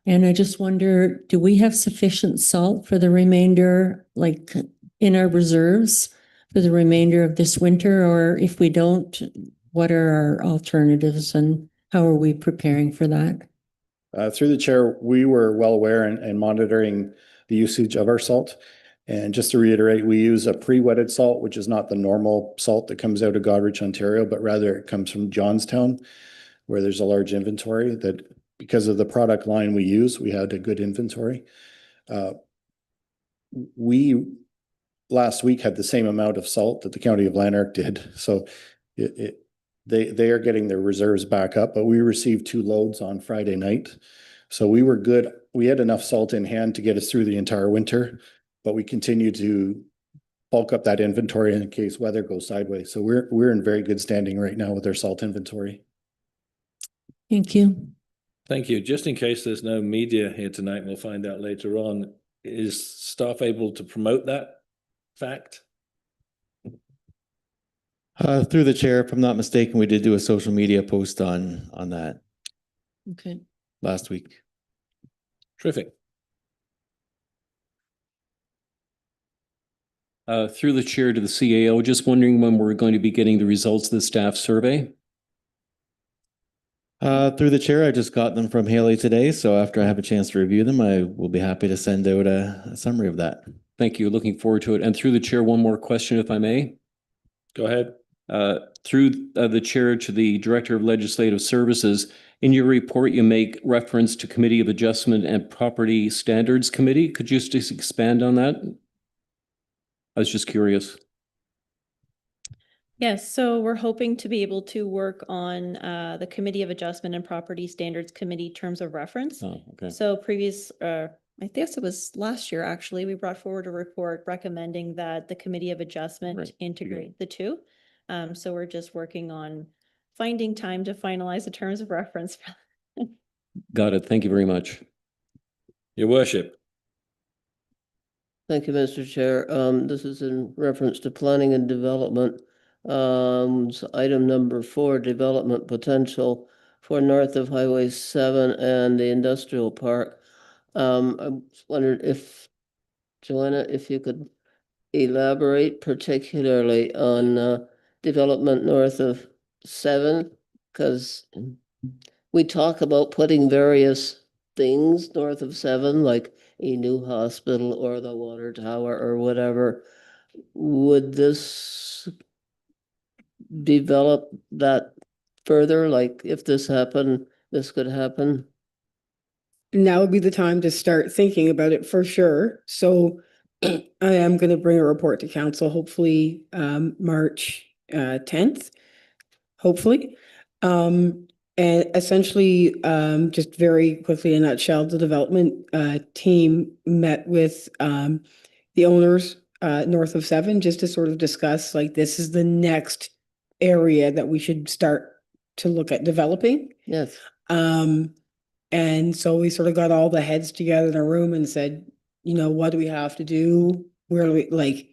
And I just wonder, do we have sufficient salt for the remainder, like in our reserves for the remainder of this winter? Or if we don't, what are our alternatives and how are we preparing for that?
Through the chair, we were well aware and monitoring the usage of our salt. And just to reiterate, we use a pre-wetted salt, which is not the normal salt that comes out of Goderich, Ontario, but rather it comes from Johnstown, where there's a large inventory. That because of the product line we use, we had a good inventory. We last week had the same amount of salt that the County of Lanark did. So they are getting their reserves back up, but we received 2 loads on Friday night. So we were good. We had enough salt in hand to get us through the entire winter. But we continue to bulk up that inventory in case weather goes sideways. So we're in very good standing right now with our salt inventory.
Thank you.
Thank you. Just in case there's no media here tonight, we'll find out later on. Is staff able to promote that fact?
Through the chair, if I'm not mistaken, we did do a social media post on that.
Okay.
Last week.
Terrific.
Through the chair to the CAO, just wondering when we're going to be getting the results of the staff survey?
Through the chair, I just got them from Haley today. So after I have a chance to review them, I will be happy to send out a summary of that.
Thank you. Looking forward to it. And through the chair, one more question, if I may.
Go ahead.
Through the chair to the Director of Legislative Services, in your report, you make reference to Committee of Adjustment and Property Standards Committee. Could you just expand on that? I was just curious.
Yes, so we're hoping to be able to work on the Committee of Adjustment and Property Standards Committee Terms of Reference.
Oh, okay.
So I guess it was last year, actually, we brought forward a report recommending that the Committee of Adjustment
Right.
integrate the two. So we're just working on finding time to finalize the terms of reference.
Got it. Thank you very much.
Your worship.
Thank you, Mr. Chair. This is in reference to planning and development. So item number 4, development potential for north of Highway 7 and the industrial park. I wondered if, Joanna, if you could elaborate particularly on development north of 7, because we talk about putting various things north of 7, like a new hospital or the water tower or whatever. Would this develop that further? Like if this happened, this could happen?
Now would be the time to start thinking about it for sure. So I am going to bring a report to council, hopefully March 10th, hopefully. And essentially, just very quickly in a nutshell, the development team met with the owners north of 7 just to sort of discuss, like, this is the next area that we should start to look at developing.
Yes.
And so we sort of got all the heads together in a room and said, you know, what do we have to do? Where do we, like,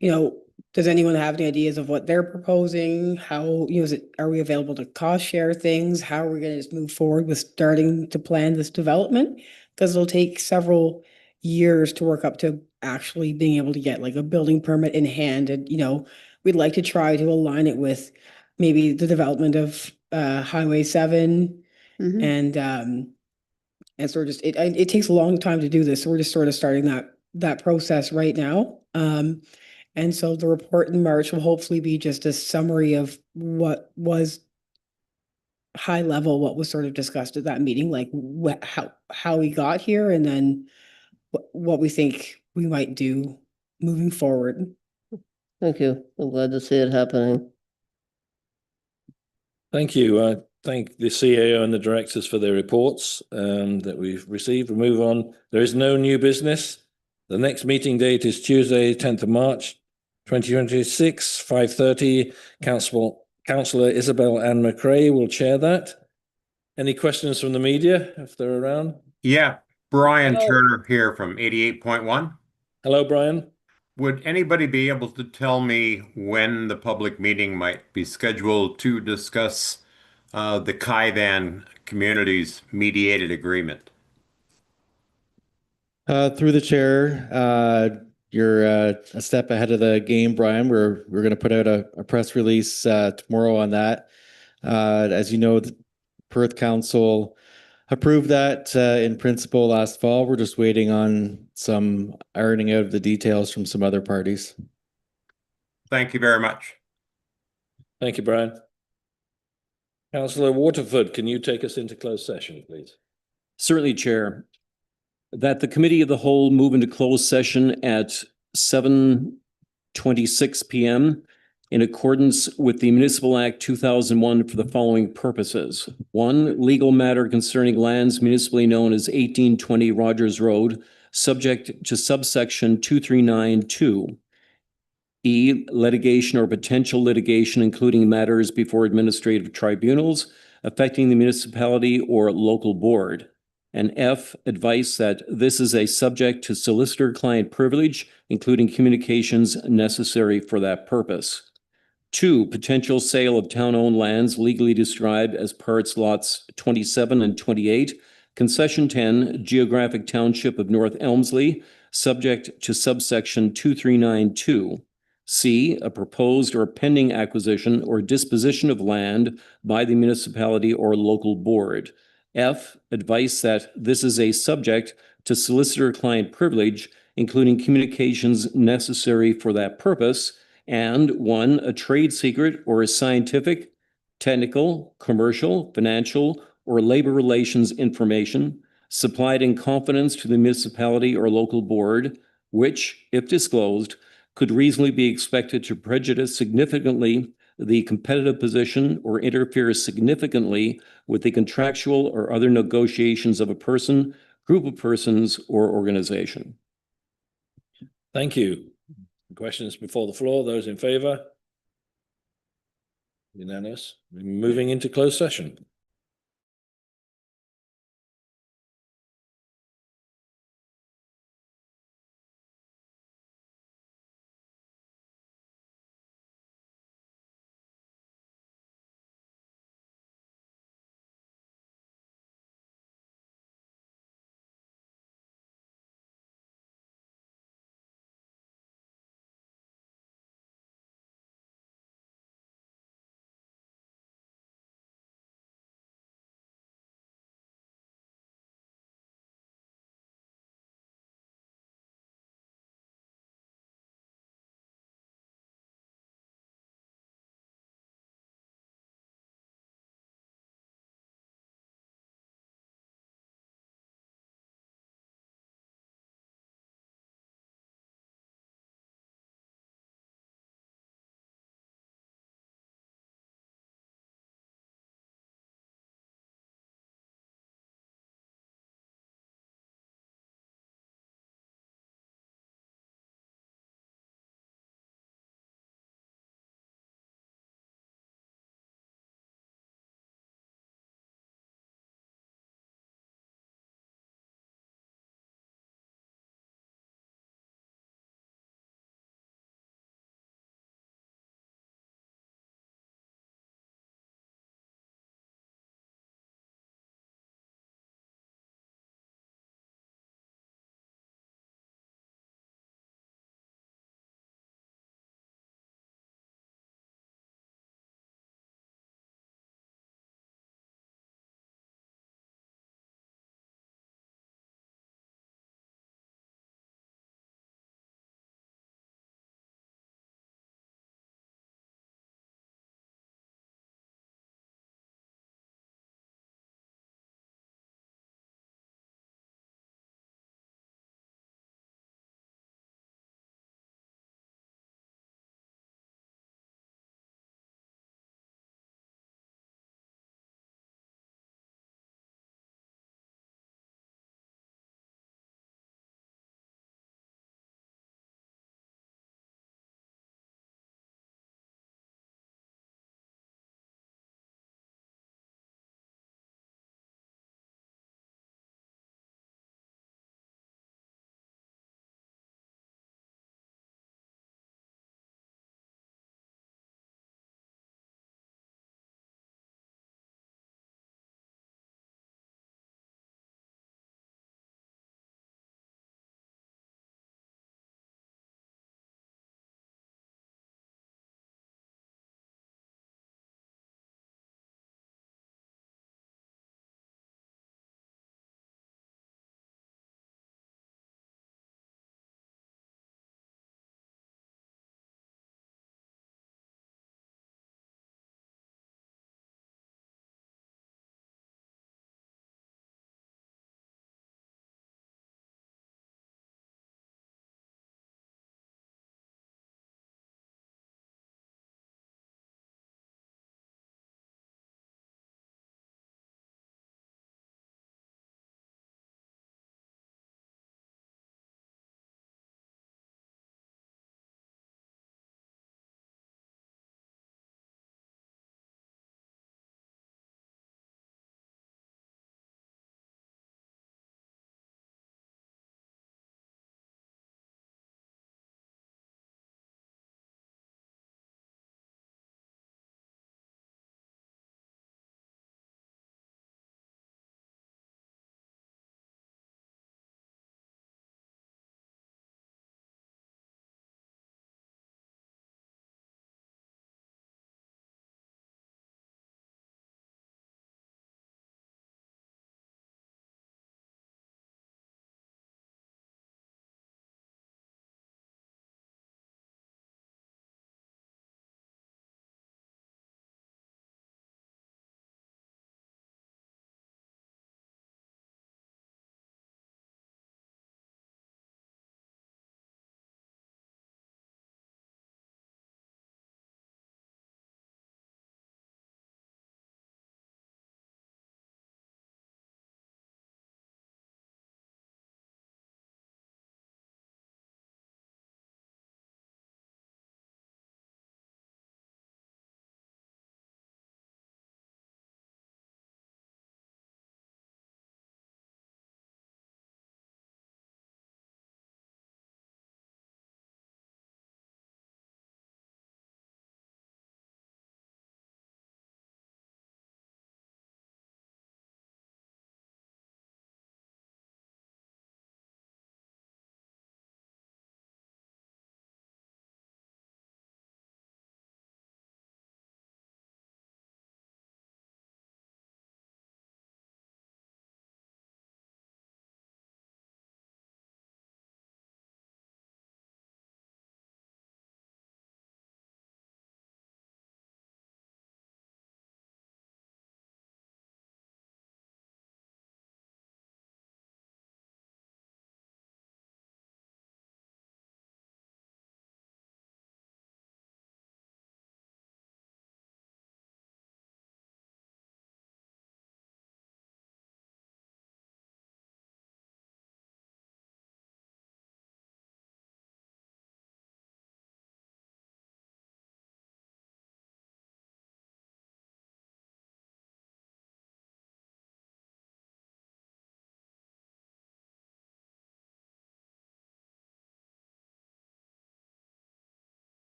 you know, does anyone have any ideas of what they're proposing? How, you know, are we available to cost share things? How are we going to just move forward with starting to plan this development? Because it'll take several years to work up to actually being able to get like a building permit in hand. And, you know, we'd like to try to align it with maybe the development of Highway 7.
Mhm.
And sort of just, it takes a long time to do this. So we're just sort of starting that process right now. And so the report in March will hopefully be just a summary of what was high level, what was sort of discussed at that meeting, like how we got here, and then what we think we might do moving forward.
Thank you. I'm glad to see it happening.
Thank you. Thank the CAO and the directors for their reports that we've received. We'll move on. There is no new business. The next meeting date is Tuesday, 10th of March, 2026, 5:30. Councillor Isabel Ann McRae will chair that. Any questions from the media if they're around?
Yeah, Brian
Hello.
Turner here from 88.1.
Hello, Brian.
Would anybody be able to tell me when the public meeting might be scheduled to discuss the Kaivan Communities mediated agreement?
Through the chair, you're a step ahead of the game, Brian. We're going to put out a press release tomorrow on that. As you know, the Perth Council approved that in principle last fall. We're just waiting on some ironing out of the details from some other parties.
Thank you very much.
Thank you, Brian. Councillor Waterford, can you take us into closed session, please?
Certainly, Chair. That the Committee of the Whole move into closed session at 7:26 p.m. in accordance with the Municipal Act 2001 for the following purposes. 1, legal matter concerning lands municipally known as 1820 Rogers Road, subject to subsection 2392. E, litigation or potential litigation, including matters before administrative tribunals affecting the municipality or local board. And F, advice that this is a subject to solicitor-client privilege, including communications necessary for that purpose. 2, potential sale of town-owned lands legally described as parts lots 27 and 28, concession 10, geographic township of North Elmsley, subject to subsection 2392. C, a proposed or pending acquisition or disposition of land by the municipality or local board. F, advice that this is a subject to solicitor-client privilege, including communications necessary for that purpose. And 1, a trade secret or a scientific, technical, commercial, financial, or labor relations information supplied in confidence to the municipality or local board, which, if disclosed, could reasonably be expected to prejudice significantly the competitive position or interfere significantly with the contractual or other negotiations of a person, group of persons, or organization.
Thank you. Questions before the floor, those in favor? Unanimous. We're moving into closed session.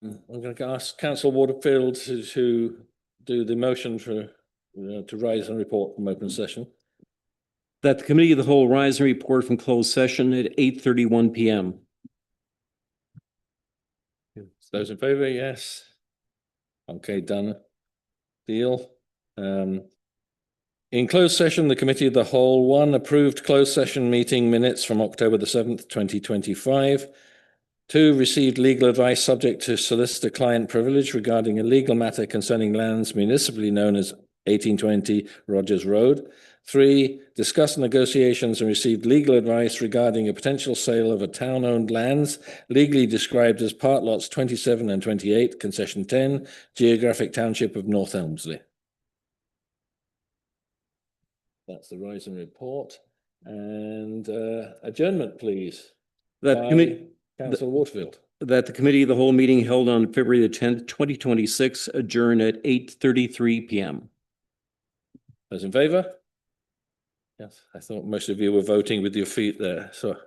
I'm going to ask Councillor Waterfield to do the motion for, to rise and report from open session.
That the committee of the whole rise and report from closed session at 8:31 PM.
Those in favor, yes. Okay, done. Deal. In closed session, the committee of the whole, one, approved closed session meeting minutes from October the 7th, 2025. Two, received legal advice subject to solicitor-client privilege regarding a legal matter concerning lands municipally known as 1820 Rogers Road. Three, discussed negotiations and received legal advice regarding a potential sale of a town-owned lands legally described as part lots 27 and 28, concession 10, geographic township of North Elmsley. That's the rise and report. And adjournment, please.
That committee.
Councillor Waterfield.
That the committee of the whole meeting held on February the 10th, 2026, adjourn at 8:33 PM.
Those in favor? Yes, I thought most of you were voting with your feet there, so.